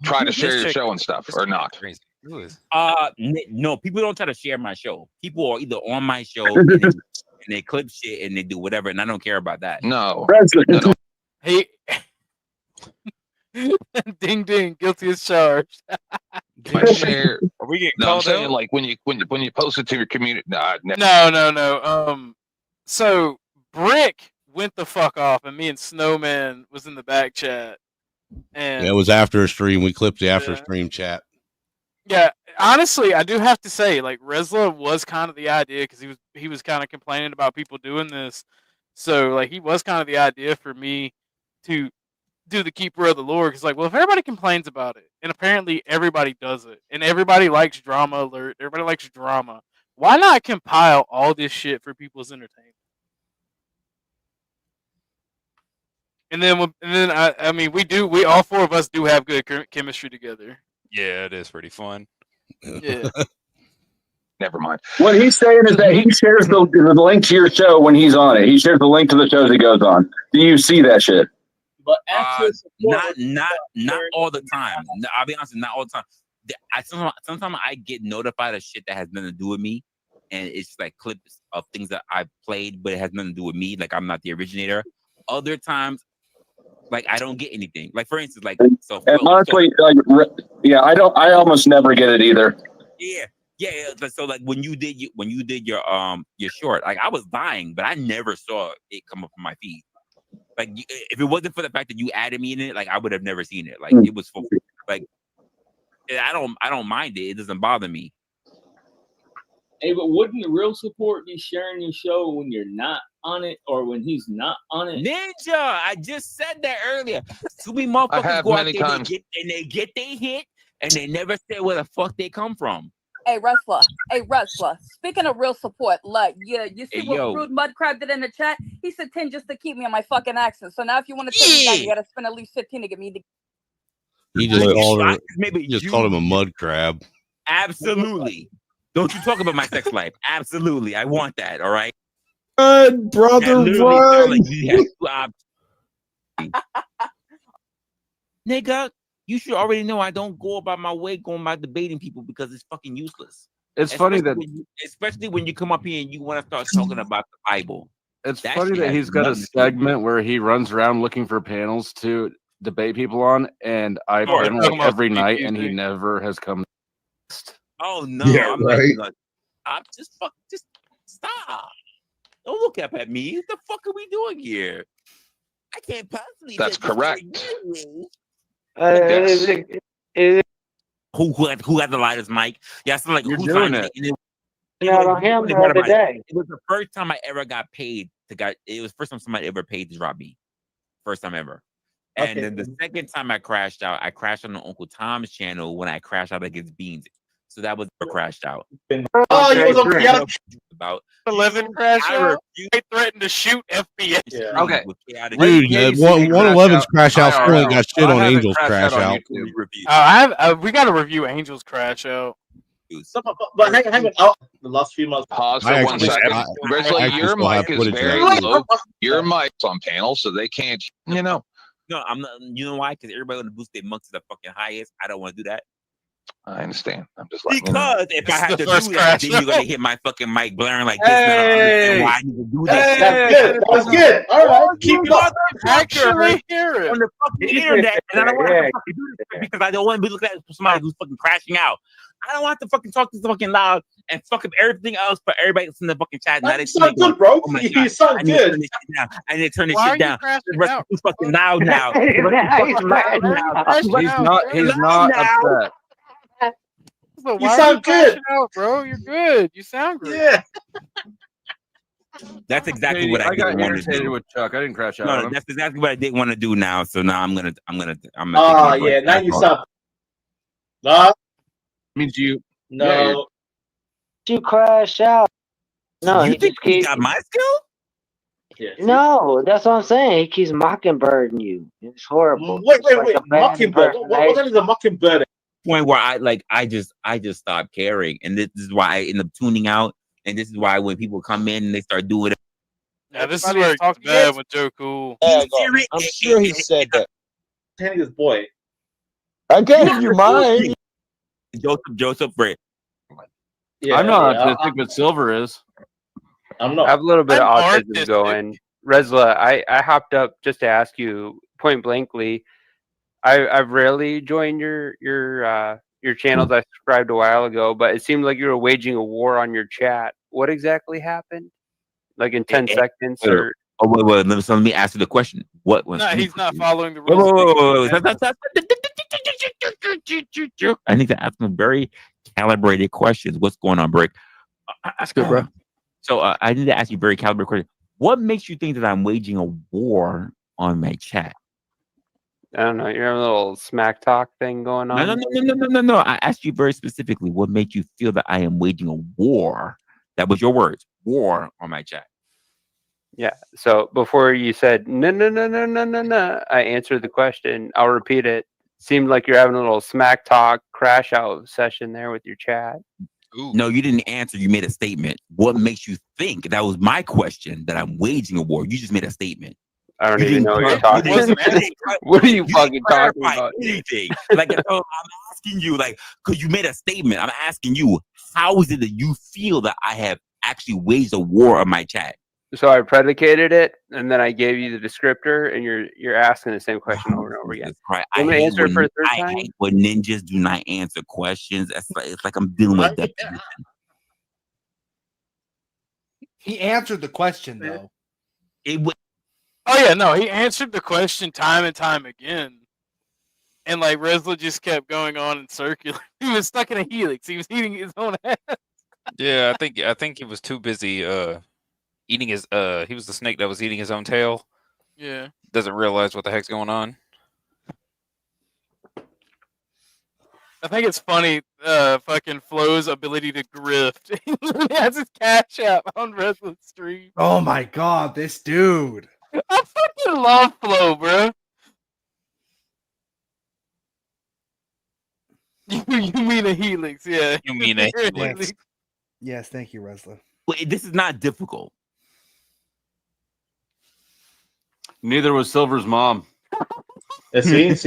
Speaker 14: try to share your show and stuff, or not?
Speaker 12: No, people don't try to share my show. People are either on my show and they clip shit and they do whatever, and I don't care about that.
Speaker 14: No.
Speaker 4: Hey, ding ding, guilty as charged.
Speaker 14: Like share.
Speaker 3: Are we getting
Speaker 14: No, I'm
Speaker 3: called
Speaker 14: saying
Speaker 3: out?
Speaker 14: like when you post it to your community. Nah,
Speaker 4: No. So Brick went the fuck off, and me and Snowman was in the back chat. And
Speaker 2: Yeah, it was after a stream. We clipped the after stream chat.
Speaker 4: Yeah, honestly, I do have to say, like Resla was kind of the idea because he was kind of complaining about people doing this, so like he was kind of the idea for me to do the Keeper of the Lore because like, well, if everybody complains about it, and apparently everybody does it, and everybody likes drama alert, everybody likes drama, why not compile all this shit for people's entertainment? And then I mean, we all four of us do have good chemistry together.
Speaker 3: Yeah, it is pretty fun.
Speaker 4: Yeah.
Speaker 14: Never mind.
Speaker 13: What he's saying is that he shares the link to your show when he's on it. He shares the link to the shows he goes on. Do you see that shit?
Speaker 17: But
Speaker 12: not all the time. No, I'll be honest, not all the time. Sometimes I get notified of shit that has nothing to do with me, and it's like clips of things that I've played, but it has nothing to do with me. Like I'm not the originator. Other times, like I don't get anything. Like for instance, like
Speaker 13: And honestly, I almost never get it either.
Speaker 12: Yeah. So like when you did your short, like I was dying, but I never saw it come up on my feed. Like if it wasn't for the fact that you added me in it, like I would have never seen it. Like it was for like I don't mind it. It doesn't bother me.
Speaker 17: Hey, but wouldn't the real support be sharing your show when you're not on it or when he's not on it?
Speaker 12: Ninja, I just said that earlier. Too many motherfuckers go out there and they get their hit and they never say where the fuck they come from.
Speaker 16: Hey, wrestler. Speaking of real support, like, yeah, you see what Rude Mudcrab did in the chat? He said 10 just to keep me on my fucking accent. So now if you want to take me down, you got to spend at least 15 to get me.
Speaker 2: He just called him a mud crab.
Speaker 12: Absolutely. Don't you talk about my sex life. Absolutely. I want that, all right?
Speaker 15: Run, brother, run.
Speaker 12: Nigga, you should already know I don't go about my way going by debating people because it's fucking useless.
Speaker 18: It's funny that
Speaker 12: especially when you come up here and you want to start talking about the Bible.
Speaker 18: It's funny that he's got a segment where he runs around looking for panels to debate people on, and I put him like every night, and he never has come.
Speaker 12: Oh no!
Speaker 15: Yeah,
Speaker 12: I'm just stop. Don't look up at me. What the fuck are we doing here? I can't possibly.
Speaker 14: That's correct.
Speaker 12: Who had the lightest mic? Yeah, so like
Speaker 18: You're
Speaker 12: who's
Speaker 18: doing
Speaker 12: it?
Speaker 18: it.
Speaker 12: It
Speaker 18: It
Speaker 12: was the first time I ever got paid it was the first time somebody ever paid to drop me. First time ever. And then the second time I crashed out on Uncle Tom's channel when I crashed out against Beans. So that was where I crashed out.
Speaker 4: Oh, you was on
Speaker 12: about
Speaker 4: 11 crash out. They threatened to shoot FPS.
Speaker 18: Yeah. Okay.
Speaker 2: Dude, 111's crash out still ain't got shit on Angel's crash out.
Speaker 4: We got to review Angel's crash out.
Speaker 17: But hang on. The last few months.
Speaker 14: Pause for 1 second. Grizzly, your mic is very low. Your mic's on panel, so they can't,
Speaker 12: No, I'm not. You know why? Because everybody want to boost their mics to the fucking highest. I don't want to do that.
Speaker 14: I understand. I'm just like
Speaker 12: because if I have to do that, then you're gonna hit my fucking mic blaring like this. Hey, why I need to do that?
Speaker 17: That's good. That's good. All right, keep it up.
Speaker 12: Actually, hear it on the fucking internet, and I don't want to fucking do this because I don't want to be looking at somebody who's fucking crashing out. I don't want to fucking talk this fucking loud and fuck up everything else for everybody that's in the fucking chat.
Speaker 17: You sound good, bro. You sound good.
Speaker 12: I need to turn this shit down. It's fucking loud now.
Speaker 18: He's not upset.
Speaker 4: You sound good, bro. You're good. You sound great.
Speaker 17: Yeah.
Speaker 12: That's exactly what I
Speaker 18: got
Speaker 12: want to do
Speaker 18: irritated with Chuck. I didn't crash out.
Speaker 12: No, that's exactly what I didn't want to do now. So now I'm gonna.
Speaker 17: Oh yeah, now you stop. No.
Speaker 18: Means you.
Speaker 17: No.
Speaker 19: You crash out. No,
Speaker 12: you think he got my skill?
Speaker 17: Yeah.
Speaker 19: No, that's what I'm saying. He keeps mockingbirding you. It's horrible.
Speaker 17: Wait. Mockingbird. What is a mockingbird?
Speaker 12: Point where I just stopped caring, and this is why I end up tuning out, and this is why when people come in and they start doing it.
Speaker 4: Yeah, this is where it gets bad with Joe Cool.
Speaker 20: I'm sure he said that.
Speaker 17: Tanny this boy.
Speaker 20: I gave you mine.
Speaker 12: Joseph Britt.
Speaker 18: Yeah, I'm not autistic, but Silver is.
Speaker 17: I'm not.
Speaker 21: I have a little bit of autism
Speaker 4: artistic.
Speaker 21: going. Resla, I hopped up just to ask you point blankly. I've rarely joined your channels. I subscribed a while ago, but it seemed like you were waging a war on your chat. What exactly happened? Like in 10 seconds or?
Speaker 12: Oh wait. Let me ask you the question. What was?
Speaker 4: No, he's not following the rules.
Speaker 12: I need to ask them very calibrated questions. What's going on, Brick?
Speaker 4: That's good, bro.
Speaker 12: So I need to ask you very calibrated questions. What makes you think that I'm waging a war on my chat?
Speaker 21: I don't know. You're having a little smack talk thing going on.
Speaker 12: No. I asked you very specifically. What made you feel that I am waging a war? That was your words. War on my chat.
Speaker 21: Yeah. So before you said no, I answered the question. I'll repeat it. Seemed like you're having a little smack talk crash out session there with your chat.
Speaker 12: No, you didn't answer. You made a statement. What makes you think that was my question that I'm waging a war? You just made a statement.
Speaker 21: I don't even know what you're talking about. What are you fucking talking about?
Speaker 12: Anything. Like, I'm asking you, like, because you made a statement. I'm asking you, how is it that you feel that I have actually waged a war on my chat?
Speaker 21: So I predicated it, and then I gave you the descriptor, and you're asking the same question over and over again. I'm gonna answer it for a third time.
Speaker 12: I hate when ninjas do not answer questions. It's like I'm dealing with that.
Speaker 1: He answered the question though.
Speaker 4: Oh yeah, no, he answered the question time and time again, and like Resla just kept going on in circular. He was stuck in a helix. He was eating his own ass.
Speaker 3: Yeah, I think he was too busy eating his he was the snake that was eating his own tail.
Speaker 4: Yeah.
Speaker 3: Doesn't realize what the heck's going on.
Speaker 4: I think it's funny, fucking Flo's ability to grift. He has his cash app on Resla's stream.
Speaker 1: Oh my god, this dude.
Speaker 4: I fucking love Flo, bro. You mean a helix, yeah.
Speaker 3: You mean a helix.
Speaker 1: Yes, thank you, Resla.
Speaker 12: Wait, this is not difficult.
Speaker 18: Neither was Silver's mom.
Speaker 10: See.
Speaker 4: That's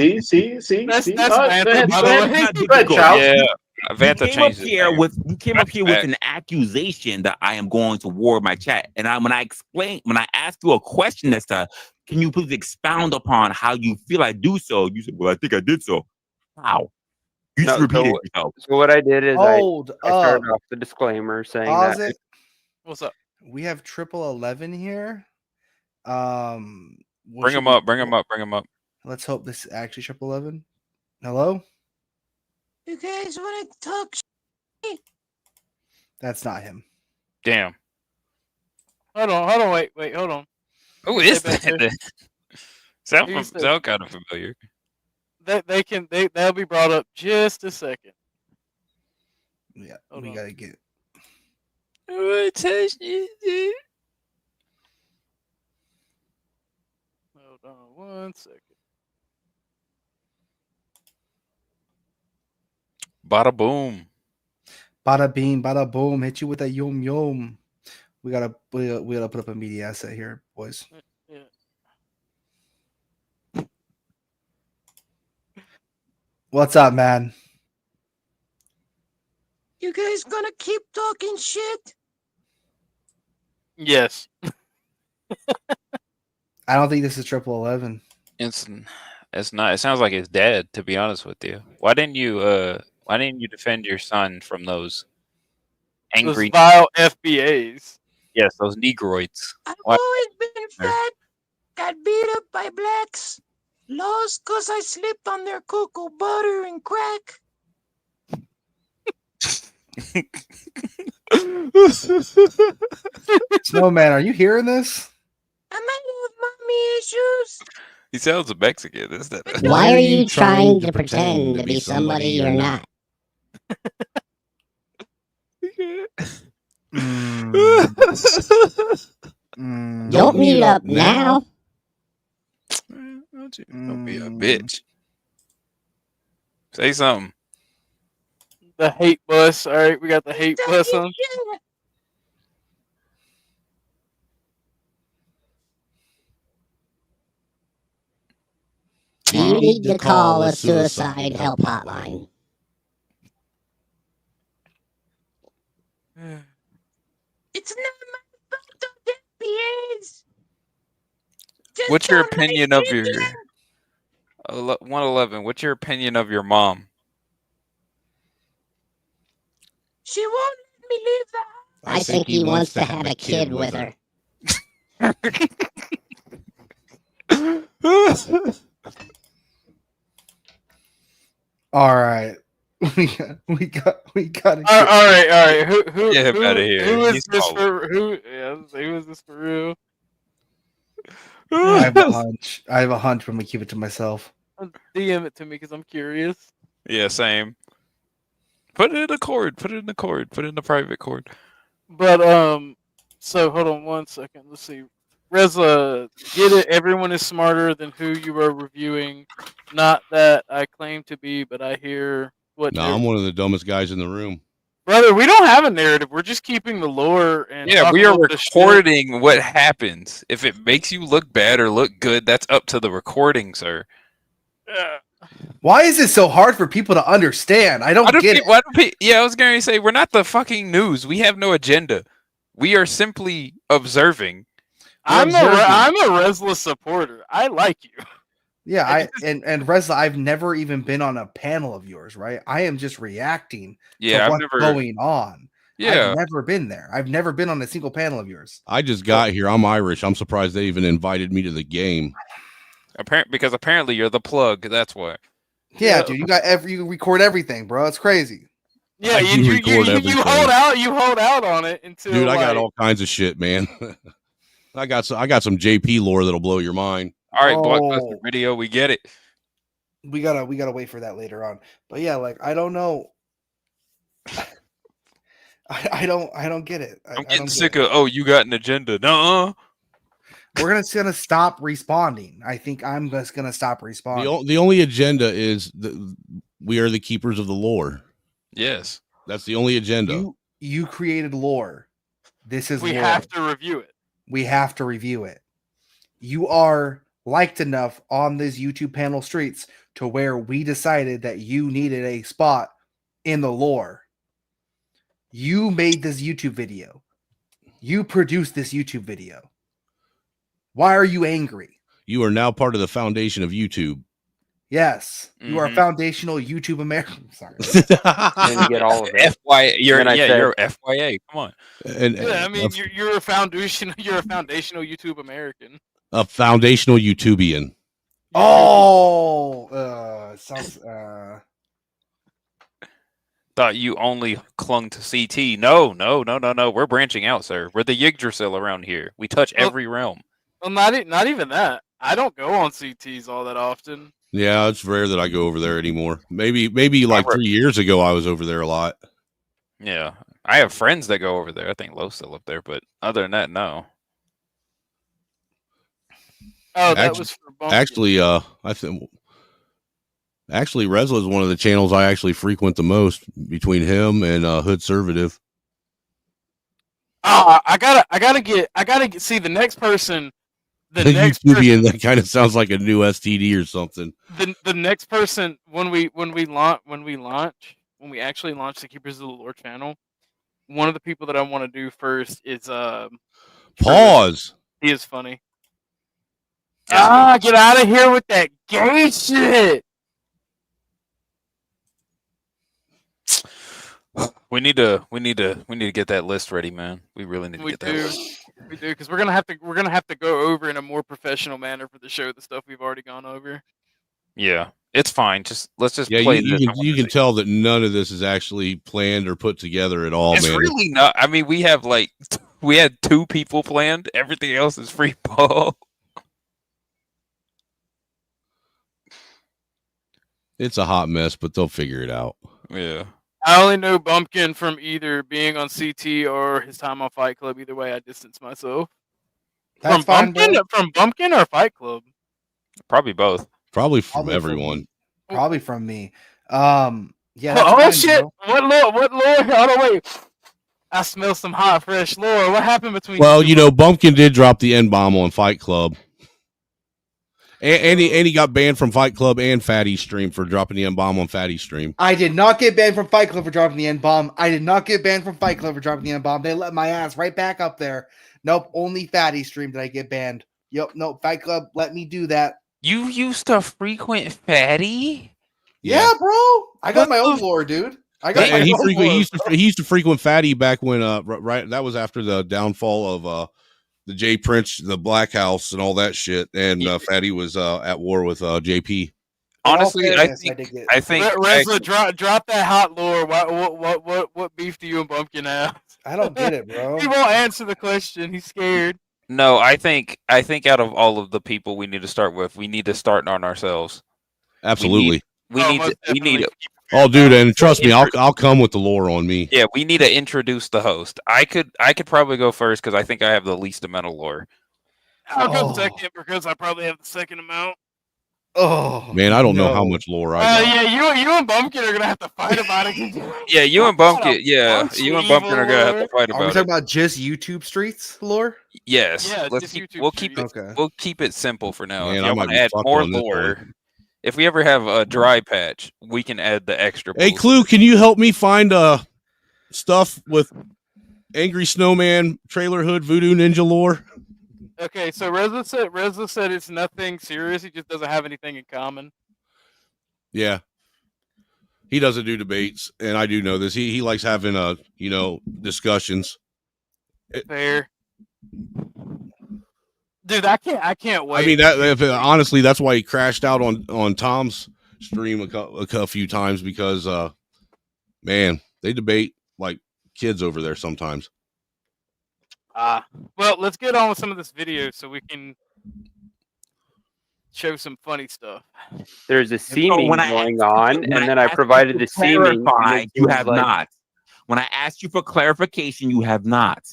Speaker 10: Vanta,
Speaker 4: by the way.
Speaker 3: Yeah, Vanta
Speaker 12: You came up
Speaker 3: changed his
Speaker 12: here
Speaker 3: name.
Speaker 12: with
Speaker 3: Back.
Speaker 12: an accusation that I am going to war my chat, and when I asked you a question as to, can you please expound upon how you feel I do so? You said, well, I think I did so. How? You just repeated yourself.
Speaker 21: So what I did is I
Speaker 1: Hold
Speaker 21: started
Speaker 1: up.
Speaker 21: off the disclaimer saying
Speaker 1: Pause
Speaker 21: that.
Speaker 1: it.
Speaker 4: What's up?
Speaker 1: We have 1111 here.
Speaker 3: Bring him up. Bring him up. Bring him up.
Speaker 1: Let's hope this is actually 1111. Hello?
Speaker 11: You guys want to talk shit?
Speaker 1: That's not him.
Speaker 3: Damn.
Speaker 4: Hold on, wait, hold on.
Speaker 3: Who is
Speaker 4: Stay back
Speaker 3: that?
Speaker 4: there.
Speaker 3: Sound kind of familiar.
Speaker 4: They'll be brought up just a second.
Speaker 1: Yeah, we gotta get.
Speaker 4: Hold on 1 second.
Speaker 3: Bada boom.
Speaker 1: Bada beam, bada boom. Hit you with a yum yum. We gotta put up a media asset here, boys.
Speaker 4: Yeah.
Speaker 1: What's up, man?
Speaker 11: You guys gonna keep talking shit?
Speaker 4: Yes.
Speaker 1: I don't think this is 1111.
Speaker 3: It's not. It sounds like it's dead. To be honest with you, why didn't you defend your son from those angry,
Speaker 4: Those vile FBAs?
Speaker 3: Yes, those negroids.
Speaker 11: I've
Speaker 3: Why-
Speaker 11: always been fat, got beat up by blacks, lost cause I slipped on their cocoa butter and crack.
Speaker 1: Snowman, are you hearing this?
Speaker 11: I might have mommy issues.
Speaker 3: He sounds Mexican, isn't it?
Speaker 5: Why are you trying to pretend to be somebody you're not? Don't mute up now.
Speaker 3: Don't be a bitch. Say something.
Speaker 4: The hate bus. All right, we got the hate bus on.
Speaker 5: You need to call a suicide help hotline.
Speaker 11: It's not my fault of FBAs.
Speaker 3: What's your opinion of your 111? What's your opinion of your mom?
Speaker 11: She won't let me leave the house.
Speaker 5: I think he wants to have a kid with her.
Speaker 1: All right. We got to
Speaker 4: All right. Who
Speaker 3: Get him outta here.
Speaker 4: Who is
Speaker 3: He's
Speaker 4: this
Speaker 3: calling.
Speaker 4: for? Who is this for real?
Speaker 1: I have a hunch. I have a hunch when we keep it to myself.
Speaker 4: DM it to me because I'm curious.
Speaker 3: Yeah, same. Put it in a cord. Put it in the cord. Put it in the private cord.
Speaker 4: But so hold on 1 second. Let's see. Reza, get it. Everyone is smarter than who you are reviewing. Not that I claim to be, but I hear what.
Speaker 2: No, I'm one of the dumbest guys in the room.
Speaker 4: Brother, we don't have a narrative. We're just keeping the lore and
Speaker 3: Yeah,
Speaker 4: talking
Speaker 3: we are
Speaker 4: about the shit.
Speaker 3: recording what happens. If it makes you look bad or look good, that's up to the recording, sir.
Speaker 1: Why is it so hard for people to understand? I don't get it.
Speaker 3: Yeah, I was going to say, we're not the fucking news. We have no agenda. We are simply observing.
Speaker 4: I'm a Resla supporter. I like you.
Speaker 1: Yeah, and Resla, I've never even been on a panel of yours, right? I am just reacting
Speaker 3: Yeah,
Speaker 1: to
Speaker 3: I've
Speaker 1: what's
Speaker 3: never-
Speaker 1: going on.
Speaker 3: Yeah.
Speaker 1: I've never been there. I've never been on a single panel of yours.
Speaker 2: I just got here. I'm Irish. I'm surprised they even invited me to the game.
Speaker 3: Because apparently you're the plug. That's why.
Speaker 1: Yeah, dude, you record everything, bro. It's crazy.
Speaker 4: Yeah,
Speaker 2: I do record everything.
Speaker 4: You hold out on it until.
Speaker 2: Dude, I got
Speaker 4: like-
Speaker 2: all kinds of shit, man. I got some JP lore that'll blow your mind.
Speaker 3: All right, Blockbuster Video, we get it.
Speaker 1: We gotta wait for that later on. But yeah, like I don't know. I don't get it.
Speaker 3: I'm getting sick of you got an agenda. Nuh-uh.
Speaker 1: We're gonna stop responding. I think I'm just gonna stop responding.
Speaker 2: The only agenda is we are the keepers of the lore.
Speaker 3: Yes,
Speaker 2: that's the only agenda.
Speaker 1: You created lore. This is
Speaker 4: we
Speaker 1: lore.
Speaker 4: have to review it.
Speaker 1: We have to review it. You are liked enough on these YouTube panel streets to where we decided that you needed a spot in the lore. You made this YouTube video. You produced this YouTube video. Why are you angry?
Speaker 2: You are now part of the foundation of YouTube.
Speaker 1: Yes, you are foundational YouTube American. Sorry,
Speaker 21: And you get all of it.
Speaker 3: FYA, you're
Speaker 21: And I said-
Speaker 3: you're FYA. Come on.
Speaker 4: Yeah, I mean you're a foundational YouTube American.
Speaker 2: A foundational YouTubian.
Speaker 1: Oh, sounds.
Speaker 3: Thought you only clung to CT. No. We're branching out, sir. We're the Yggdrasil around here. We touch every realm.
Speaker 4: Well, not even that. I don't go on CTs all that often.
Speaker 2: Yeah, it's rare that I go over there anymore. Maybe like 3 years ago I was over there a lot.
Speaker 3: Yeah, I have friends that go over there. I think Lo's still up there, but other than that, no.
Speaker 4: Oh, that was for Bumpkin.
Speaker 2: Actually, I think Resla is one of the channels I actually frequent the most between him and Hood Servative.
Speaker 4: I gotta get. See, the next person. The next
Speaker 2: YouTubian, that kind of sounds like a new STD or something.
Speaker 4: The next person when we actually launch the Keepers of the Lore channel, one of the people that I want to do first is
Speaker 2: Pause.
Speaker 4: He is funny. Get out of here with that gay shit.
Speaker 3: We need to get that list ready, man. We really need to get that list.
Speaker 4: We do, because we're gonna have to go over in a more professional manner for the show the stuff we've already gone over.
Speaker 3: Yeah, it's fine. Let's just
Speaker 2: Yeah,
Speaker 3: play
Speaker 2: you can tell that none of this is actually planned or put together at all,
Speaker 3: It's
Speaker 2: man.
Speaker 3: really not. I mean, we had 2 people planned. Everything else is free ball.
Speaker 2: It's a hot mess, but they'll figure it out.
Speaker 3: Yeah.
Speaker 4: I only know Bumpkin from either being on CT or his time on Fight Club. Either way, I distance myself.
Speaker 1: That's fine, bro.
Speaker 4: From Bumpkin or Fight Club?
Speaker 3: Probably both.
Speaker 2: Probably from everyone.
Speaker 1: Probably from me. Yeah. that's
Speaker 4: Oh
Speaker 1: fine,
Speaker 4: shit!
Speaker 1: bro.
Speaker 4: What lore? Hold on, wait. I smell some hot, fresh lore. What happened between?
Speaker 2: Well, you know, Bumpkin did drop the N-bomb on Fight Club. And he got banned from Fight Club and Fatty's stream for dropping the N-bomb on Fatty's stream.
Speaker 1: I did not get banned from Fight Club for dropping the N-bomb. I did not get banned from Fight Club for dropping the N-bomb. They let my ass right back up there. Nope, only Fatty stream did I get banned. Yep, nope, Fight Club let me do that.
Speaker 3: You used to frequent Fatty?
Speaker 1: Yeah, bro. I got my own lore, dude. I got my
Speaker 2: And he
Speaker 1: own lore.
Speaker 2: used to frequent Fatty back when right that was after the downfall of the J Prince, the Black House, and all that shit. And Fatty was at war with JP.
Speaker 3: honestly, I think
Speaker 4: Resla, drop that hot lore. What beef do you and Bumpkin have?
Speaker 1: I don't get it, bro.
Speaker 4: He won't answer the question. He's scared.
Speaker 3: No, I think out of all of the people we need to start with, we need to start on ourselves.
Speaker 2: Absolutely.
Speaker 3: We need
Speaker 2: Oh, dude, and trust me, I'll come with the lore on me.
Speaker 3: Yeah, we need to introduce the host. I could probably go first because I think I have the least amount of lore.
Speaker 4: I'll go second because I probably have the second amount.
Speaker 1: Oh
Speaker 2: man, I don't know how much lore I got.
Speaker 4: Yeah, you and Bumpkin are gonna have to fight about it.
Speaker 3: Yeah, you and Bumpkin. Yeah, you and Bumpkin are gonna have to fight
Speaker 1: Are
Speaker 3: about
Speaker 1: we
Speaker 3: it.
Speaker 1: talking about just YouTube streets lore?
Speaker 3: Yes.
Speaker 4: Yeah,
Speaker 3: Let's
Speaker 4: just
Speaker 3: we'll
Speaker 4: YouTube
Speaker 3: keep it.
Speaker 1: Okay.
Speaker 3: We'll keep it simple for now.
Speaker 2: Man,
Speaker 3: if
Speaker 2: I
Speaker 3: y'all
Speaker 2: might
Speaker 3: want
Speaker 2: be
Speaker 3: to add
Speaker 2: fucked
Speaker 3: more
Speaker 2: on this
Speaker 3: lore, if we ever have a dry patch, we can add the extra.
Speaker 2: Hey, Clue, can you help me find stuff with Angry Snowman, Trailer Hood, Voodoo Ninja lore?
Speaker 4: Okay, so Resla said it's nothing serious. He just doesn't have anything in common.
Speaker 2: Yeah. He doesn't do debates, and I do know this. He likes having discussions.
Speaker 4: Fair. Dude, I can't wait.
Speaker 2: I mean, honestly, that's why he crashed out on Tom's stream a few times because, man, they debate like kids over there sometimes.
Speaker 4: Well, let's get on with some of this video so we can show some funny stuff.
Speaker 21: There's a seeming
Speaker 12: when I
Speaker 21: going
Speaker 12: asked
Speaker 21: on,
Speaker 12: you- when
Speaker 21: and
Speaker 12: I
Speaker 21: then I
Speaker 12: asked you
Speaker 21: provided
Speaker 12: to
Speaker 21: the seeming.
Speaker 12: clarify,
Speaker 21: and it
Speaker 12: you
Speaker 21: seems
Speaker 12: have
Speaker 21: like-
Speaker 12: not. When I asked you for clarification, you have not.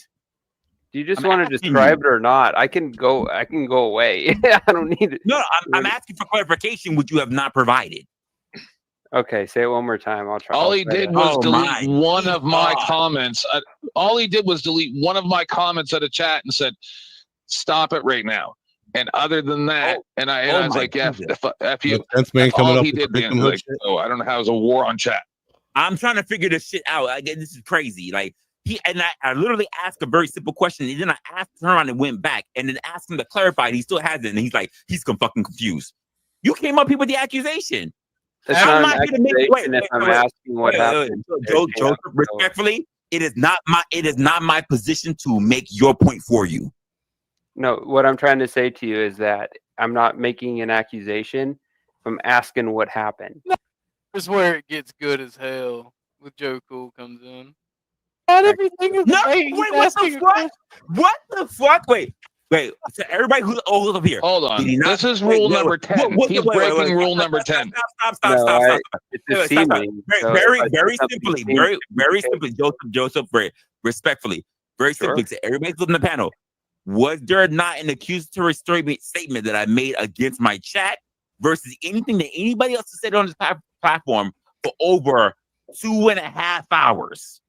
Speaker 21: Do you just
Speaker 12: I'm
Speaker 21: want to
Speaker 12: asking
Speaker 21: describe
Speaker 12: you.
Speaker 21: it or not? I can go away. I don't need it.
Speaker 12: No, I'm asking for clarification, which you have not provided.
Speaker 21: Okay, say it one more time. I'll try.
Speaker 14: All he did was delete
Speaker 12: my
Speaker 14: one of my
Speaker 12: God.
Speaker 14: comments. All he did was delete one of my comments at a chat and said, "Stop it right now." And other than that, and I was
Speaker 12: my
Speaker 14: like, "Yeah,
Speaker 12: goodness.
Speaker 14: F you."
Speaker 2: The 10th man
Speaker 14: That's
Speaker 2: coming
Speaker 14: all
Speaker 2: up
Speaker 14: he
Speaker 2: with the
Speaker 14: did.
Speaker 2: victimhood
Speaker 14: Like,
Speaker 2: shit.
Speaker 14: oh, I don't know how it was a war on chat.
Speaker 12: I'm trying to figure this shit out. This is crazy. Like I literally asked a very simple question, and then I asked him around and went back, and then asked him to clarify. And he still hasn't, and he's like, he's fucking confused. You came up here with the accusation.
Speaker 21: It's
Speaker 12: I'm
Speaker 21: not an
Speaker 12: not here to make.
Speaker 21: accusation if I'm asking what happened.
Speaker 12: Joseph, respectfully, it is not my position to make your point for you.
Speaker 21: No, what I'm trying to say to you is that I'm not making an accusation. I'm asking what happened.
Speaker 4: This is where it gets good as hell with Joe Cool comes in. Not everything is
Speaker 12: No,
Speaker 4: debate.
Speaker 12: wait, what the fuck? What the fuck? Wait. So everybody who's over here.
Speaker 14: Hold on. This is rule number 10. He's breaking rule number 10.
Speaker 12: Stop.
Speaker 21: It's
Speaker 12: Wait,
Speaker 21: a
Speaker 12: stop.
Speaker 21: seeming. so
Speaker 12: Very
Speaker 21: if I do something
Speaker 12: simply,
Speaker 21: seeming,
Speaker 12: very simply, Joseph, respectfully, very simply, to everybody who's on the panel, was there not an accusatory statement that I made against my chat versus anything that anybody else has said on this platform for over 2.5 hours?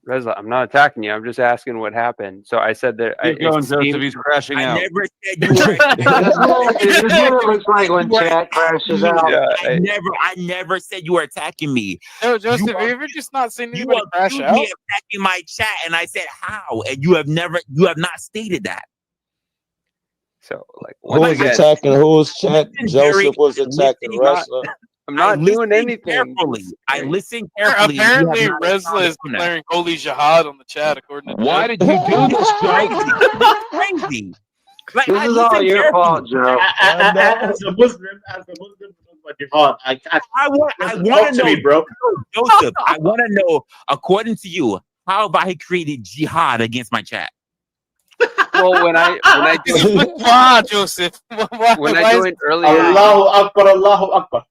Speaker 21: Reza, I'm not attacking you. I'm just asking what happened. So I said that.
Speaker 18: Keep going, Joseph. He's crashing out.
Speaker 12: I never said you were.
Speaker 19: This is what it looks like when chat crashes out.
Speaker 21: Yeah,
Speaker 12: I never said you were attacking me.
Speaker 4: No, Joseph,
Speaker 12: You
Speaker 4: have you ever just not seen
Speaker 12: You
Speaker 4: anybody crash
Speaker 12: accused
Speaker 4: out?
Speaker 12: me of attacking my chat, and I said how, and you have not stated that.
Speaker 21: So like,
Speaker 20: Who was attacking whose chat? Joseph was attacking
Speaker 12: listening,
Speaker 20: Wrestler.
Speaker 21: I'm not doing anything.
Speaker 12: Carefully. I listened carefully.
Speaker 4: Apparently,
Speaker 12: You have not
Speaker 4: Resla is
Speaker 12: responded on that.
Speaker 4: declaring holy jihad on the chat, according to
Speaker 14: Why
Speaker 4: Joe.
Speaker 14: did you do this, Joe?
Speaker 12: Crazy. Like,
Speaker 19: This is all your fault, Joe.
Speaker 9: As a Muslim, by default, I
Speaker 12: want
Speaker 9: talk
Speaker 12: to
Speaker 9: to
Speaker 12: know,
Speaker 9: me, bro.
Speaker 12: Joseph. I want to know, according to you, how have I created jihad against my chat?
Speaker 21: Well, when I
Speaker 4: Wow, Joseph.
Speaker 21: when I joined earlier,
Speaker 9: Allahu Akbar, Allahu Akbar.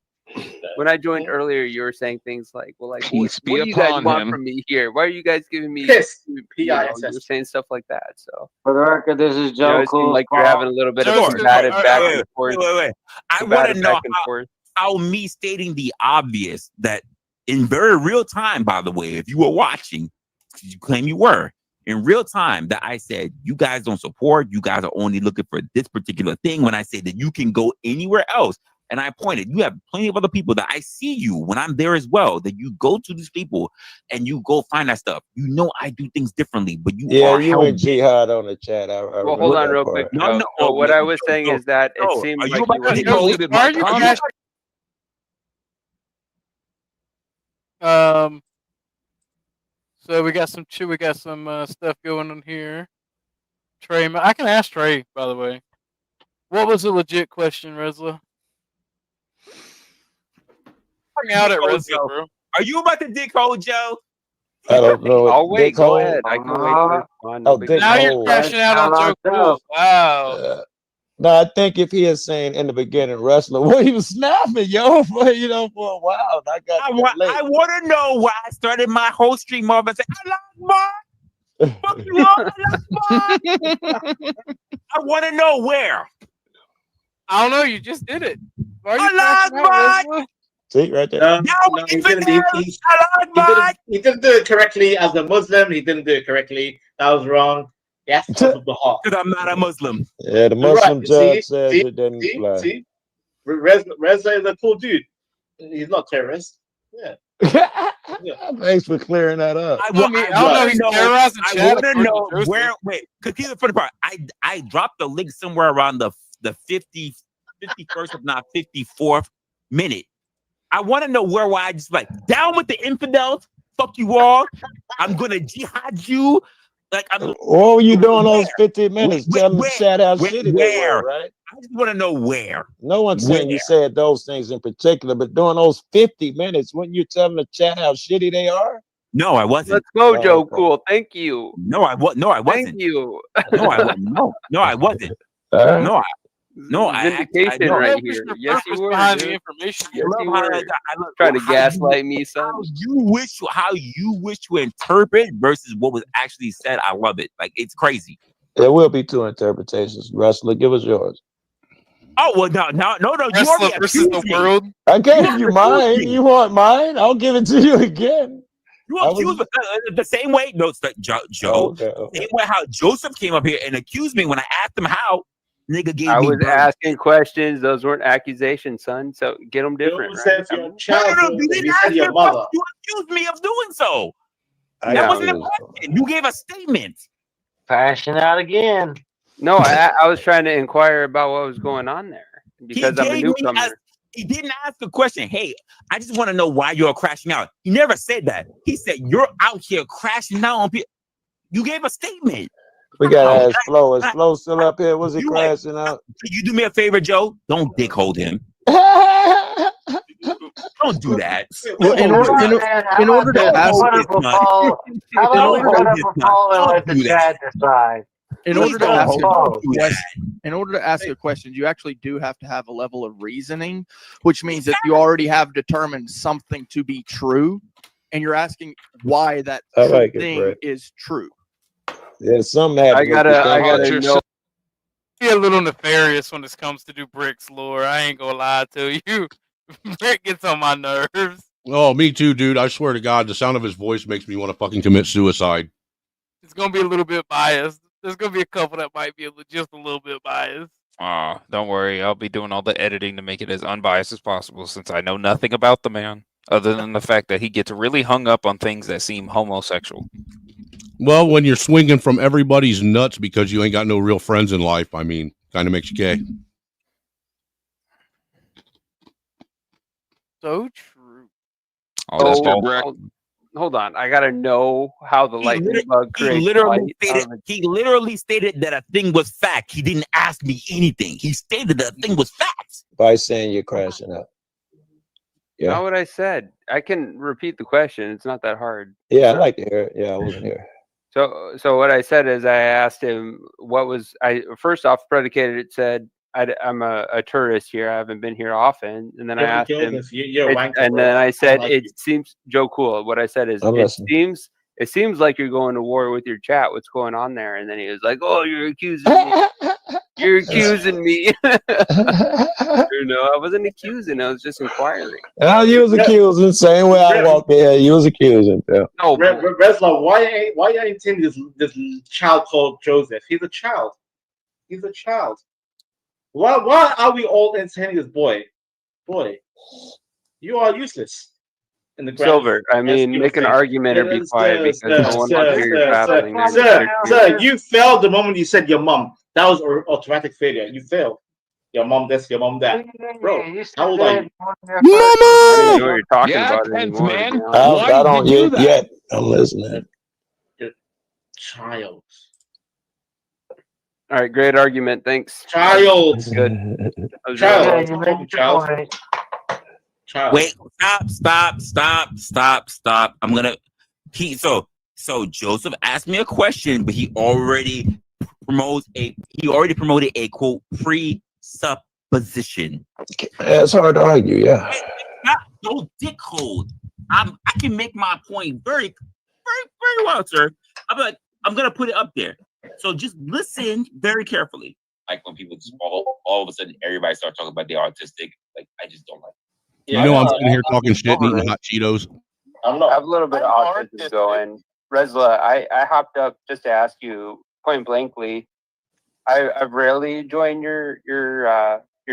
Speaker 21: when I joined earlier, you were saying things like, "Well, like,
Speaker 14: Peace
Speaker 21: what
Speaker 14: be
Speaker 21: do you guys
Speaker 14: upon
Speaker 21: want
Speaker 14: him.
Speaker 21: from me here? Why are you guys giving me?"
Speaker 9: Piss.
Speaker 21: You
Speaker 9: P-I-S-S.
Speaker 21: were saying stuff like that. So
Speaker 19: For the record, this is
Speaker 21: you know,
Speaker 19: Joe
Speaker 21: it seemed
Speaker 19: Cool's
Speaker 21: like you're
Speaker 19: fault.
Speaker 21: having a little bit of
Speaker 4: Joseph,
Speaker 21: combative back
Speaker 12: Wait.
Speaker 21: and forth.
Speaker 12: I want to
Speaker 21: Combative
Speaker 12: know
Speaker 21: back and forth.
Speaker 12: how me stating the obvious that in very real time, by the way, if you were watching, you claim you were, in real time, that I said, you guys don't support, you guys are only looking for this particular thing, when I say that you can go anywhere else. And I pointed, you have plenty of other people that I see you when I'm there as well, that you go to these people and you go find that stuff. You know, I do things differently, but you are
Speaker 20: You
Speaker 12: held
Speaker 20: and Jihad on the chat. I
Speaker 21: Well, hold on real quick.
Speaker 12: No,
Speaker 21: Joe. So what I was saying is that it
Speaker 12: Joe,
Speaker 21: seemed
Speaker 12: are you
Speaker 21: like
Speaker 12: about
Speaker 21: you were.
Speaker 12: to
Speaker 14: He
Speaker 12: Joe,
Speaker 14: deleted
Speaker 4: Why
Speaker 14: my
Speaker 4: are you
Speaker 14: comment.
Speaker 4: So we got some stuff going on here. Trey, I can ask Trey, by the way. What was a legit question, Resla? out at wrestling, bro.
Speaker 12: Are you about to dick hole, Joe?
Speaker 20: I don't know.
Speaker 21: I'll wait.
Speaker 20: Dick
Speaker 21: Go
Speaker 20: hole.
Speaker 21: ahead. I can wait to respond. No
Speaker 20: Oh,
Speaker 21: big
Speaker 20: dick
Speaker 4: Now
Speaker 21: deal.
Speaker 4: you're
Speaker 20: hole.
Speaker 4: crashing out on Joe Cool. Wow.
Speaker 20: No, I think if he had saying in the beginning wrestler, well, he was snapping, yo, for for a while. And I got
Speaker 12: I
Speaker 20: late.
Speaker 12: want to know why I started my whole stream off and said, I fuck you up, I want to know where.
Speaker 4: I don't know. You just did it. Why are you
Speaker 12: Allah
Speaker 4: crashing out, wrestler?
Speaker 20: See, right there.
Speaker 9: No, he didn't. He didn't do it correctly as a Muslim. He didn't do it correctly. That was wrong. Yes, out of the heart.
Speaker 12: Because I'm not a Muslim.
Speaker 20: Yeah, the
Speaker 9: You're
Speaker 20: Muslim
Speaker 9: right.
Speaker 20: judge says it didn't fly.
Speaker 9: See? Reza is a cool dude. He's not terrorist. Yeah.
Speaker 20: Thanks for clearing that up.
Speaker 12: I want to know where. Wait, because here's the funny part. I dropped the link somewhere around the 51st, if not 54th minute. I want to know where I just like down with the infidels. Fuck you all. I'm gonna jihad you. Like,
Speaker 20: What were you doing those 50 minutes? Tell me, chat how shitty they were, right?
Speaker 12: I just want to know where.
Speaker 20: No one's saying you said those things in particular, but during those 50 minutes, when you tell them the chat how shitty they are?
Speaker 12: No, I wasn't.
Speaker 21: Let's go, Joe Cool. Thank you.
Speaker 12: No, I wasn't.
Speaker 21: Thank you.
Speaker 12: No, I wasn't. No, I wasn't.
Speaker 21: Vindication right here. Yes, you were.
Speaker 4: Behind the
Speaker 21: Dude.
Speaker 4: information.
Speaker 21: Yes,
Speaker 12: I
Speaker 21: you
Speaker 12: love
Speaker 21: were.
Speaker 12: I love
Speaker 21: Trying to
Speaker 12: how
Speaker 21: gaslight me, son.
Speaker 12: How you wish to interpret versus what was actually said. I love it. Like, it's crazy.
Speaker 20: There will be two interpretations. Wrestler, give us yours.
Speaker 12: Oh well, no. You
Speaker 4: Wrestler
Speaker 12: already
Speaker 4: versus the
Speaker 12: accused me.
Speaker 4: world.
Speaker 20: I gave you mine. You want mine? I'll give it to you again.
Speaker 12: You accused me the same way. No, it's like Joe.
Speaker 20: Okay.
Speaker 12: Same way how Joseph came up here and accused me when I asked him how. Nigga gave
Speaker 21: I
Speaker 12: me.
Speaker 21: was asking questions. Those weren't accusations, son. So get them different.
Speaker 9: You
Speaker 21: Right?
Speaker 9: said your childhood.
Speaker 12: You didn't
Speaker 9: You
Speaker 12: ask
Speaker 9: said
Speaker 12: me
Speaker 9: your
Speaker 12: a question.
Speaker 9: mother.
Speaker 12: You accused me of doing so.
Speaker 20: I
Speaker 12: That
Speaker 20: got
Speaker 12: wasn't a
Speaker 20: you.
Speaker 12: question. You gave a statement.
Speaker 19: Crashing out again.
Speaker 21: No, I was trying to inquire about what was going on there because I'm a newcomer.
Speaker 12: He didn't ask a question. Hey, I just want to know why you're crashing out. He never said that. He said you're out here crashing out on people. You gave a statement.
Speaker 20: We got to ask Flo. Is Flo still up here? Was he crashing out?
Speaker 12: Could you do me a favor, Joe? Don't dick hold him. Don't do that.
Speaker 19: Well, in order to ask, how about we put up a poll and let the chat decide?
Speaker 7: In order to ask a question, you actually do have to have a level of reasoning, which means that you already have determined something to be true, and you're asking why that thing is true.
Speaker 20: Yeah, some
Speaker 21: I gotta know.
Speaker 4: Be a little nefarious when it comes to do Brick's lore. I ain't gonna lie to you. Brick gets on my nerves.
Speaker 2: Oh, me too, dude. I swear to God, the sound of his voice makes me want to fucking commit suicide.
Speaker 4: It's gonna be a little bit biased. There's gonna be a couple that might be just a little bit biased.
Speaker 3: Don't worry. I'll be doing all the editing to make it as unbiased as possible since I know nothing about the man other than the fact that he gets really hung up on things that seem homosexual.
Speaker 2: Well, when you're swinging from everybody's nuts because you ain't got no real friends in life, I mean, kind of makes you gay.
Speaker 4: So true.
Speaker 21: Hold on. I gotta know how the lightning bug creates
Speaker 12: He literally stated that a thing was fact. He didn't ask me anything. He stated that a thing was fact.
Speaker 20: By saying you're crashing out. Yeah.
Speaker 21: Not what I said. I can repeat the question. It's not that hard.
Speaker 20: Yeah, I'd like to hear it. Yeah, I wasn't here.
Speaker 21: So what I said is I asked him what was I first off predicated. It said I'm a tourist here. I haven't been here often. And then I asked him, then I said it seems Joe Cool. What I said is it seems like you're going to war with your chat. What's going on there? And then he was like, "Oh, you're accusing me. You're accusing me." No, I wasn't accusing. I was just inquiring.
Speaker 20: Oh, you was accusing. Same way I walked in here. You was accusing. Yeah.
Speaker 9: No, Resla, why ain't this child called Joseph? He's a child. He's a child. Why are we all entertaining this boy? Boy, you are useless. In the
Speaker 21: Silver, I mean, make an argument or be quiet because no one wants to hear your babbling.
Speaker 9: Sir, you failed the moment you said your mom. That was automatic failure. You failed. Your mom this, your mom that. Bro, how old are you?
Speaker 21: I don't know what you're talking about anymore.
Speaker 20: Man. I don't yet. I'm listening.
Speaker 9: Your child.
Speaker 21: All right, great argument. Thanks.
Speaker 9: Child.
Speaker 21: Good.
Speaker 9: Child. Child.
Speaker 12: Wait, stop. I'm gonna. So Joseph asked me a question, but he already promoted a quote presupposition.
Speaker 20: It's hard to argue, yeah.
Speaker 12: Don't dick hold. I can make my point very well, sir. I'm gonna put it up there. So just listen very carefully. Like when people just all of a sudden everybody starts talking about the autistic. Like I just don't like it.
Speaker 2: You know, I'm sitting here talking shit and eating hot Cheetos.
Speaker 21: I have a little bit of autism going. Resla, I hopped up just to ask you point blankly. I've rarely joined your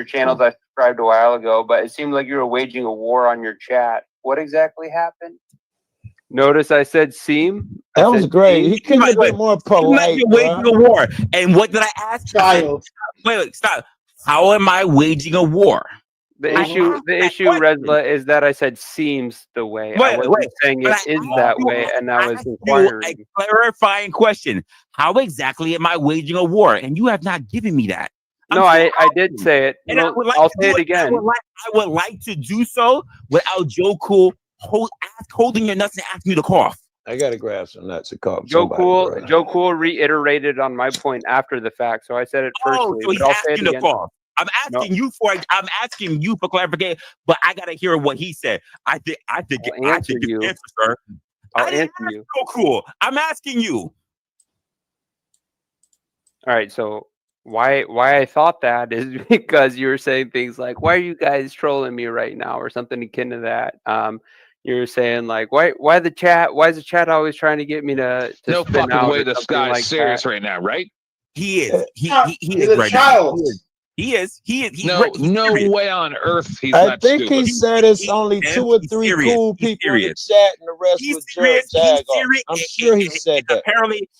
Speaker 21: channels. I subscribed a while ago, but it seemed like you were waging a war on your chat. What exactly happened? Notice I said seem.
Speaker 20: That was great. He couldn't have been more polite.
Speaker 12: You're waging a war. And what did I ask?
Speaker 9: Child.
Speaker 12: Wait, stop. How am I waging a war?
Speaker 21: The issue, Resla, is that I said seems the way. I wasn't saying it is that way, and I was inquiring.
Speaker 12: A clarifying question. How exactly am I waging a war? And you have not given me that.
Speaker 21: No, I did say it.
Speaker 12: And
Speaker 21: I'll say it again.
Speaker 12: I would like to do so without Joe Cool holding your nuts and asking you to cough.
Speaker 20: I gotta grab some nuts and cough.
Speaker 21: Joe Cool reiterated on my point after the fact, so I said it firstly.
Speaker 12: So he's asking to cough. I'm asking you for clarification, but I gotta hear what he said. I think you answer, sir.
Speaker 21: I'll answer you.
Speaker 12: So cool. I'm asking you.
Speaker 21: All right, so why I thought that is because you were saying things like, "Why are you guys trolling me right now?" or something akin to that. You were saying like, "Why the chat? Why is the chat always trying to get me to
Speaker 14: no
Speaker 21: spin
Speaker 14: fucking
Speaker 21: out
Speaker 14: way
Speaker 21: or
Speaker 14: this
Speaker 21: something
Speaker 14: guy's
Speaker 21: like
Speaker 14: serious
Speaker 21: that?"
Speaker 14: right now, right?
Speaker 12: He is. He
Speaker 9: He's
Speaker 12: is
Speaker 9: a
Speaker 12: right
Speaker 9: child.
Speaker 12: now. He is.
Speaker 14: No way on earth he's
Speaker 20: I
Speaker 14: not
Speaker 20: think
Speaker 14: stupid.
Speaker 20: he said it's only 2 or 3 cool people in the chat, and the rest was Jag. I'm sure he said that.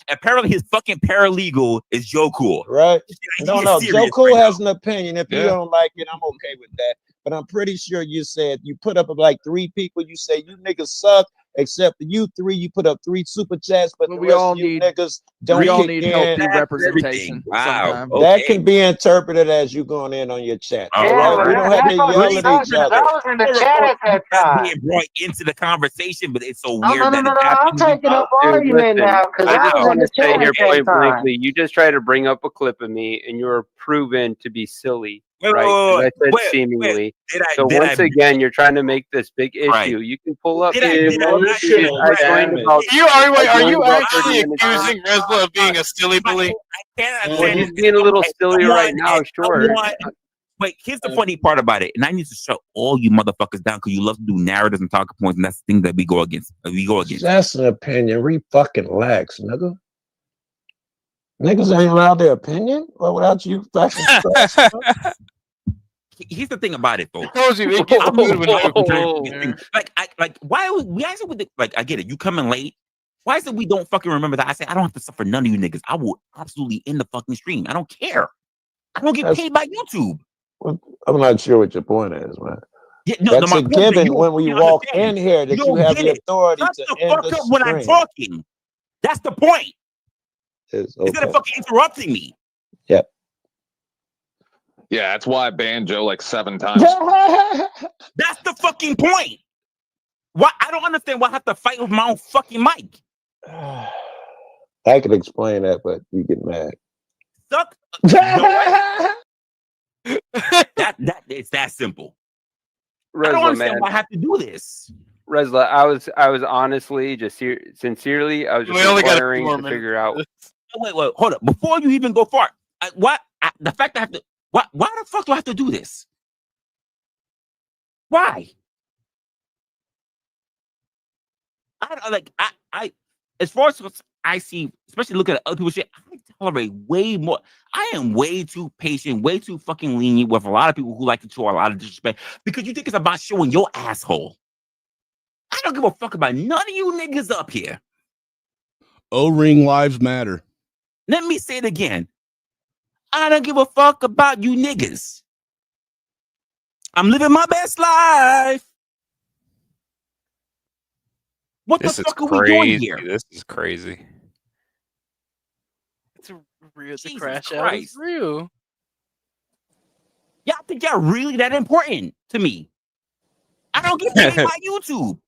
Speaker 12: Apparently, his fucking paralegal is Joe Cool.
Speaker 20: Right? No. Joe Cool has an opinion. If you
Speaker 14: Yeah.
Speaker 20: don't like it, I'm okay with that. But I'm pretty sure you said you put up like 3 people. You say you niggas suck. Except for you 3, you put up 3 super chats, but the
Speaker 7: we
Speaker 20: rest
Speaker 7: all
Speaker 20: of you
Speaker 7: need-
Speaker 20: niggas don't
Speaker 7: we all
Speaker 20: kick
Speaker 7: need
Speaker 20: in.
Speaker 7: healthy representation.
Speaker 12: Wow.
Speaker 7: Sometimes.
Speaker 20: That can be interpreted as you going in on your chat.
Speaker 12: Yeah,
Speaker 20: All right?
Speaker 12: but
Speaker 20: We don't have to yell at each other.
Speaker 19: I was in the chat at that time.
Speaker 12: Being brought into the conversation, but it's so
Speaker 19: Oh,
Speaker 12: weird that it's
Speaker 19: I'm
Speaker 12: happening.
Speaker 19: taking up argument now because
Speaker 21: I
Speaker 19: I
Speaker 21: just
Speaker 19: was in
Speaker 21: want
Speaker 19: the
Speaker 21: to say
Speaker 19: chat
Speaker 21: here
Speaker 19: at that
Speaker 21: point
Speaker 19: time.
Speaker 21: blankly, you just try to bring up a clip of me, and you were proven to be silly. Right?
Speaker 12: Wait,
Speaker 21: I said
Speaker 12: wait,
Speaker 21: seemingly.
Speaker 12: Did I-
Speaker 21: So
Speaker 12: did
Speaker 21: once
Speaker 12: I-
Speaker 21: again, you're trying to make this big issue.
Speaker 12: Right.
Speaker 21: You can pull up.
Speaker 12: Did I- did I-
Speaker 9: Emotional
Speaker 21: I joined
Speaker 9: damage.
Speaker 21: about.
Speaker 4: Are you
Speaker 21: about 30
Speaker 4: actually
Speaker 21: minutes
Speaker 4: accusing Resla of being a silly bully?
Speaker 21: Well, he's being a little silly right now, sure.
Speaker 12: Wait, here's the funny part about it, and I need to shut all you motherfuckers down because you love to do narratives and talking points, and that's the thing that we go against.
Speaker 20: That's an opinion. Fucking relax, nigga. Niggas ain't allowed their opinion. Well, without you fucking stress.
Speaker 12: Here's the thing about it, though.
Speaker 4: I told you it gets good when
Speaker 12: why we actually with I get it. You coming late. Why is it we don't fucking remember that? I say I don't have to suffer none of you niggas. I will absolutely end the fucking stream. I don't care. I don't get paid by YouTube.
Speaker 20: I'm not sure what your point is, man.
Speaker 12: Yeah, no,
Speaker 20: That's
Speaker 12: my
Speaker 20: a
Speaker 12: point is
Speaker 20: given when we walk in here that you have
Speaker 12: get
Speaker 20: the
Speaker 12: it.
Speaker 20: authority
Speaker 12: Shut
Speaker 20: to
Speaker 12: the
Speaker 20: end
Speaker 12: fuck
Speaker 20: the
Speaker 12: up when I'm
Speaker 20: stream.
Speaker 12: talking. That's the point. Instead of fucking interrupting me.
Speaker 20: Yep.
Speaker 14: Yeah, that's why I banned Joe like 7 times.
Speaker 12: That's the fucking point. Why I don't understand why I have to fight with my own fucking mic.
Speaker 20: I could explain that, but you get mad.
Speaker 12: Suck. It's that simple. I don't
Speaker 21: Resla,
Speaker 12: understand
Speaker 21: man.
Speaker 12: why I have to do this.
Speaker 21: Resla, I was honestly just sincerely, I was just inquiring to figure out.
Speaker 12: Wait, hold up. Before you even go far, the fact that I have to, why the fuck do I have to do this? Why? I as far as I see, especially looking at other people's shit, I tolerate way more. I am way too patient, way too fucking lenient with a lot of people who like to show a lot of disrespect because you think it's about showing your asshole. I don't give a fuck about none of you niggas up here.
Speaker 2: O-ring lives matter.
Speaker 12: Let me say it again. I don't give a fuck about you niggas. I'm living my best life. What
Speaker 3: This
Speaker 12: the
Speaker 3: is
Speaker 12: fuck are we doing here?
Speaker 3: This is crazy.
Speaker 4: It's real. The
Speaker 12: Jesus
Speaker 4: crash out
Speaker 12: Christ.
Speaker 4: is real.
Speaker 12: Y'all think y'all really that important to me? don't get paid by YouTube.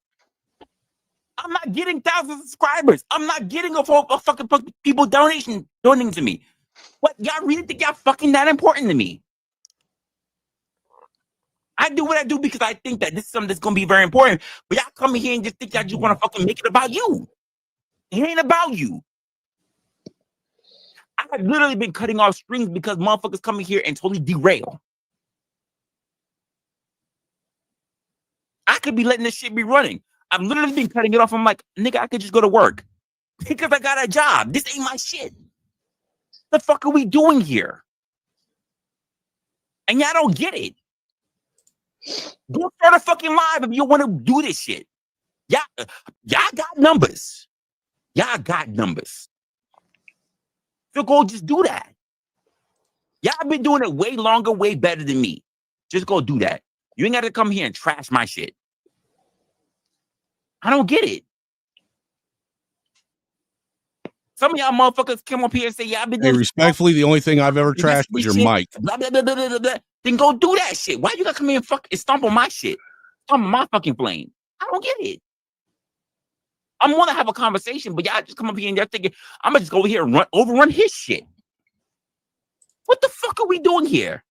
Speaker 12: I'm not getting thousands of subscribers. I'm not getting a fucking people donating to me. What, y'all really think y'all fucking that important to me? I do what I do because I think that this is something that's gonna be very important. But y'all come in here and just think y'all just want to fucking make it about you. It ain't about you. I've literally been cutting off strings because motherfuckers come in here and totally derail. I could be letting this shit be running. I've literally been cutting it off. I'm like, nigga, I could just go to work because I got a job. This ain't my shit. The fuck are we doing here? And y'all don't get it. Go start a fucking live if you want to do this shit. Y'all got numbers. Y'all got numbers. So go just do that. Y'all been doing it way longer, way better than me. Just go do that. You ain't got to come here and trash my shit. I don't get it. Some of y'all motherfuckers come up here and say, yeah, I've been
Speaker 2: Hey,
Speaker 12: doing
Speaker 2: respectfully, the only thing I've ever trashed was your mic.
Speaker 12: blah, blah, blah, blah, blah, blah. Then go do that shit. Why you gotta come here and stomp on my shit? Stomp on my fucking plane. I don't get it. I'm gonna have a conversation, but y'all just come up here and y'all thinking, I'm gonna just go over here and overrun his shit. What the fuck are we doing here?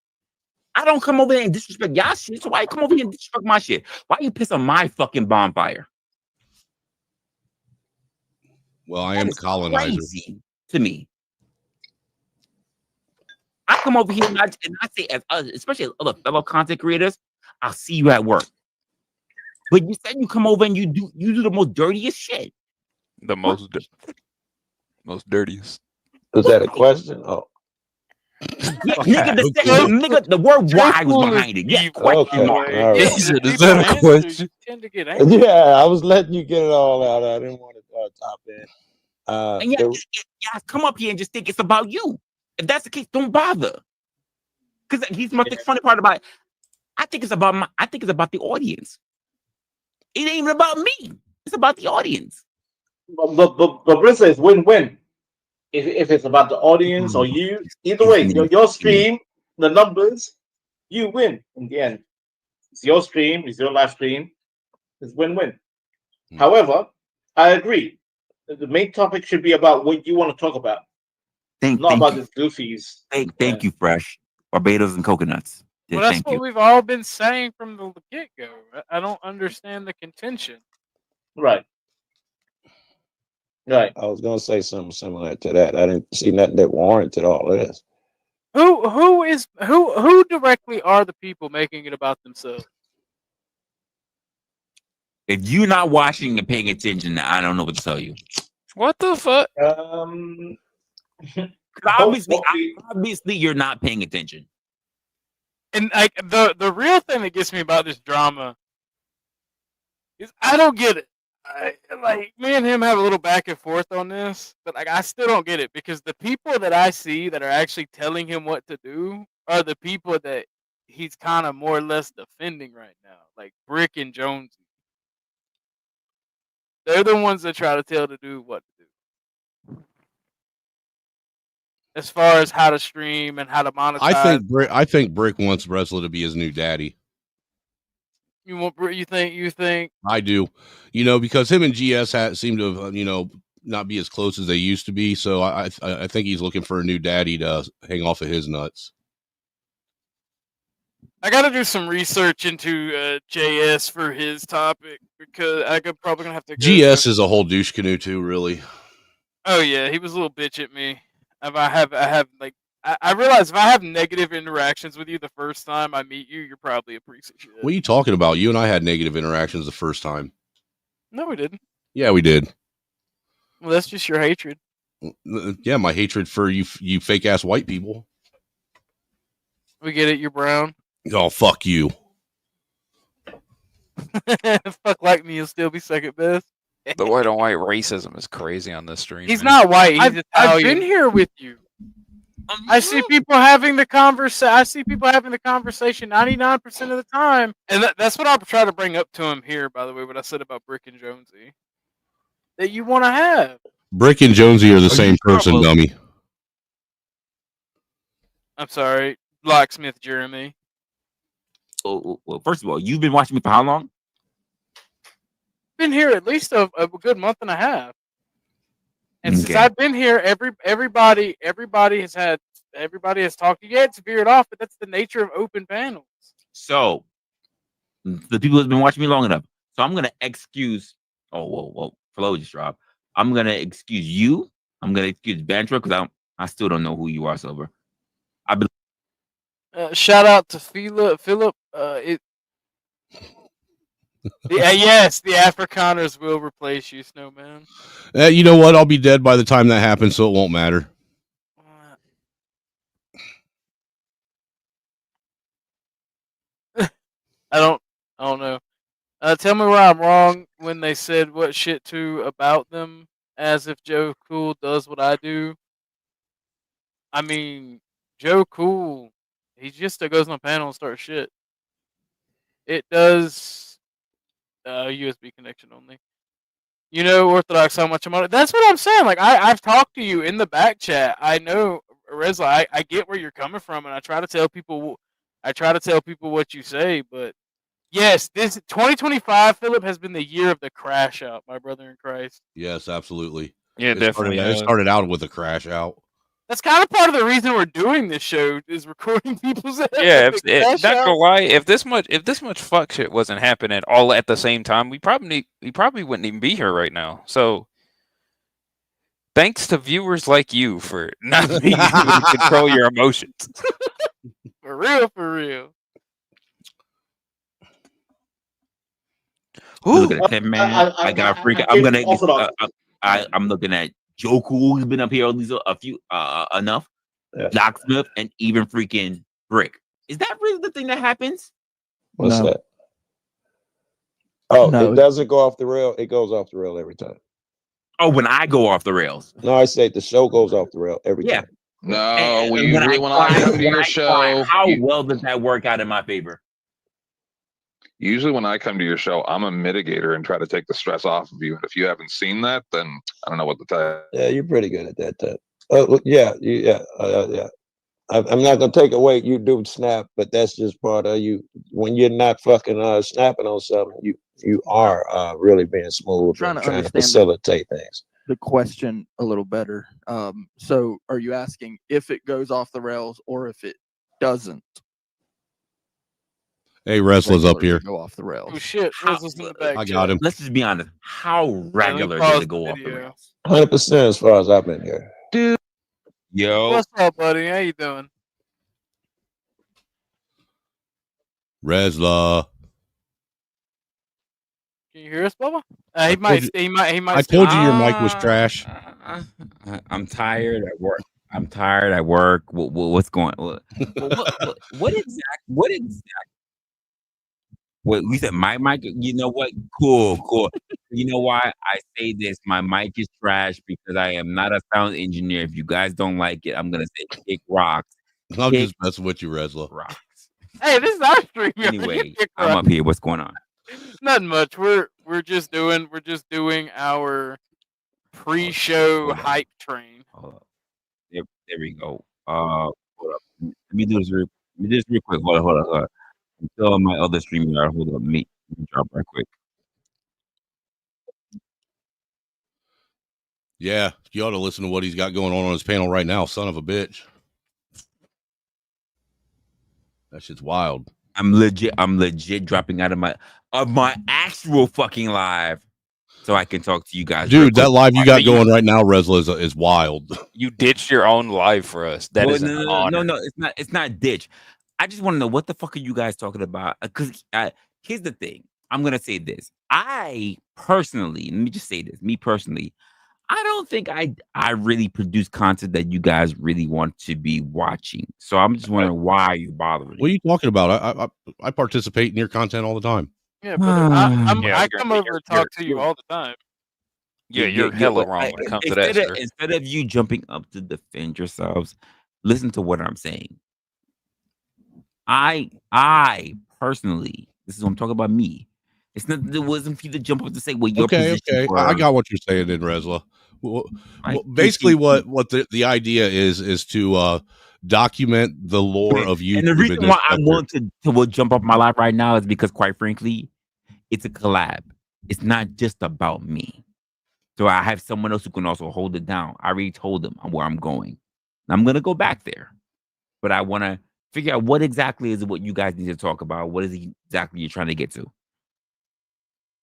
Speaker 12: I don't come over here and disrespect y'all shit, so why you come over here and disrespect my shit? Why you piss on my fucking bonfire?
Speaker 2: Well, I am the colonizer.
Speaker 12: Crazy to me. I come over here and I say, especially as other fellow content creators, I'll see you at work. But you said you come over and you do the most dirtiest shit.
Speaker 3: The most dirtiest.
Speaker 20: Was that a question? Oh.
Speaker 12: Yeah, nigga, the word "why" was behind it. Yeah, question mark.
Speaker 20: All right.
Speaker 3: Is that a question?
Speaker 20: Yeah, I was letting you get it all out. I didn't want to top in.
Speaker 12: And yeah, come up here and just think it's about you. If that's the case, don't bother. Because he's the funny part about it. I think it's about the audience. It ain't even about me. It's about the audience.
Speaker 9: But Brisa is win-win. If it's about the audience or you, either way, your stream, the numbers, you win in the end. It's your stream, it's your live stream, it's win-win. However, I agree. The main topic should be about what you want to talk about, not about these goofies.
Speaker 12: Thank you, Fresh. Barbados and coconuts.
Speaker 4: Well, that's what we've all been saying from the get-go. I don't understand the contention.
Speaker 9: Right.
Speaker 20: I was gonna say something similar to that. I didn't see nothing that warranted all of this.
Speaker 4: Who directly are the people making it about themselves?
Speaker 12: If you're not watching and paying attention, I don't know what to tell you.
Speaker 4: What the fuck?
Speaker 12: Obviously, you're not paying attention.
Speaker 4: And like the real thing that gets me about this drama is I don't get it. Like me and him have a little back and forth on this, but like I still don't get it because the people that I see that are actually telling him what to do are the people that he's kind of more or less defending right now, like Brick and Jonesy. They're the ones that try to tell the dude what to do. As far as how to stream and how to monetize.
Speaker 2: I think Brick wants Bresla to be his new daddy.
Speaker 4: You think?
Speaker 2: I do, because him and GS seem to have, not be as close as they used to be. So I think he's looking for a new daddy to hang off of his nuts.
Speaker 4: I got to do some research into JS for his topic because I could probably gonna have to.
Speaker 2: GS is a whole douche canoe too, really.
Speaker 4: Oh yeah, he was a little bitch at me. I realize if I have negative interactions with you the first time I meet you, you're probably a piece of shit.
Speaker 2: What are you talking about? You and I had negative interactions the first time.
Speaker 4: No, we didn't.
Speaker 2: Yeah, we did.
Speaker 4: Well, that's just your hatred.
Speaker 2: Yeah, my hatred for you fake ass white people.
Speaker 4: We get it. You're brown.
Speaker 2: Oh, fuck you.
Speaker 4: Fuck like me, you'll still be second best.
Speaker 3: The white on white racism is crazy on this stream.
Speaker 4: He's not white. He's Italian. I've been here with you. I see people having the conversation. 99% of the time, and that's what I'll try to bring up to him here. By the way, what I said about Brick and Jonesy, that you want to have.
Speaker 2: Brick and Jonesy are the same person, dummy.
Speaker 4: I'm sorry, Locksmith Jeremy.
Speaker 12: Well, first of all, you've been watching me for how long?
Speaker 4: been here at least a good month and a half, and since
Speaker 12: Okay.
Speaker 4: I've been here, everybody has talked. Yeah, it's veered off, but that's the nature of open panels.
Speaker 12: So the people who've been watching me long enough. So I'm gonna excuse. Oh, whoa, Flo just dropped. I'm gonna excuse you. I'm gonna excuse Bantra because I still don't know who you are, Silver. I believe.
Speaker 4: Shout out to Philip. Yes, the Afrikaners will replace you, Snowman.
Speaker 2: You know what? I'll be dead by the time that happens, so it won't matter.
Speaker 4: I don't know. Tell me where I'm wrong when they said what shit too about them, as if Joe Cool does what I do. I mean, Joe Cool, he just goes on a panel and starts shit. It does USB connection only. You know, Orthodox, how much I'm on it. That's what I'm saying. Like I've talked to you in the back chat. I know, Reza. I get where you're coming from, and I try to tell people. What you say, but yes, this 2025, Philip, has been the year of the crash out, my brother in Christ.
Speaker 2: Yes, absolutely.
Speaker 3: Yeah,
Speaker 2: it
Speaker 3: definitely.
Speaker 2: It started out with a crash out.
Speaker 4: That's kind of part of the reason we're doing this show is recording people's.
Speaker 3: Yeah, not gonna lie, if this much fuck shit wasn't happening all at the same time, we probably wouldn't even be here right now. So, thanks to viewers like you for not being able to control your emotions.
Speaker 4: For real.
Speaker 12: Look at that, man. I got freaking. I'm gonna. I'm looking at Joku, who's been up here at least a few enough. Locksmith and even freaking Brick. Is that really the thing that happens?
Speaker 20: What's
Speaker 7: No.
Speaker 20: that? Oh,
Speaker 7: No.
Speaker 20: it doesn't go off the rail. It goes off the rail every time.
Speaker 12: Oh, when I go off the rails.
Speaker 20: No, I say the show goes off the rail every time.
Speaker 14: No, we usually when I come to your show.
Speaker 12: How well does that work out in my favor?
Speaker 14: Usually when I come to your show, I'm a mitigator and try to take the stress off of you. And if you haven't seen that, then I don't know what to tell you.
Speaker 20: Yeah, you're pretty good at that. Yeah. I'm not gonna take away you do snap, but that's just part of you. When you're not fucking snapping on something, you are really being smooth and trying to facilitate things.
Speaker 7: The question a little better. So are you asking if it goes off the rails or if it doesn't?
Speaker 2: Hey, Wrestler's up here.
Speaker 7: Go off the rails.
Speaker 4: Oh shit!
Speaker 2: I got him.
Speaker 12: Let's just be honest. How regular does it go off the rails?
Speaker 20: 100% as far as I've been here.
Speaker 12: Dude. Yo.
Speaker 4: What's up, buddy? How you doing?
Speaker 2: Resla.
Speaker 4: Can you hear us, Bubba? He might.
Speaker 2: I told you your mic was trash.
Speaker 12: I'm tired at work. What's going on? What exactly? What we said? My mic. You know what? Cool. You know why I say this? My mic is trash because I am not a sound engineer. If you guys don't like it, I'm gonna say kick rocks.
Speaker 2: I'm just messing with you, Resla.
Speaker 12: Rocks.
Speaker 4: Hey, this is our stream.
Speaker 12: Anyway, I'm up here. What's going on?
Speaker 4: Nothing much. We're just doing our pre-show hype train.
Speaker 12: There we go. Hold up. Let me do this real quick. Hold on. I'm still on my other stream yard. Hold up. Let me drop right quick.
Speaker 2: Yeah, you ought to listen to what he's got going on his panel right now. Son of a bitch. That shit's wild.
Speaker 12: I'm legit dropping out of my actual fucking live so I can talk to you guys.
Speaker 2: Dude, that live you got going right now, Resla, is wild.
Speaker 3: You ditched your own live for us. That is an honor.
Speaker 12: No, it's not ditch. I just want to know what the fuck are you guys talking about? Because here's the thing. I'm gonna say this. I personally, let me just say this. Me personally, I don't think I really produce content that you guys really want to be watching. So I'm just wondering why you bothering.
Speaker 2: What are you talking about? I participate in your content all the time.
Speaker 4: Yeah, but I come over and talk to you all the time.
Speaker 3: Yeah, you're hella wrong when it comes to that, sir.
Speaker 12: Instead of you jumping up to defend yourselves, listen to what I'm saying. I personally, this is what I'm talking about. Me, it wasn't for you to jump up to say what your position.
Speaker 2: Okay. I got what you're saying, in Resla. Well, basically, what the idea is to document the lore of YouTube.
Speaker 12: And the reason why I want to jump up my life right now is because, quite frankly, it's a collab. it's not just about me. So I have someone else who can also hold it down. I already told them where I'm going. I'm going to go back there. But I want to figure out what exactly is what you guys need to talk about. What is it exactly you're trying to get to?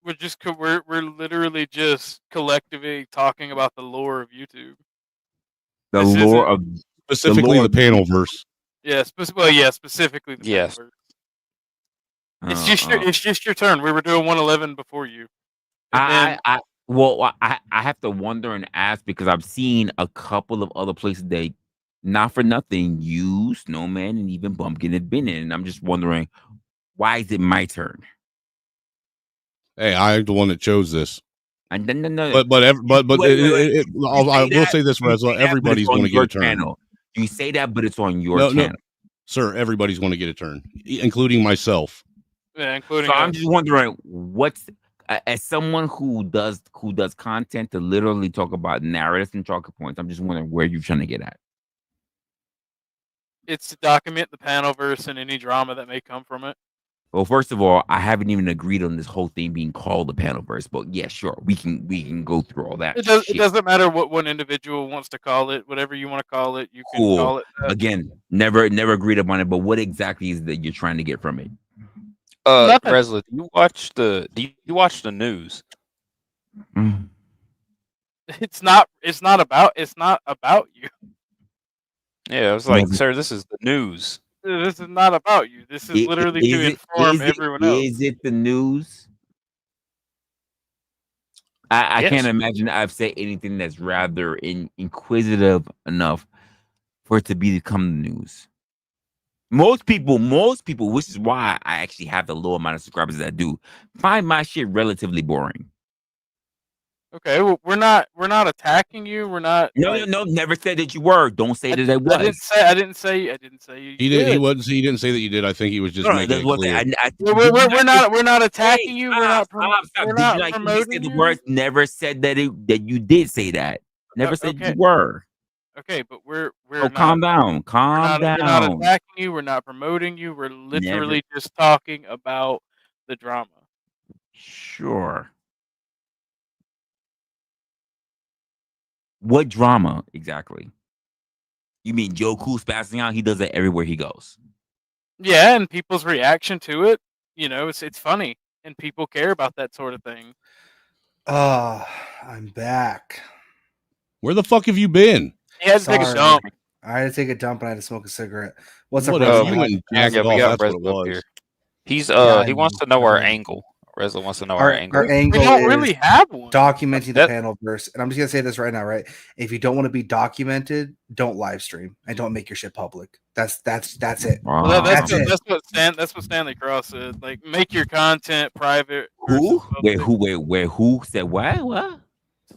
Speaker 4: We're literally just collectively talking about the lore of YouTube.
Speaker 12: The lore of
Speaker 2: specifically the panel verse.
Speaker 4: Yeah, specifically the
Speaker 3: Yes.
Speaker 4: panel verse. It's just your turn. We were doing 111 before you.
Speaker 12: I have to wonder and ask because I've seen a couple of other places they, not for nothing, you, Snowman, and even Bumpkin have been in. And I'm just wondering, why is it my turn?
Speaker 2: Hey, I'm the one that chose this.
Speaker 12: And then no.
Speaker 2: I will say this, Resla. Everybody's going to get a turn.
Speaker 12: Channel. You say that, but it's on your channel.
Speaker 2: No, sir. Everybody's going to get a turn, including myself.
Speaker 4: Yeah, including.
Speaker 12: So I'm just wondering, what's as someone who does content to literally talk about narratives and talking points. I'm just wondering where you're trying to get at.
Speaker 4: It's to document the panel verse and any drama that may come from it.
Speaker 12: Well, first of all, I haven't even agreed on this whole thing being called the panel verse, but yeah, sure, we can go through all that.
Speaker 4: It doesn't matter what one individual wants to call it. Whatever you want to call it, you can call it that.
Speaker 12: Again, never agreed upon it. But what exactly is that you're trying to get from it?
Speaker 3: Resla, do you watch the news?
Speaker 12: Mm.
Speaker 4: It's not about you.
Speaker 3: Yeah, I was like, sir, this is the news.
Speaker 4: This is not about you. This is literally to inform everyone else.
Speaker 12: Is it the news? I can't imagine I've said anything that's rather inquisitive enough for it to become the news. Most people, which is why I actually have the low amount of subscribers that I do, find my shit relatively boring.
Speaker 4: Okay, well, we're not attacking you. We're not.
Speaker 12: No, never said that you were. Don't say that I was.
Speaker 4: I didn't say you.
Speaker 2: He didn't say that you did. I think he was just making it clear.
Speaker 4: We're not attacking you. We're not promoting
Speaker 12: the words. Never said that you did say that. Never said you were.
Speaker 4: Okay, but we're
Speaker 12: not, calm down. Calm down.
Speaker 4: We're not attacking you. We're not promoting you. We're literally just talking about the drama.
Speaker 12: Sure. What drama exactly? You mean Joe Cool spazzing out? He does that everywhere he goes.
Speaker 4: Yeah, and people's reaction to it, it's funny, and people care about that sort of thing.
Speaker 1: I'm back.
Speaker 2: Where the fuck have you been?
Speaker 4: He had to take a dump.
Speaker 1: I had to take a dump and I had to smoke a cigarette. What's up,
Speaker 2: Whatever.
Speaker 1: Resla?
Speaker 2: You went and jacked off. That's what it was.
Speaker 3: Here. He's he wants to know our angle. Resla wants to know our angle.
Speaker 1: Our angle
Speaker 4: we don't really have one.
Speaker 1: Documenting the panel verse. And I'm just gonna say this right now, right? If you don't want to be documented, don't live stream and don't make your shit public. That's it.
Speaker 4: Well, that's what Stanley Cross said. Like, make your content private.
Speaker 12: Who? Wait, who said what?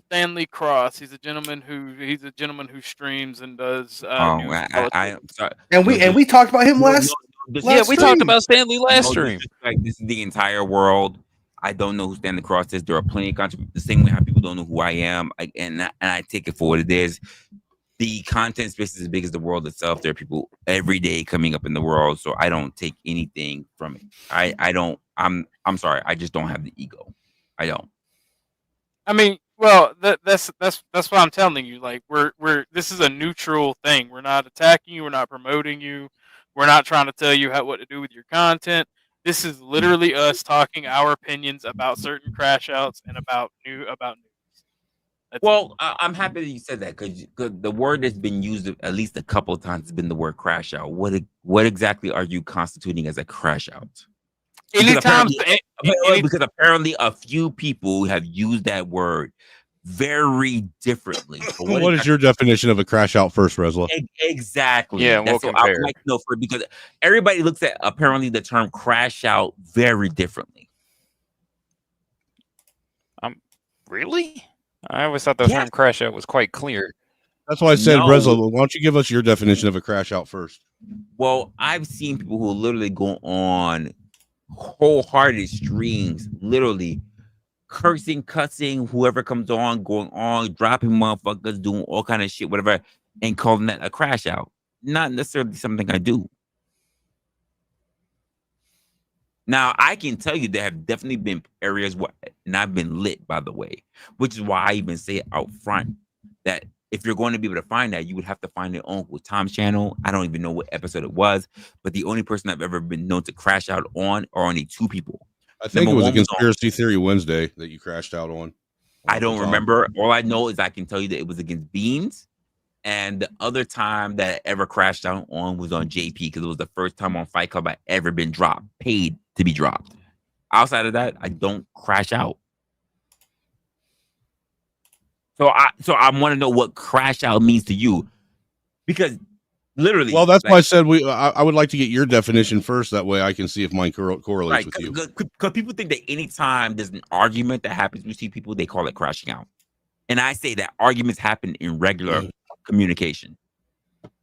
Speaker 4: Stanley Cross. He's a gentleman who streams and does.
Speaker 12: I'm sorry.
Speaker 1: And we talked about him last.
Speaker 3: Yeah, we talked about Stanley last stream.
Speaker 12: This is the entire world. I don't know who Stanley Cross is. There are plenty of content. The same way how people don't know who I am, and I take it for what it is. The content space is as big as the world itself. There are people every day coming up in the world, so I don't take anything from it. I don't. I'm sorry. I just don't have the ego. I don't.
Speaker 4: I mean, well, that's what I'm telling you. Like, this is a neutral thing. We're not attacking you. We're not promoting you. We're not trying to tell you what to do with your content. This is literally us talking our opinions about certain crash outs and about news.
Speaker 12: Well, I'm happy that you said that because the word that's been used at least a couple of times has been the word crash out. What exactly are you constituting as a crash out? Because apparently a few people have used that word very differently.
Speaker 2: What is your definition of a crash out first, Resla?
Speaker 12: Exactly.
Speaker 3: Yeah, we'll compare.
Speaker 12: I would like to know because everybody looks at apparently the term crash out very differently.
Speaker 3: Really? I always thought the term crash out was quite clear.
Speaker 2: That's why I said, Resla, why don't you give us your definition of a crash out first?
Speaker 12: Well, I've seen people who literally go on wholehearted streams, literally cursing, cussing, whoever comes on, going on, dropping motherfuckers, doing all kind of shit, whatever, and calling that a crash out. Not necessarily something I do. Now, I can tell you there have definitely been areas where, and I've been lit, by the way, which is why I even say it out front that if you're going to be able to find that, you would have to find it on Uncle Tom's channel. I don't even know what episode it was, but the only person I've ever been known to crash out on are only two people.
Speaker 2: I think
Speaker 12: Number
Speaker 2: it was a
Speaker 12: one was on,
Speaker 2: Conspiracy Theory Wednesday that you crashed out on.
Speaker 12: I don't
Speaker 2: Uncle Tom.
Speaker 12: remember. All I know is I can tell you that it was against Beans. And the other time that I ever crashed out on was on JP because it was the first time on Fight Club I ever been dropped, paid to be dropped. Outside of that, I don't crash out. So I want to know what crash out means to you, because literally.
Speaker 2: Well, that's why I said I would like to get your definition first. That way, I can see if mine correlates with you.
Speaker 12: Because people think that anytime there's an argument that happens with two people, they call it crashing out, and I say that arguments happen in regular communication. It's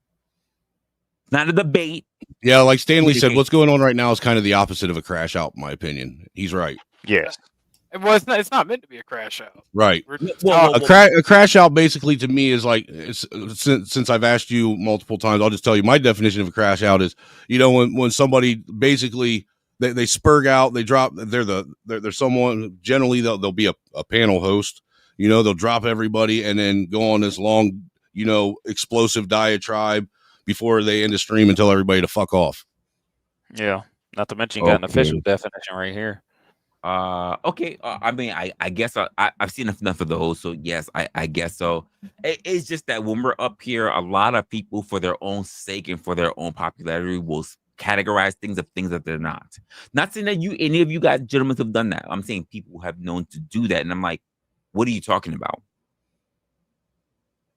Speaker 12: not a debate.
Speaker 2: Yeah, like Stanley said, what's going on right now is kind of the opposite of a crash out, in my opinion. He's right.
Speaker 3: Yes.
Speaker 4: Well, it's not meant to be a crash out.
Speaker 2: Right.
Speaker 4: Well,
Speaker 2: A crash out basically to me is like, since I've asked you multiple times, I'll just tell you my definition of a crash out is, when somebody basically they spurg out, they drop, they're someone, generally they'll be a panel host, they'll drop everybody and then go on this long, explosive diatribe before they end the stream and tell everybody to fuck off.
Speaker 3: Yeah. Not to mention you got an official definition right here.
Speaker 12: Okay. I mean, I guess I've seen enough of those, so yes, I guess so. It's just that when we're up here, a lot of people, for their own sake and for their own popularity, will categorize things of things that they're not. Not saying that any of you guys, gentlemen, have done that. I'm saying people have known to do that, and I'm like, what are you talking about?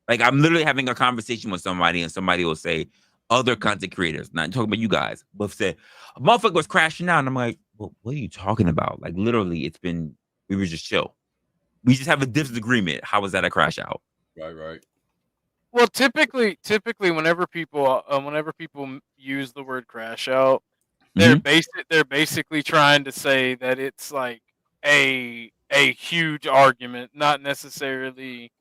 Speaker 12: Like, I'm literally having a conversation with somebody, and somebody will say, other content creators, not talking about you guys, but say, a motherfucker was crashing out, and I'm like, well, what are you talking about? Like, literally, we were just chill. We just have a disagreement. How was that a crash out?
Speaker 2: Right.
Speaker 4: Well, typically, whenever people use the word crash out, they're basically trying to say that it's like a huge argument, not necessarily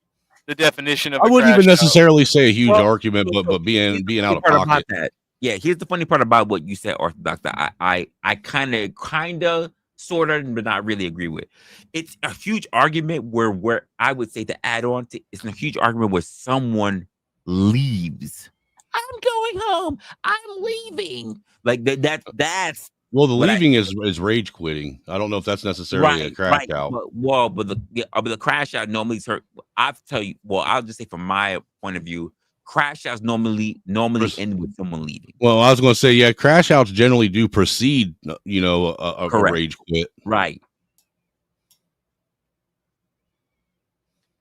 Speaker 4: the definition of.
Speaker 2: I wouldn't even necessarily
Speaker 4: out.
Speaker 2: say a huge argument, but being out of pocket.
Speaker 12: Yeah, here's the funny part about what you said, Orthodox, that I kind of, sort of, but not really agree with. It's a huge argument where I would say to add on to, it's a huge argument where someone leaves. I'm going home. I'm leaving. Like that's.
Speaker 2: Well, the leaving is rage quitting. I don't know if that's necessarily a crash out.
Speaker 12: But the crash out normally is hurt. I'll tell you. Well, I'll just say from my point of view, crash outs normally end with someone leaving.
Speaker 2: Well, I was going to say, yeah, crash outs generally do precede, a rage quit.
Speaker 12: Right.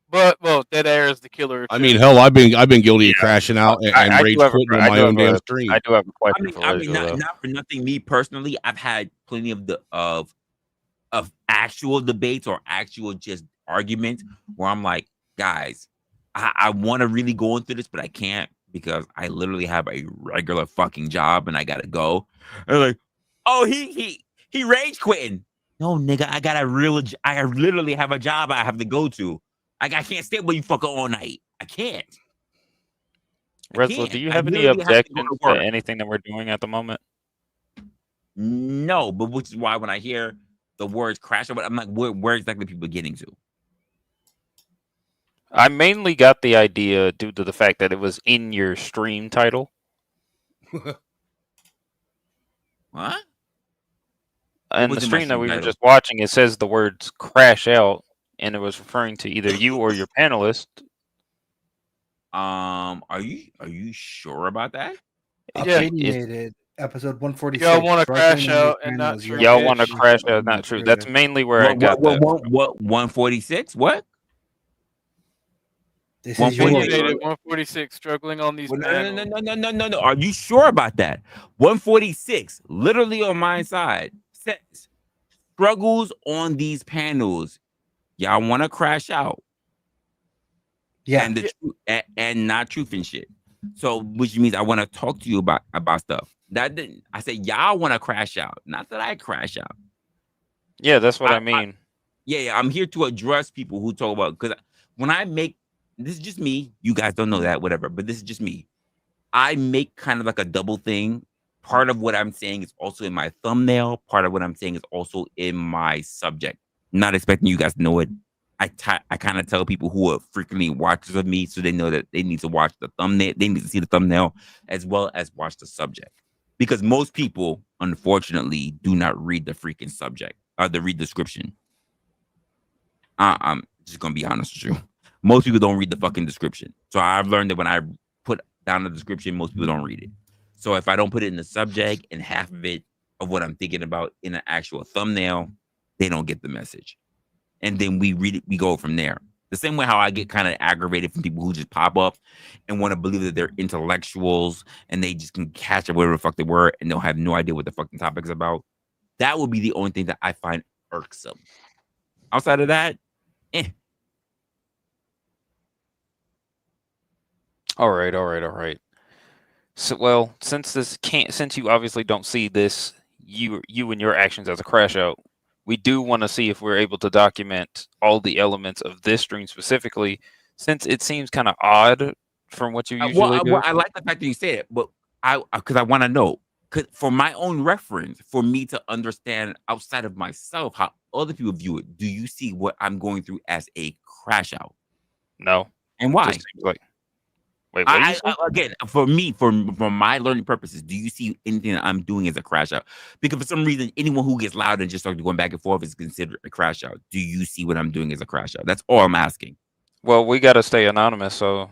Speaker 4: But dead air is the killer.
Speaker 2: I mean, hell, I've been guilty of crashing out and rage quitting on my own damn stream.
Speaker 3: I do have a question.
Speaker 12: I mean, not for nothing. Me personally, I've had plenty of actual debates or actual just arguments where I'm like, guys, I want to really go into this, but I can't because I literally have a regular fucking job and I gotta go. And like, oh, he rage quitting. No, nigga, I literally have a job I have to go to. I can't stay with you fucker all night. I can't.
Speaker 3: Reslo, do you have any objections to anything that we're doing at the moment?
Speaker 12: No, but which is why when I hear the words crash, I'm like, where exactly are people getting to?
Speaker 3: I mainly got the idea due to the fact that it was in your stream title.
Speaker 12: What?
Speaker 3: And the stream that we were just watching, it says the words crash out, and it was referring to either you or your panelist.
Speaker 12: Are you sure about that?
Speaker 3: Yeah,
Speaker 1: Opinionated, episode 146.
Speaker 4: Y'all want to crash out and not true.
Speaker 3: Y'all want to crash out, not true. That's mainly where I got that.
Speaker 12: What 146? What?
Speaker 1: This
Speaker 4: is 146 struggling on these.
Speaker 12: No. Are you sure about that? 146, literally on my side, says struggles on these panels. Y'all want to crash out.
Speaker 1: Yeah.
Speaker 12: And not truth and shit. So, which means I want to talk to you about stuff. I said y'all want to crash out, not that I crash out.
Speaker 3: Yeah, that's what I mean.
Speaker 12: Yeah, I'm here to address people who talk about, because when I make, this is just me. You guys don't know that, whatever. But this is just me. I make kind of like a double thing part of what I'm saying is also in my thumbnail. Part of what I'm saying is also in my subject. I'm not expecting you guys to know it. I kind of tell people who are frequently watchers of me, so they know that they need to watch the thumbnail. They need to see the thumbnail as well as watch the subject, because most people, unfortunately, do not read the freaking subject or the read description. I'm just gonna be honest with you. Most people don't read the fucking description. So I've learned that when I put down the description, most people don't read it. So if I don't put it in the subject and half of it of what I'm thinking about in an actual thumbnail, they don't get the message. And then we read it, we go from there. The same way how I get kind of aggravated from people who just pop up and want to believe that they're intellectuals and they just can catch up whatever the fuck they were and they'll have no idea what the fucking topic is about. That would be the only thing that I find irksome. Outside of that,
Speaker 3: All right. So, well, since you obviously don't see this, you and your actions as a crash out, we do want to see if we're able to document all the elements of this stream specifically, since it seems kind of odd from what you usually do.
Speaker 12: I like the fact that you say it, but because I want to know, for my own reference, for me to understand outside of myself how other people view it. Do you see what I'm going through as a crash out?
Speaker 3: No.
Speaker 12: And why?
Speaker 3: Just like, wait, what
Speaker 12: again, for me, for my learning purposes, do you see anything that I'm doing as a crash out? Because for some reason, anyone who gets loud and just starts going back and forth is considered a crash out. Do you see what I'm doing as a crash out? That's all I'm asking.
Speaker 3: Well, we got to stay anonymous, so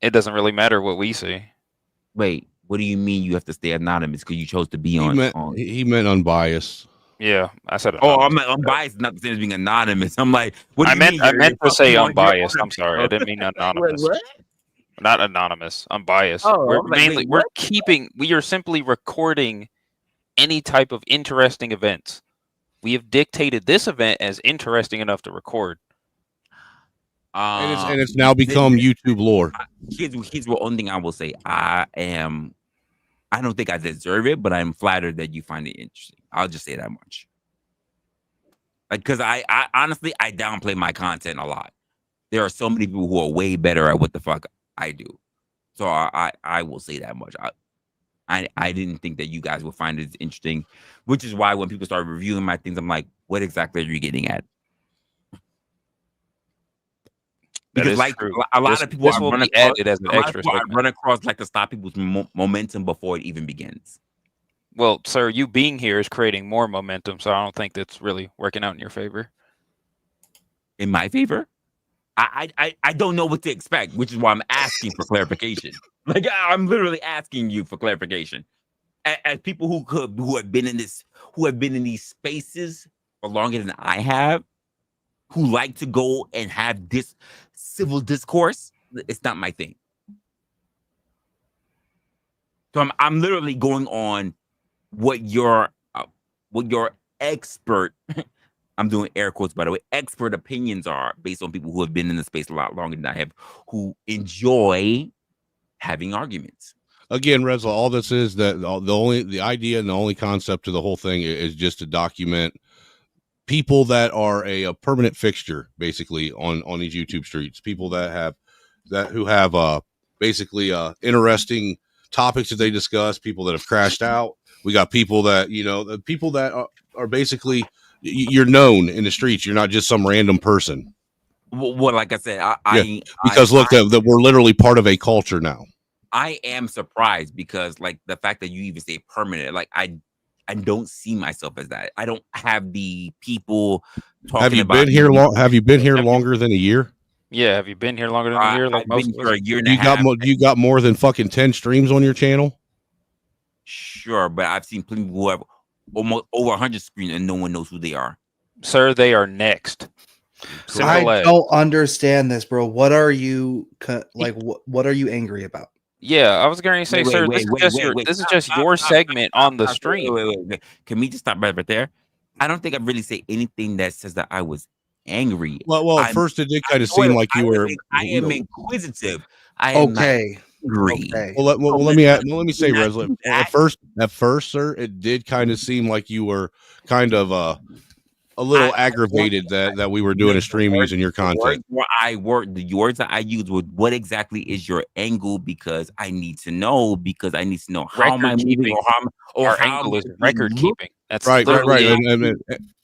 Speaker 3: it doesn't really matter what we see.
Speaker 12: Wait, what do you mean you have to stay anonymous because you chose to be on?
Speaker 2: He meant unbiased.
Speaker 3: Yeah, I said
Speaker 12: anonymous. Oh, I meant unbiased, not the same as being anonymous. I'm like, what do
Speaker 3: I
Speaker 12: you
Speaker 3: meant
Speaker 12: mean?
Speaker 3: I meant to say unbiased. I'm sorry, I didn't mean anonymous.
Speaker 12: What?
Speaker 3: Not anonymous, unbiased.
Speaker 12: Oh,
Speaker 3: we're
Speaker 12: I'm like,
Speaker 3: mainly
Speaker 12: wait,
Speaker 3: we are simply recording any type of interesting events. We have dictated this event as interesting enough to record.
Speaker 2: And it's now become YouTube lore.
Speaker 12: Here's the only thing I will say. I don't think I deserve it, but I'm flattered that you find it interesting. I'll just say that much. Like, because I honestly, I downplay my content a lot. There are so many people who are way better at what the fuck I do. So I will say that much. I didn't think that you guys would find it interesting, which is why when people start reviewing my things, I'm like, what exactly are you getting at? Because like true. A lot of people
Speaker 3: this will be added as an extra segment.
Speaker 12: I run across like to stop people's momentum before it even begins.
Speaker 3: Well, sir, you being here is creating more momentum, so I don't think that's really working out in your favor.
Speaker 12: In my favor? I don't know what to expect, which is why I'm asking for clarification. Like I'm literally asking you for clarification. As people who have been in these spaces for longer than I have, who like to go and have this civil discourse, it's not my thing. So I'm literally going on what your expert I'm doing air quotes, by the way, expert opinions are based on people who have been in the space a lot longer than I have, who enjoy having arguments.
Speaker 2: Again, Reza, all this is that the idea and the only concept of the whole thing is just to document people that are a permanent fixture, basically on these YouTube streets. People that have basically interesting topics that they discuss. People that have crashed out. We got people that the people that are basically. You're known in the streets. You're not just some random person.
Speaker 12: Well, like I said,
Speaker 2: that we're literally part of a culture now.
Speaker 12: I am surprised because, like, the fact that you even say permanent, like, I don't see myself as that. I don't have the people talking.
Speaker 2: Have you been here long? Have you been here longer than a year?
Speaker 3: Yeah, have you been here longer than a year? Like
Speaker 12: I've been here a year and a half.
Speaker 2: You got more than fucking 10 streams on your channel?
Speaker 12: Sure, but I've seen plenty who have almost over 100 screens and no one knows who they are.
Speaker 3: Sir, they are next.
Speaker 1: I don't understand this, bro. What are you like? What are you angry about?
Speaker 3: Yeah, I was going to say, sir, this is just your segment on the stream.
Speaker 12: Wait. Can we just stop right there? I don't think I really say anything that says that I was angry.
Speaker 2: Well, at first it did kind of seem like you were.
Speaker 12: I am inquisitive. I am
Speaker 1: okay.
Speaker 12: Angry.
Speaker 1: Okay.
Speaker 2: Well, let me say, Resla. At first, sir, it did kind of seem like you were kind of a little aggravated that we were doing a stream using your content.
Speaker 12: The words that I use with what exactly is your angle, because I need to know how am I moving
Speaker 3: Our angle is record keeping. That's
Speaker 2: right.
Speaker 3: literally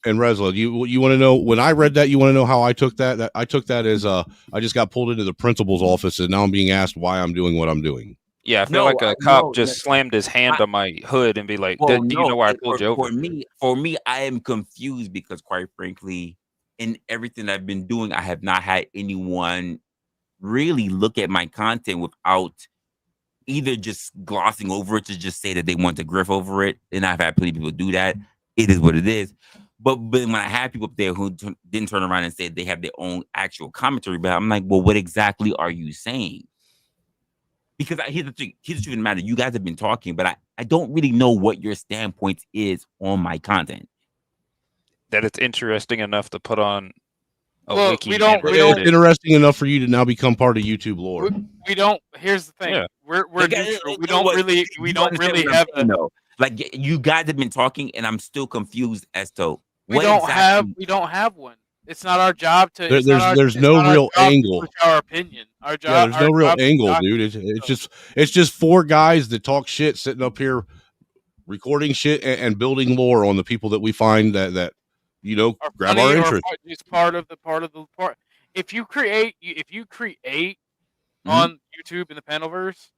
Speaker 2: And Resla, you want to know, when I read that, you want to know how I took that? I took that as I just got pulled into the principal's office and now I'm being asked why I'm doing what I'm doing.
Speaker 3: Yeah, I feel like a cop just slammed his hand on my hood and be like, "Do you know why I pulled you over?"
Speaker 12: For me, I am confused because, quite frankly, in everything I've been doing, I have not had anyone really look at my content without either just glossing over it to just say that they want to griff over it. And I've had plenty of people do that. It is what it is. But when I have people up there who didn't turn around and say they have their own actual commentary, but I'm like, well, what exactly are you saying? Because here's the truth of the matter. You guys have been talking, but I don't really know what your standpoint is on my content.
Speaker 3: That it's interesting enough to put on a
Speaker 4: Well,
Speaker 3: wiki.
Speaker 4: we don't.
Speaker 2: It's interesting enough for you to now become part of YouTube lore.
Speaker 4: We don't. Here's the thing.
Speaker 3: Yeah.
Speaker 4: We're neutral. We don't really have a.
Speaker 12: Like, you guys have been talking, and I'm still confused as to
Speaker 4: We don't have one. It's not our job to.
Speaker 2: There's no real angle.
Speaker 4: Our opinion. Our job.
Speaker 2: Yeah, there's no real angle, dude. It's just four guys that talk shit, sitting up here, recording shit and building lore on the people that we find that grab our interest.
Speaker 4: It's part of the part. If you create on YouTube in the Panelverse,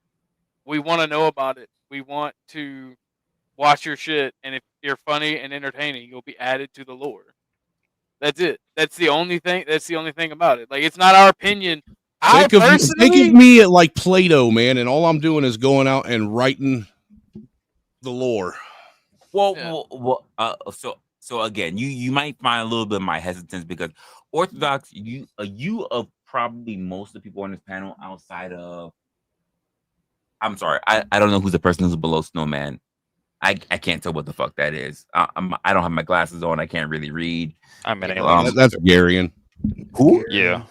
Speaker 4: we want to know about it. We want to watch your shit, and if you're funny and entertaining, you'll be added to the lore. That's it. That's the only thing. That's the only thing about it. Like, it's not our opinion.
Speaker 2: Think of me at like Play-Doh, man, and all I'm doing is going out and writing the lore.
Speaker 12: So again, you might find a little bit of my hesitance because Orthodox, you of probably most of the people on this panel outside of, I'm sorry, I don't know who's the person who's below Snowman. I can't tell what the fuck that is. I don't have my glasses on. I can't really read.
Speaker 3: I'm an
Speaker 2: alien. That's Garian.
Speaker 12: Who?
Speaker 3: Yeah.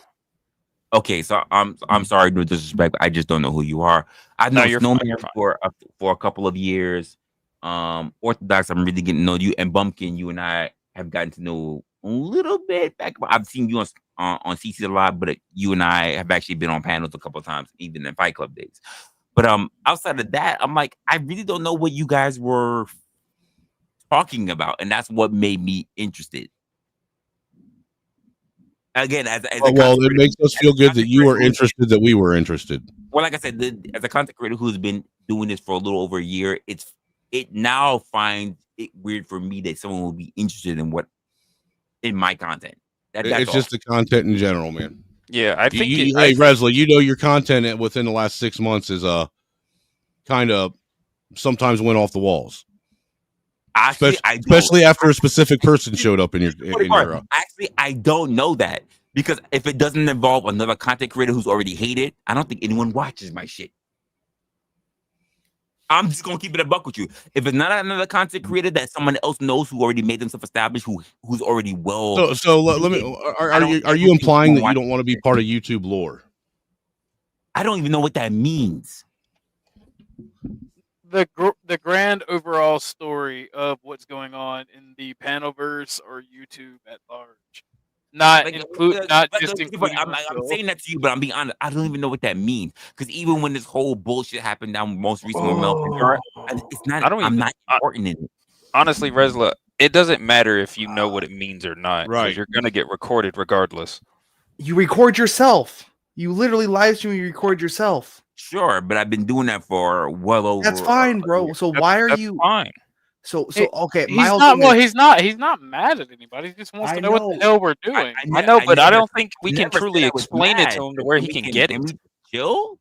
Speaker 12: Okay, so I'm sorry to disrespect. I just don't know who you are. I've known Snowman for a couple of years. Orthodox, I'm really getting to know you, and Bumpkin, you and I have gotten to know a little bit back. I've seen you on CC a lot, but you and I have actually been on panels a couple of times, even in Fight Club days. But outside of that, I'm like, I really don't know what you guys were talking about, and that's what made me interested. Again,
Speaker 2: it makes us feel good that you were interested, that we were interested.
Speaker 12: Well, like I said, as a content creator who's been doing this for a little over a year, it now finds it weird for me that someone will be interested in my content.
Speaker 2: It's just the content in general, man.
Speaker 3: Yeah, I think.
Speaker 2: Hey, Resla, your content within the last 6 months is kind of sometimes went off the walls.
Speaker 12: Actually,
Speaker 2: especially after a specific person showed up in your.
Speaker 12: Actually, I don't know that, because if it doesn't involve another content creator who's already hated, I don't think anyone watches my shit. I'm just gonna keep it a buck with you. If it's not another content creator that someone else knows who already made themselves established, who's already well.
Speaker 2: So let me. Are you implying that you don't want to be part of YouTube lore?
Speaker 12: I don't even know what that means.
Speaker 4: The grand overall story of what's going on in the Panelverse or YouTube at large. I'm
Speaker 12: saying that to you, but I'm being honest. I don't even know what that means, because even when this whole bullshit happened down most recently with Mel, it's not. I'm not important in it.
Speaker 3: Honestly, Resla, it doesn't matter if you know what it means or not.
Speaker 2: Right,
Speaker 3: you're gonna get recorded regardless.
Speaker 1: You record yourself. You literally live stream. You record yourself.
Speaker 12: Sure, but I've been doing that for well over.
Speaker 1: That's fine, bro. So why are you
Speaker 3: fine?
Speaker 1: So okay,
Speaker 4: he's not mad at anybody. He just wants to know what the hell we're doing.
Speaker 3: I know, but I don't think we can truly explain it to him to where he can get it.
Speaker 12: Chill.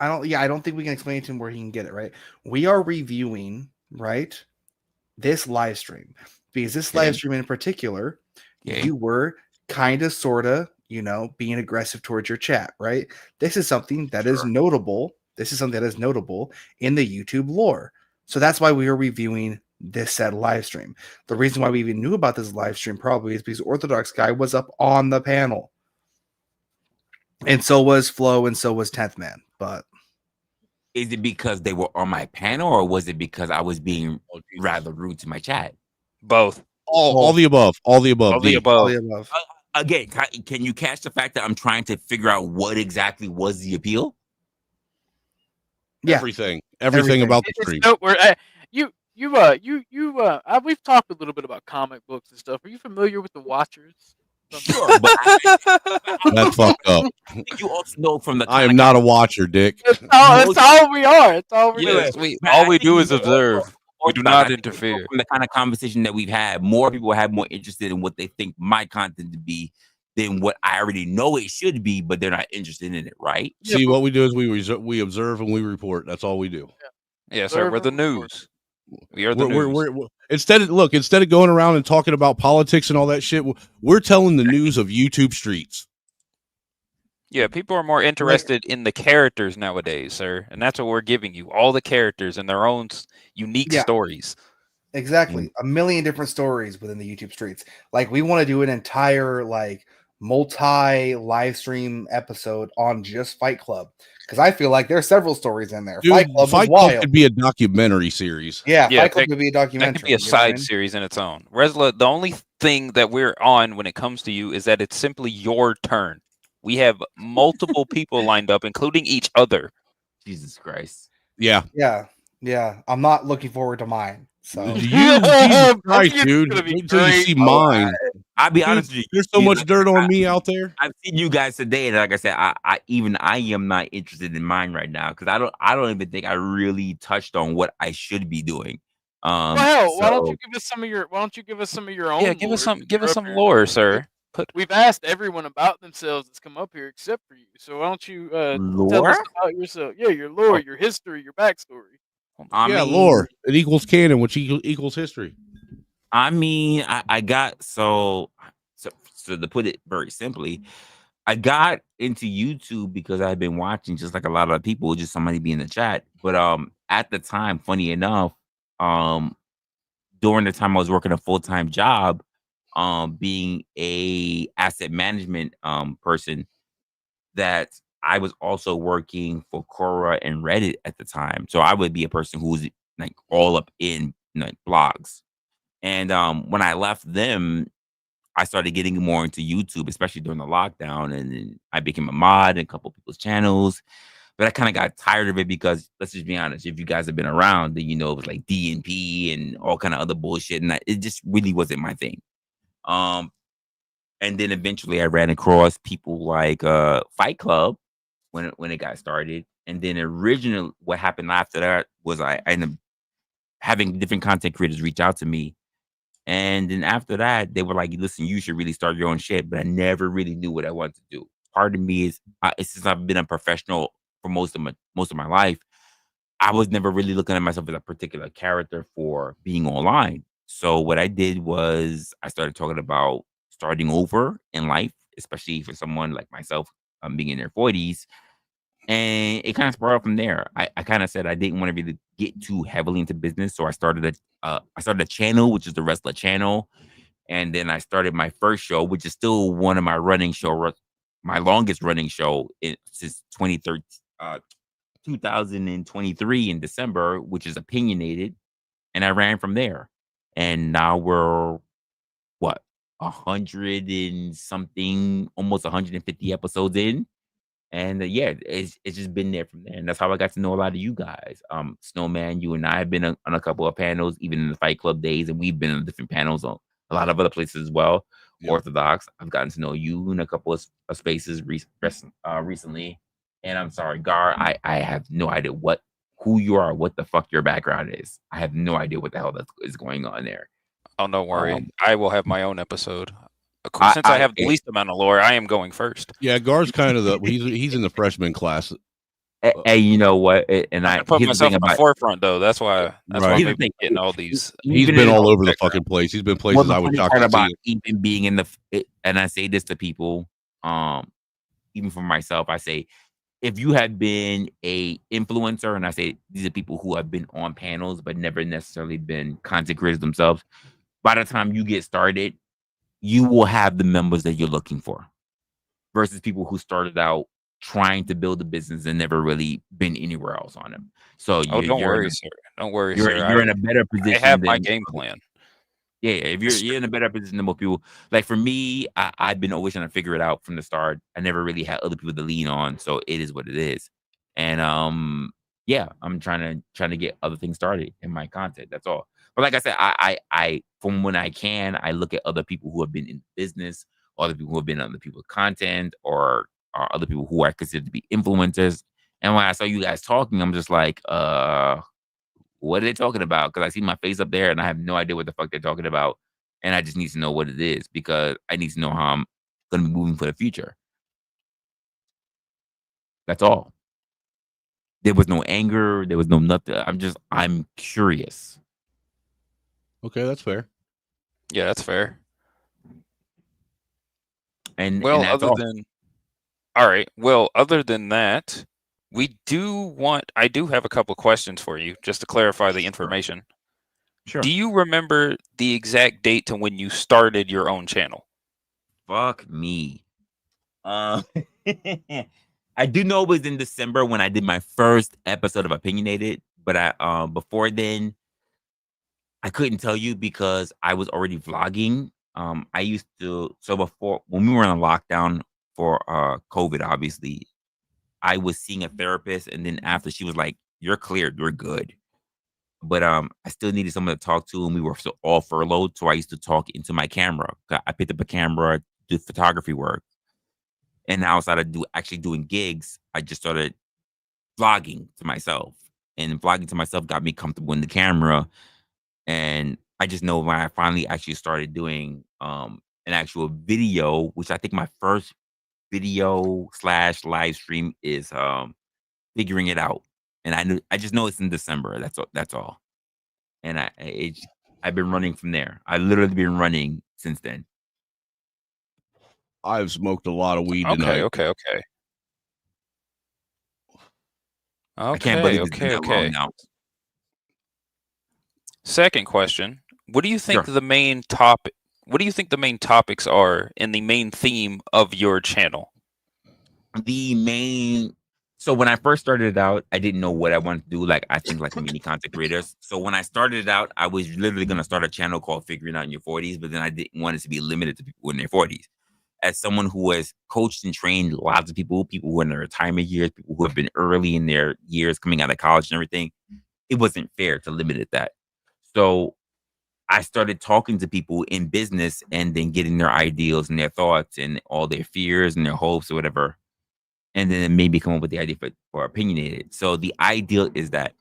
Speaker 1: I don't think we can explain it to him where he can get it. Right. We are reviewing this live stream, because this live stream in particular, you were kind of sorta being aggressive towards your chat. Right. This is something that is notable. This is something that is notable in the YouTube lore. So that's why we are reviewing this said live stream. The reason why we even knew about this live stream probably is because Orthodox Guy was up on the panel. And so was Flo, and so was 10th Man. But
Speaker 12: is it because they were on my panel, or was it because I was being rather rude to my chat?
Speaker 3: Both.
Speaker 2: All the above. All the above.
Speaker 3: All the
Speaker 2: D.
Speaker 3: above.
Speaker 1: All the above.
Speaker 12: Again, can you catch the fact that I'm trying to figure out what exactly was the appeal?
Speaker 1: Yeah.
Speaker 2: Everything about the stream.
Speaker 4: We've talked a little bit about comic books and stuff. Are you familiar with the Watchers?
Speaker 12: Sure, but
Speaker 2: That's fucked up.
Speaker 12: You also know from the.
Speaker 2: I am not a watcher, Dick.
Speaker 4: That's all we are. It's all we
Speaker 3: Yes,
Speaker 4: do.
Speaker 3: all we do is observe. We do not interfere.
Speaker 12: From the kind of conversation that we've had, more people have more interested in what they think my content to be than what I already know it should be, but they're not interested in it, right?
Speaker 2: See, what we do is we observe and we report. That's all we do.
Speaker 3: Yeah, sir. We're the news. We are the news.
Speaker 2: We're instead of going around and talking about politics and all that shit, we're telling the news of YouTube streets.
Speaker 3: Yeah, people are more interested in the characters nowadays, sir, and that's what we're giving you. All the characters and their own unique stories.
Speaker 1: Exactly. A million different stories within the YouTube streets. Like, we want to do an entire multi live stream episode on just Fight Club, because I feel like there's several stories in there.
Speaker 2: Dude,
Speaker 1: Fight Club
Speaker 2: Fight
Speaker 1: was
Speaker 2: Club
Speaker 1: wild.
Speaker 2: could be a documentary series.
Speaker 1: Yeah, Fight Club could be a documentary.
Speaker 3: That could be a side series in its own. Resla, the only thing that we're on when it comes to you is that it's simply your turn. We have multiple people lined up, including each other.
Speaker 12: Jesus Christ.
Speaker 2: Yeah.
Speaker 1: Yeah. I'm not looking forward to mine. So
Speaker 2: Jesus Christ, dude. Wait until you see mine.
Speaker 12: I'll be honest with you.
Speaker 2: There's so much dirt on me out there.
Speaker 12: I've seen you guys today, and like I said, I am not interested in mine right now because I don't even think I really touched on what I should be doing.
Speaker 4: Well, hell, why don't you give us some of your own?
Speaker 3: Yeah, give us some lore, sir.
Speaker 4: We've asked everyone about themselves that's come up here except for you. So why don't you tell us about yourself? Yeah, your lore, your history, your backstory.
Speaker 2: Lore. It equals canon, which equals history.
Speaker 12: I mean, I got so to put it very simply, I got into YouTube because I've been watching just like a lot of people, just somebody be in the chat. But at the time, funny enough, during the time I was working a full-time job, being a asset management person, that I was also working for Quora and Reddit at the time. So I would be a person who was like all up in blogs. And when I left them, I started getting more into YouTube, especially during the lockdown. And then I became a mod in a couple people's channels. But I kind of got tired of it because, let's just be honest, if you guys have been around, then you know it was like DNP and all kind of other bullshit. And it just really wasn't my thing. And then eventually I ran across people like Fight Club when it got started. And then originally what happened after that was I ended up having different content creators reach out to me. And then after that, they were like, listen, you should really start your own shit. But I never really knew what I wanted to do. Part of me is since I've been a professional for most of my life, I was never really looking at myself as a particular character for being online. So what I did was I started talking about starting over in life, especially for someone like myself, being in their 40s. And it kind of spiraled from there. I kind of said I didn't want to really get too heavily into business. So I started a channel, which is the Wrestler channel. And then I started my first show, which is still one of my my longest running show since 2023 in December, which is Opinionated. And I ran from there. And now we're 100 and something, almost 150 episodes in. And it's just been there from there. And that's how I got to know a lot of you guys. Snowman, you and I have been on a couple of panels, even in the Fight Club days, and we've been on different panels on a lot of other places as well. Yep. Orthodox, I've gotten to know you in a couple of spaces recently. And I'm sorry, Gar, I have no idea who you are, what the fuck your background is. I have no idea what the hell that is going on there.
Speaker 3: Oh, don't worry. I will have my own episode. Since I have the least amount of lore, I am going first.
Speaker 2: Yeah, Gar's kind of he's in the freshman class.
Speaker 12: Hey, you know what? And
Speaker 3: I put myself in the forefront, though. That's why I'm getting all these.
Speaker 2: He's been all over the fucking place. He's been places I would shock to
Speaker 12: about even being in and I say this to people, even for myself, I say, if you had been a influencer, and I say these are people who have been on panels but never necessarily been content creators themselves, by the time you get started, you will have the members that you're looking for, versus people who started out trying to build a business and never really been anywhere else on them. So
Speaker 3: don't worry, sir. Don't worry,
Speaker 12: sir. You're in a better position.
Speaker 3: I have my game plan.
Speaker 12: Yeah, if you're in a better position than most people. Like for me, I've been always trying to figure it out from the start. I never really had other people to lean on, so it is what it is. And yeah, I'm trying to get other things started in my content. That's all. But like I said, I from when I can, I look at other people who have been in business, other people who have been on other people's content, or other people who I consider to be influencers. And when I saw you guys talking, I'm just like, what are they talking about? Because I see my face up there and I have no idea what the fuck they're talking about. And I just need to know what it is because I need to know how I'm going to be moving for the future. That's all. There was no anger. There was no nothing. I'm curious.
Speaker 2: Okay, that's fair.
Speaker 3: Yeah, that's fair.
Speaker 12: And
Speaker 3: well,
Speaker 12: that's
Speaker 3: other
Speaker 12: all.
Speaker 3: than all right. Well, other than that, I do have a couple questions for you just to clarify the information.
Speaker 12: Sure.
Speaker 3: Do you remember the exact date to when you started your own channel?
Speaker 12: Fuck me. I do know it was in December when I did my first episode of Opinionated, but I before then I couldn't tell you because I was already vlogging. I used to before when we were on lockdown for COVID, obviously, I was seeing a therapist, and then after she was like, "You're cleared, you're good." But I still needed someone to talk to, and we were all furloughed, so I used to talk into my camera. I picked up a camera, do photography work, and now outside of actually doing gigs, I just started vlogging to myself, and vlogging to myself got me comfortable in the camera. And I just know when I finally actually started doing an actual video, which I think my first video / live stream is figuring it out. And I just know it's in December. That's all. And I've been running from there. I literally been running since then.
Speaker 2: I've smoked a lot of weed
Speaker 3: Okay,
Speaker 2: tonight.
Speaker 3: okay.
Speaker 12: I can't believe it's been that long now.
Speaker 3: Second question: What do you think
Speaker 12: Sure.
Speaker 3: the main topic? What do you think the main topics are in the main theme of your channel?
Speaker 12: So when I first started it out, I didn't know what I wanted to do. Like I think like many content creators. So when I started it out, I was literally gonna start a channel called Figuring Out in Your 40s, but then I didn't want it to be limited to people in their 40s. As someone who has coached and trained lots of people who are in their retirement years, people who have been early in their years coming out of college and everything, it wasn't fair to limit it that. So I started talking to people in business and then getting their ideals and their thoughts and all their fears and their hopes or whatever. And then it made me come up with the idea for Opinionated. So the ideal is that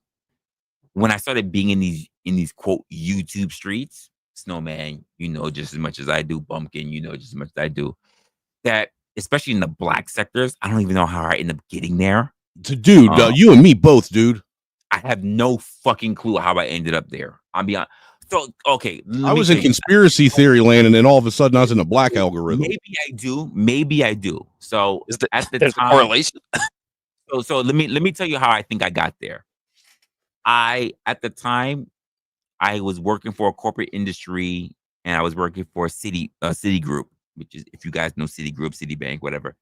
Speaker 12: when I started being in these quote YouTube streets, Snowman, you know just as much as I do, Bumpkin, you know just as much as I do, that especially in the black sectors, I don't even know how I end up getting there.
Speaker 2: Dude, you and me both, dude.
Speaker 12: I have no fucking clue how I ended up there. I'll be honest. So okay,
Speaker 2: I was in conspiracy theory land, and then all of a sudden I was in the black algorithm.
Speaker 12: Maybe I do. So at the
Speaker 3: there's
Speaker 12: time,
Speaker 3: a correlation?
Speaker 12: so let me tell you how I think I got there. At the time I was working for a corporate industry, and I was working for Citigroup, which is, if you guys know Citigroup, Citibank, whatever.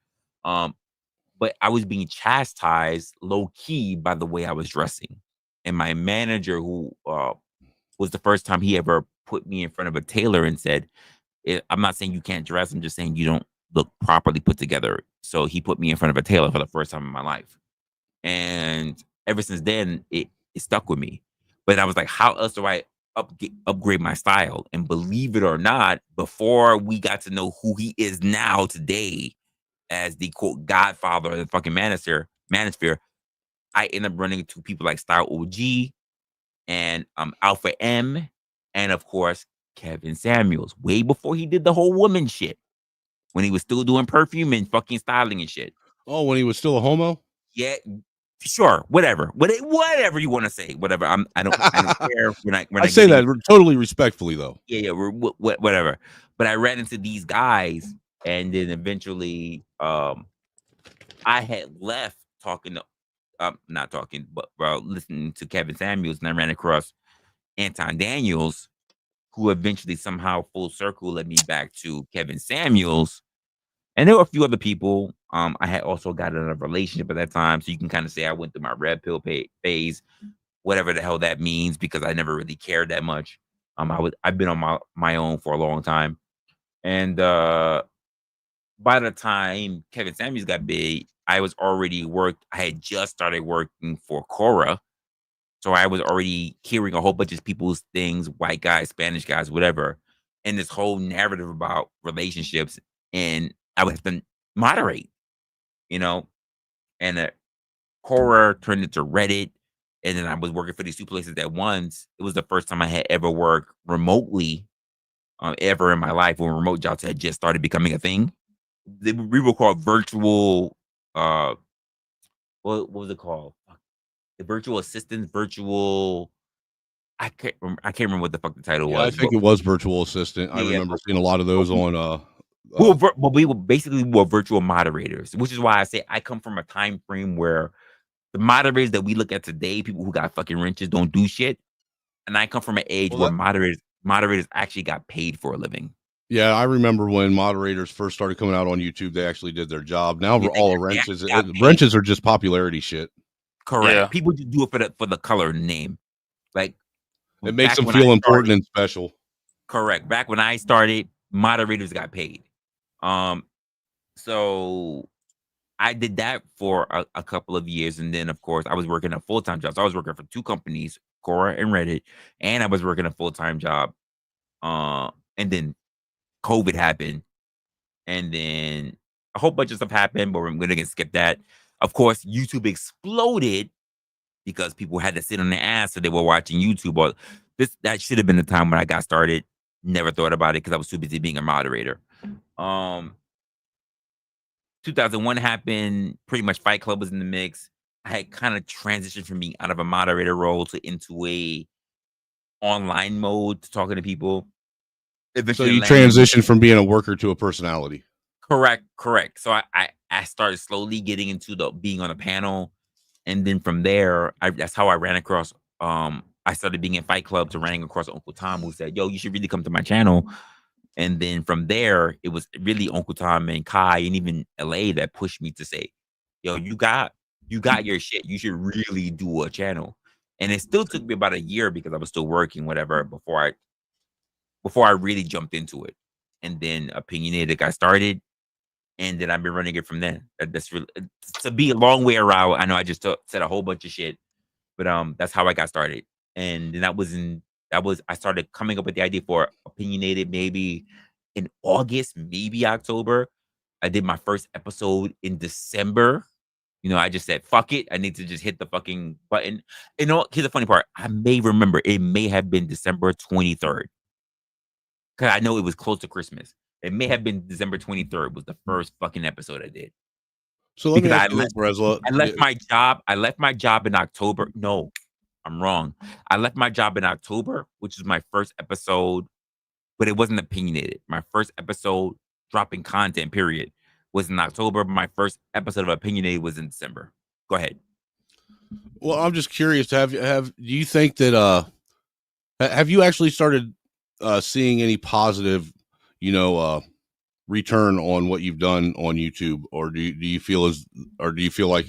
Speaker 12: But I was being chastised low key by the way I was dressing, and my manager, who was the first time he ever put me in front of a tailor and said, "I'm not saying you can't dress. I'm just saying you don't look properly put together." So he put me in front of a tailor for the first time in my life, and ever since then it stuck with me. But I was like, how else do I upgrade my style? And believe it or not, before we got to know who he is now today as the quote godfather of the fucking manosphere, I ended up running into people like Style OG and Alpha M, and of course Kevin Samuels, way before he did the whole woman shit, when he was still doing perfume and fucking styling and shit.
Speaker 2: Oh, when he was still a homo?
Speaker 12: Yeah, sure, whatever you want to say, whatever. I don't care.
Speaker 2: I say that totally respectfully, though.
Speaker 12: Yeah, whatever. But I ran into these guys, and then eventually, I had left talking to, not talking, but listening to Kevin Samuels, and I ran across Anton Daniels, who eventually somehow full circle led me back to Kevin Samuels. And there were a few other people. I had also got in a relationship at that time, so you can kind of say I went through my red pill phase, whatever the hell that means, because I never really cared that much. I've been on my own for a long time, and by the time Kevin Samuels got big, I had just started working for Cora, so I was already hearing a whole bunch of people's things, white guys, Spanish guys, whatever, and this whole narrative about relationships, and I would have to moderate, and Quora turned into Reddit, and then I was working for these two places at once. It was the first time I had ever worked remotely, ever in my life, when remote jobs had just started becoming a thing. We were called virtual. What was it called? The virtual assistants, virtual. I can't remember what the fuck the title
Speaker 2: Yeah, I
Speaker 12: was.
Speaker 2: think it was virtual assistant. I remember seeing a lot of those on.
Speaker 12: We were virtual moderators, which is why I say I come from a time frame where the moderators that we look at today, people who got fucking wrenches, don't do shit, and I come from an age where moderators actually got paid for a living.
Speaker 2: Yeah, I remember when moderators first started coming out on YouTube, they actually did their job. Now all wrenches are just popularity shit.
Speaker 12: Correct. Yeah. People just do it for the color name. Like,
Speaker 2: it makes them feel important and special.
Speaker 12: Correct. Back when I started, moderators got paid. So I did that for a couple of years, and then of course I was working a full-time job. So I was working for two companies, Quora and Reddit, and I was working a full-time job. And then COVID happened, and then a whole bunch of stuff happened, but we're gonna skip that. Of course, YouTube exploded because people had to sit on their ass, so they were watching YouTube. But that should have been the time when I got started. Never thought about it because I was too busy being a moderator. 2001 happened. Pretty much Fight Club was in the mix. I had kind of transitioned from being out of a moderator role to into a online mode to talking to people.
Speaker 2: So you transitioned from being a worker to a personality.
Speaker 12: Correct. So I started slowly getting into being on a panel, and then from there, that's how I ran across. I started being in Fight Club to running across Uncle Tom, who said, "Yo, you should really come to my channel." And then from there, it was really Uncle Tom and Kai and even LA that pushed me to say, "Yo, you got your shit. You should really do a channel." And it still took me about a year because I was still working, whatever, before I really jumped into it. And then Opinionated got started, and then I've been running it from then. That's really, to be a long way around. I know I just said a whole bunch of shit, but that's how I got started. And then I started coming up with the idea for Opinionated maybe in August, maybe October. I did my first episode in December. I just said, fuck it. I need to just hit the fucking button. Here's the funny part. I may remember it may have been December 23rd. Because I know it was close to Christmas. It may have been December 23rd was the first fucking episode I did.
Speaker 2: So let me ask you this, Bresla.
Speaker 12: I left my job. I left my job in October. No, I'm wrong. I left my job in October, which was my first episode, but it wasn't Opinionated. My first episode dropping content, period, was in October. My first episode of Opinionated was in December. Go ahead.
Speaker 2: Well, I'm just curious. Do you think that have you actually started seeing any positive, return on what you've done on YouTube, or do you feel like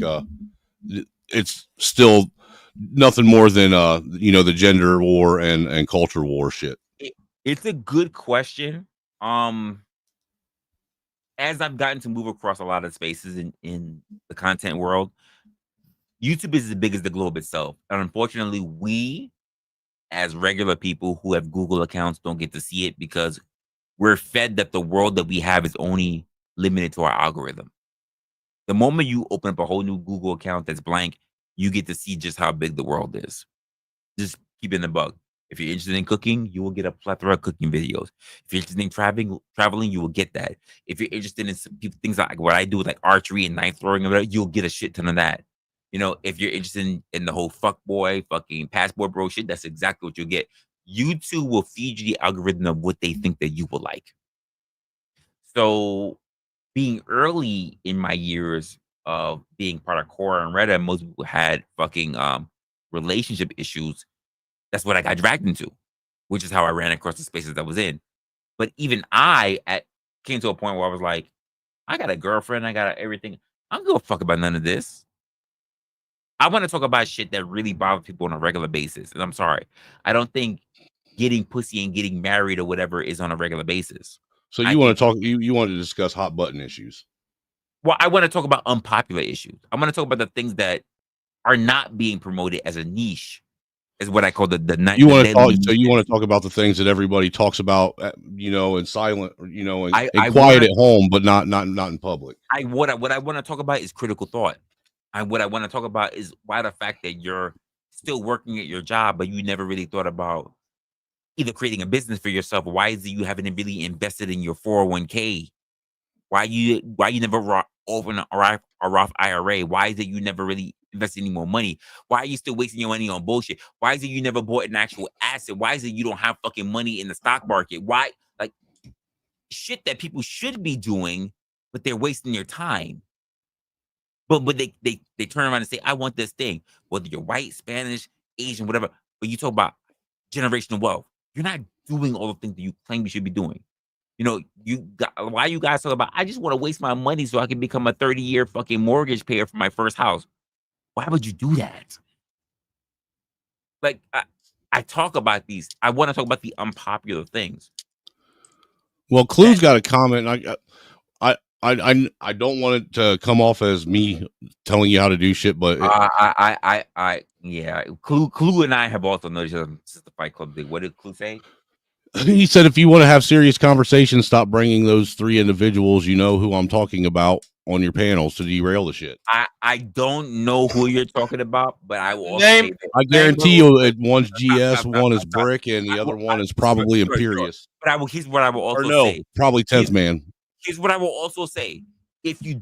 Speaker 2: it's still nothing more than the gender war and culture war shit?
Speaker 12: It's a good question. As I've gotten to move across a lot of spaces in the content world, YouTube is as big as the globe itself. And unfortunately, we as regular people who have Google accounts don't get to see it because we're fed that the world that we have is only limited to our algorithm. The moment you open up a whole new Google account that's blank, you get to see just how big the world is. Just keep it in the bug. If you're interested in cooking, you will get a plethora of cooking videos. If you're interested in traveling, you will get that. If you're interested in things like what I do, like archery and knife throwing, and whatever, you'll get a shit ton of that. If you're interested in the whole fuckboy, fucking passport bro shit, that's exactly what you'll get. YouTube will feed you the algorithm of what they think that you will like. So, being early in my years of being part of Quora and Reddit, most people had fucking relationship issues. That's what I got dragged into, which is how I ran across the spaces I was in. But even I came to a point where I was like, I got a girlfriend, I got everything. I don't give a fuck about none of this. I want to talk about shit that really bothers people on a regular basis. And I'm sorry, I don't think getting pussy and getting married or whatever is on a regular basis.
Speaker 2: So you want to talk? You want to discuss hot button issues?
Speaker 12: Well, I want to talk about unpopular issues. I want to talk about the things that are not being promoted as a niche, is what I call the
Speaker 2: You want to talk? So you want to talk about the things that everybody talks about, in silent, in quiet at home, but not in public.
Speaker 12: What I want to talk about is critical thought. And what I want to talk about is why the fact that you're still working at your job, but you never really thought about either creating a business for yourself. Why is it you haven't really invested in your 401k? Why you never open a Roth IRA? Why is it you never really invest any more money? Why are you still wasting your money on bullshit? Why is it you never bought an actual asset? Why is it you don't have fucking money in the stock market? Why, like, shit that people should be doing, but they're wasting their time. But they turn around and say, I want this thing. Whether you're white, Spanish, Asian, whatever, but you talk about generational wealth. You're not doing all the things that you claim you should be doing. Why you guys talk about, I just want to waste my money so I can become a 30-year fucking mortgage payer for my first house. Why would you do that? Like, I talk about these. I want to talk about the unpopular things.
Speaker 2: Well, Clue's got a comment. I don't want it to come off as me telling you how to do shit, but
Speaker 12: yeah. Clue and I have also noticed since the Fight Club thing. What did Clue say?
Speaker 2: He said, if you want to have serious conversations, stop bringing those three individuals you know who I'm talking about on your panels to derail the shit.
Speaker 12: I don't know who you're talking about, but I will also say that,
Speaker 2: I guarantee you, one's GS, one is Brick, and the other one is probably Imperious.
Speaker 12: But here's what I will also say.
Speaker 2: Probably 10th Man.
Speaker 12: Here's what I will also say. If you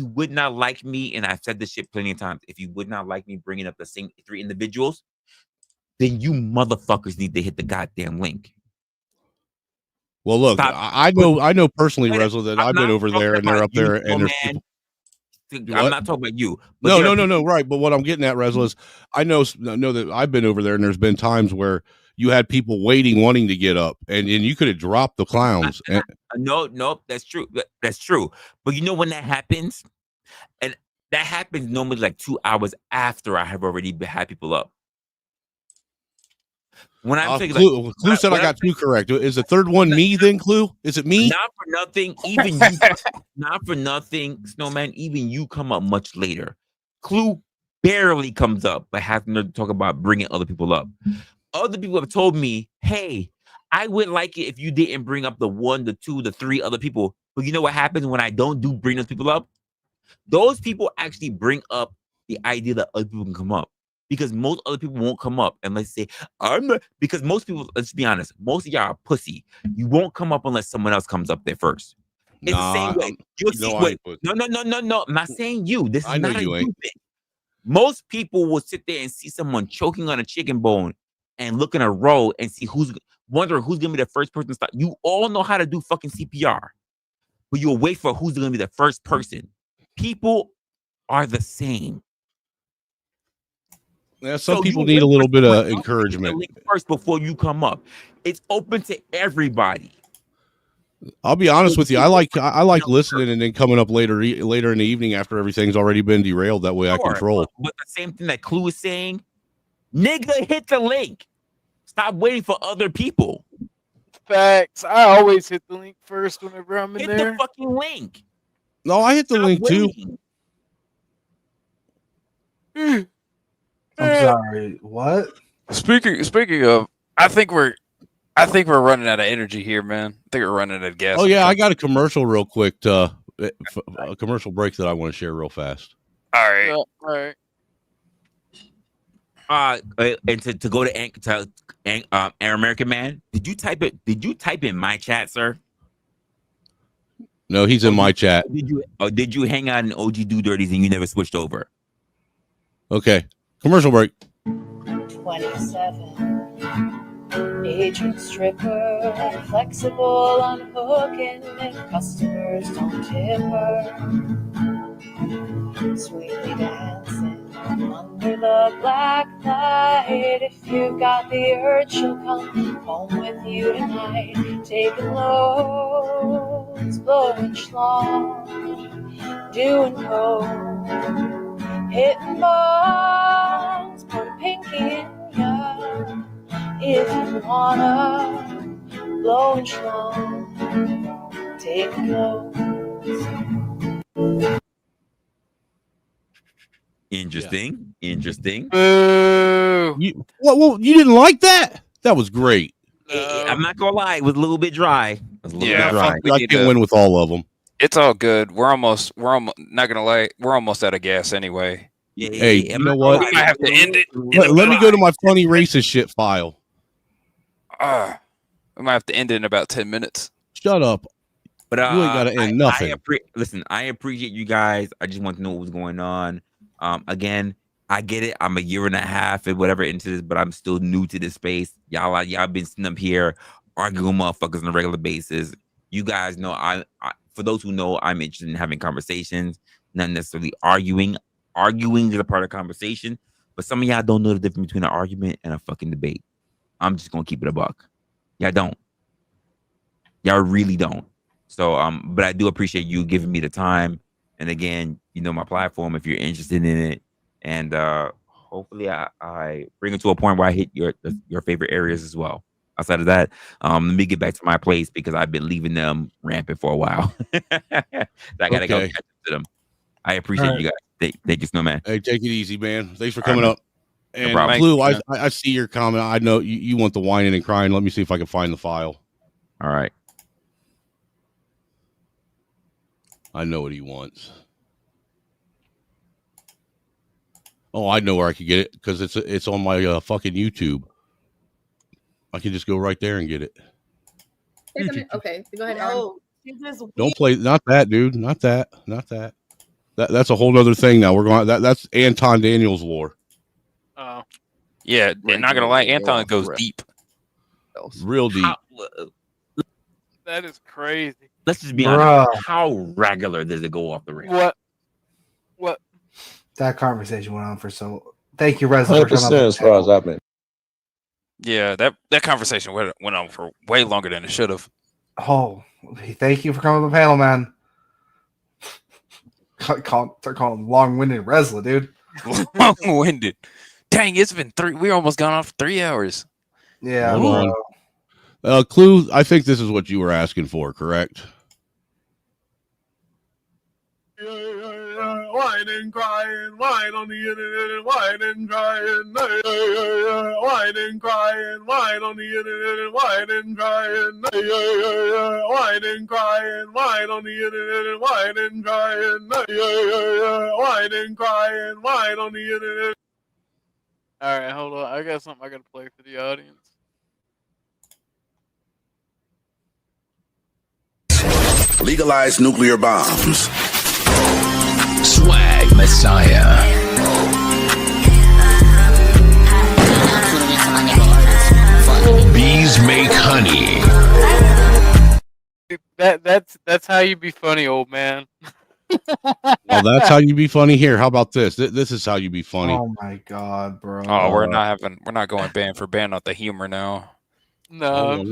Speaker 12: would not like me, and I've said this shit plenty of times, if you would not like me bringing up the same three individuals, then you motherfuckers need to hit the goddamn link.
Speaker 2: Well, look, I know personally, Resla, that I've been over there and they're up there and there's people.
Speaker 12: I'm not talking about you.
Speaker 2: No, right. But what I'm getting at, Resla, is I know that I've been over there and there's been times where you had people waiting, wanting to get up, and you could have dropped the clowns.
Speaker 12: No, that's true. That's true. But you know when that happens? And that happens normally like 2 hours after I have already had people up. When I'm thinking,
Speaker 2: Clue said I got two correct. Is the third one me then, Clue? Is it me?
Speaker 12: Not for nothing, even you, not for nothing, Snowman, even you come up much later. Clue barely comes up, but has to talk about bringing other people up. Other people have told me, hey, I would like it if you didn't bring up the 1, the 2, the 3 other people. But you know what happens when I don't bring those people up? Those people actually bring up the idea that other people can come up. Because most other people won't come up unless they say, because most people, let's be honest, most of y'all are pussy. You won't come up unless someone else comes up there first. It's the same way. You'll see, no. I'm not saying you. This is not a you thing. Most people will sit there and see someone choking on a chicken bone and look in a row and see wondering who's gonna be the first person to start. You all know how to do fucking CPR, but you'll wait for who's gonna be the first person. People are the same.
Speaker 2: Yeah, some people need a little bit of encouragement
Speaker 12: first before you come up. It's open to everybody.
Speaker 2: I'll be honest with you. I like listening and then coming up later in the evening after everything's already been derailed. That way I control.
Speaker 12: But the same thing that Clue is saying, nigga, hit the link. Stop waiting for other people.
Speaker 4: Facts. I always hit the link first whenever I'm in there.
Speaker 12: Hit the fucking link.
Speaker 2: No, I hit the link too.
Speaker 1: I'm sorry. What?
Speaker 3: Speaking of, I think we're running out of energy here, man. I think we're running out of gas.
Speaker 2: Oh yeah, I got a commercial real quick. A commercial break that I want to share real fast.
Speaker 3: All right.
Speaker 4: All right.
Speaker 12: And to go to Air American Man, did you type it? Did you type in my chat, sir?
Speaker 2: No, he's in my chat.
Speaker 12: Did you hang out in OG Do Dirties and you never switched over?
Speaker 2: Okay, commercial break.
Speaker 6: 27. Agent stripper, flexible on hooking if customers don't tip her. Sweetly dancing under the black light. If you got the urge, she'll come home with you tonight. Taking loads, blowing schlong, doing coke, hitting balls, put a pinky in ya. If you wanna blow and slow, take notes.
Speaker 12: Interesting. Interesting.
Speaker 2: Well, you didn't like that? That was great.
Speaker 12: I'm not gonna lie, it was a little bit dry. It was a little bit dry.
Speaker 2: I can't win with all of them.
Speaker 3: It's all good. We're almost not gonna lie. We're almost out of gas anyway.
Speaker 2: Hey, you know what?
Speaker 3: We might have to end it.
Speaker 2: Let me go to my funny racist shit file.
Speaker 3: We might have to end it in about 10 minutes.
Speaker 2: Shut up.
Speaker 12: But
Speaker 2: you ain't gotta end nothing.
Speaker 12: Listen, I appreciate you guys. I just want to know what was going on. Again, I get it. I'm a year and a half and whatever into this, but I'm still new to this space. Y'all been sitting up here arguing with motherfuckers on a regular basis. You guys know I for those who know, I'm interested in having conversations, not necessarily arguing. Arguing is a part of conversation, but some of y'all don't know the difference between an argument and a fucking debate. I'm just gonna keep it a buck. Y'all don't. Y'all really don't. So, but I do appreciate you giving me the time. And again, you know my platform if you're interested in it. And hopefully I bring it to a point where I hit your favorite areas as well. Outside of that, let me get back to my place because I've been leaving them rampant for a while. I gotta go catch up to them. I appreciate you guys. Thank you, Snowman.
Speaker 2: Hey, take it easy, man. Thanks for coming up.
Speaker 12: No
Speaker 2: And
Speaker 12: problem.
Speaker 2: Blue, I see your comment. I know you want the whining and crying. Let me see if I can find the file.
Speaker 12: All right.
Speaker 2: I know what he wants. Oh, I know where I could get it because it's on my fucking YouTube. I can just go right there and get it.
Speaker 8: Okay, go ahead.
Speaker 16: No,
Speaker 2: Don't play, not that, dude, not that. That's a whole nother thing. Now we're going. That's Anton Daniels' lore.
Speaker 4: Oh,
Speaker 3: yeah. And not gonna lie, Anton goes deep,
Speaker 2: real deep.
Speaker 4: that is crazy.
Speaker 12: Let's just be honest. How regular does it go off the rails?
Speaker 4: What?
Speaker 1: That conversation went on for so. Thank you, Resident.
Speaker 20: 100% as far as I've been.
Speaker 3: Yeah, that conversation went on for way longer than it should have.
Speaker 1: Oh, thank you for coming to the panel, man. Start calling him long-winded Resla, dude.
Speaker 3: Long-winded. Dang, it's been 3. We almost gone off 3 hours.
Speaker 1: Yeah.
Speaker 2: Hold on. Clue, I think this is what you were asking for, correct?
Speaker 11: Whine and crying, whine on the internet and whine and crying. Whine and crying, whine on the internet and whine and crying. Whine and crying, whine on the internet and whine and crying. Whine and crying, whine on the internet.
Speaker 4: All right, hold on. I got something I gotta play for the audience.
Speaker 22: Legalize nuclear bombs. Swag Messiah. Bees make honey.
Speaker 4: That's how you be funny, old man.
Speaker 2: Well, that's how you be funny here. How about this? This is how you be funny.
Speaker 1: Oh my god, bro.
Speaker 3: Oh, we're not going band for band off the humor now.
Speaker 4: No,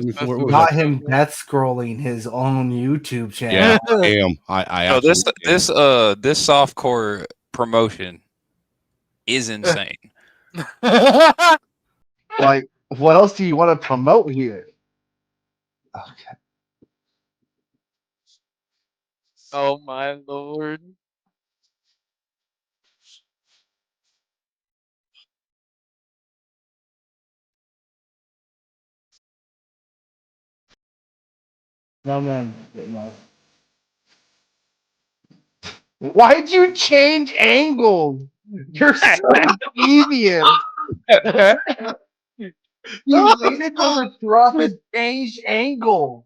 Speaker 1: got him death scrolling his own YouTube channel.
Speaker 2: Yeah, I am. I
Speaker 3: No,
Speaker 2: absolutely
Speaker 3: this softcore promotion is insane.
Speaker 1: Like, what else do you want to promote here? Okay.
Speaker 4: Oh my lord.
Speaker 1: No, man. Why'd you change angles? You're so devious. You waited till the drop and changed angle.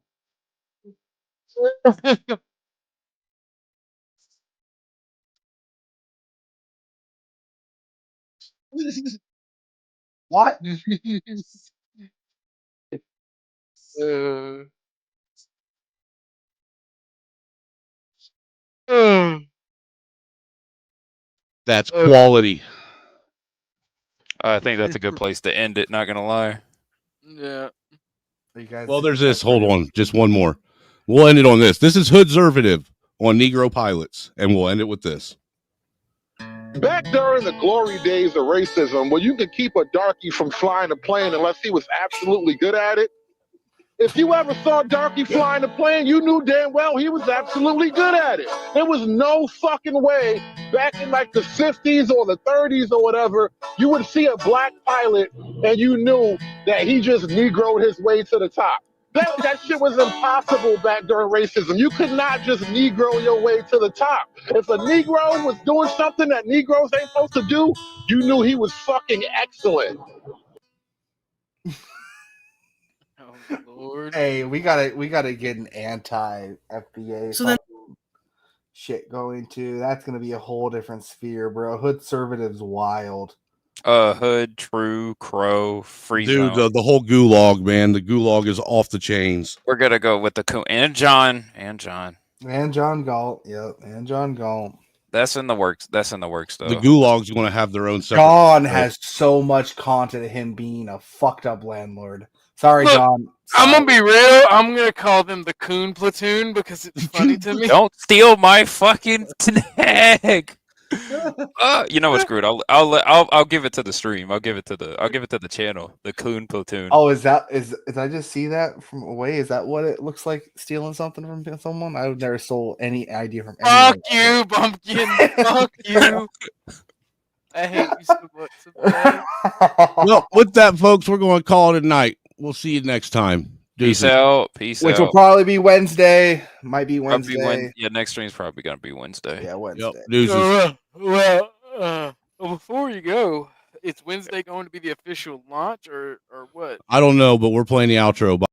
Speaker 1: What?
Speaker 2: That's quality.
Speaker 3: I think that's a good place to end it. Not gonna lie.
Speaker 4: Yeah.
Speaker 2: Well, there's this. Hold on, just one more. We'll end it on this. This is Hoodservative on Negro Pilots, and we'll end it with this.
Speaker 11: Back during the glory days of racism, where you could keep a darky from flying a plane unless he was absolutely good at it. If you ever saw Darky flying a plane, you knew damn well he was absolutely good at it. There was no fucking way back in like the 50s or the 30s or whatever, you would see a black pilot and you knew that he just Negroed his way to the top. That shit was impossible back during racism. You could not just Negro your way to the top. If a Negro was doing something that Negroes ain't supposed to do, you knew he was fucking excellent.
Speaker 4: Lord.
Speaker 1: Hey, we gotta get an anti-FBA
Speaker 13: So then-
Speaker 1: shit going too. That's gonna be a whole different sphere, bro. Hood conservatives wild.
Speaker 3: Hood, True, Crow, Free
Speaker 2: Dude,
Speaker 3: Zone.
Speaker 2: the whole gulag, man. The gulag is off the chains.
Speaker 3: We're gonna go with the and John.
Speaker 1: And John Galt. Yep, and John Galt.
Speaker 3: That's in the works. That's in the works though.
Speaker 2: The gulag's going to have their own separate.
Speaker 1: John has so much content of him being a fucked up landlord. Sorry,
Speaker 4: Look,
Speaker 1: John.
Speaker 4: I'm gonna be real. I'm gonna call them the Coon Platoon because it's funny to me.
Speaker 3: Don't steal my fucking tag. You know what? Screw it. I'll give it to the stream. I'll give it to the channel. The Coon Platoon.
Speaker 1: Oh, is I just see that from away? Is that what it looks like? Stealing something from someone? I've never stole any idea from anyone.
Speaker 4: Fuck you, Bumpkin. Fuck you. I hate you so much.
Speaker 2: Well, with that, folks, we're going to call it a night. We'll see you next time.
Speaker 3: Peace out. Peace
Speaker 1: Which
Speaker 3: out.
Speaker 1: will probably be Wednesday. Might be Wednesday.
Speaker 3: Yeah, next stream's probably gonna be Wednesday.
Speaker 1: Yeah, Wednesday.
Speaker 4: Well, before you go, it's Wednesday going to be the official launch or what?
Speaker 2: I don't know, but we're playing the outro. Bye.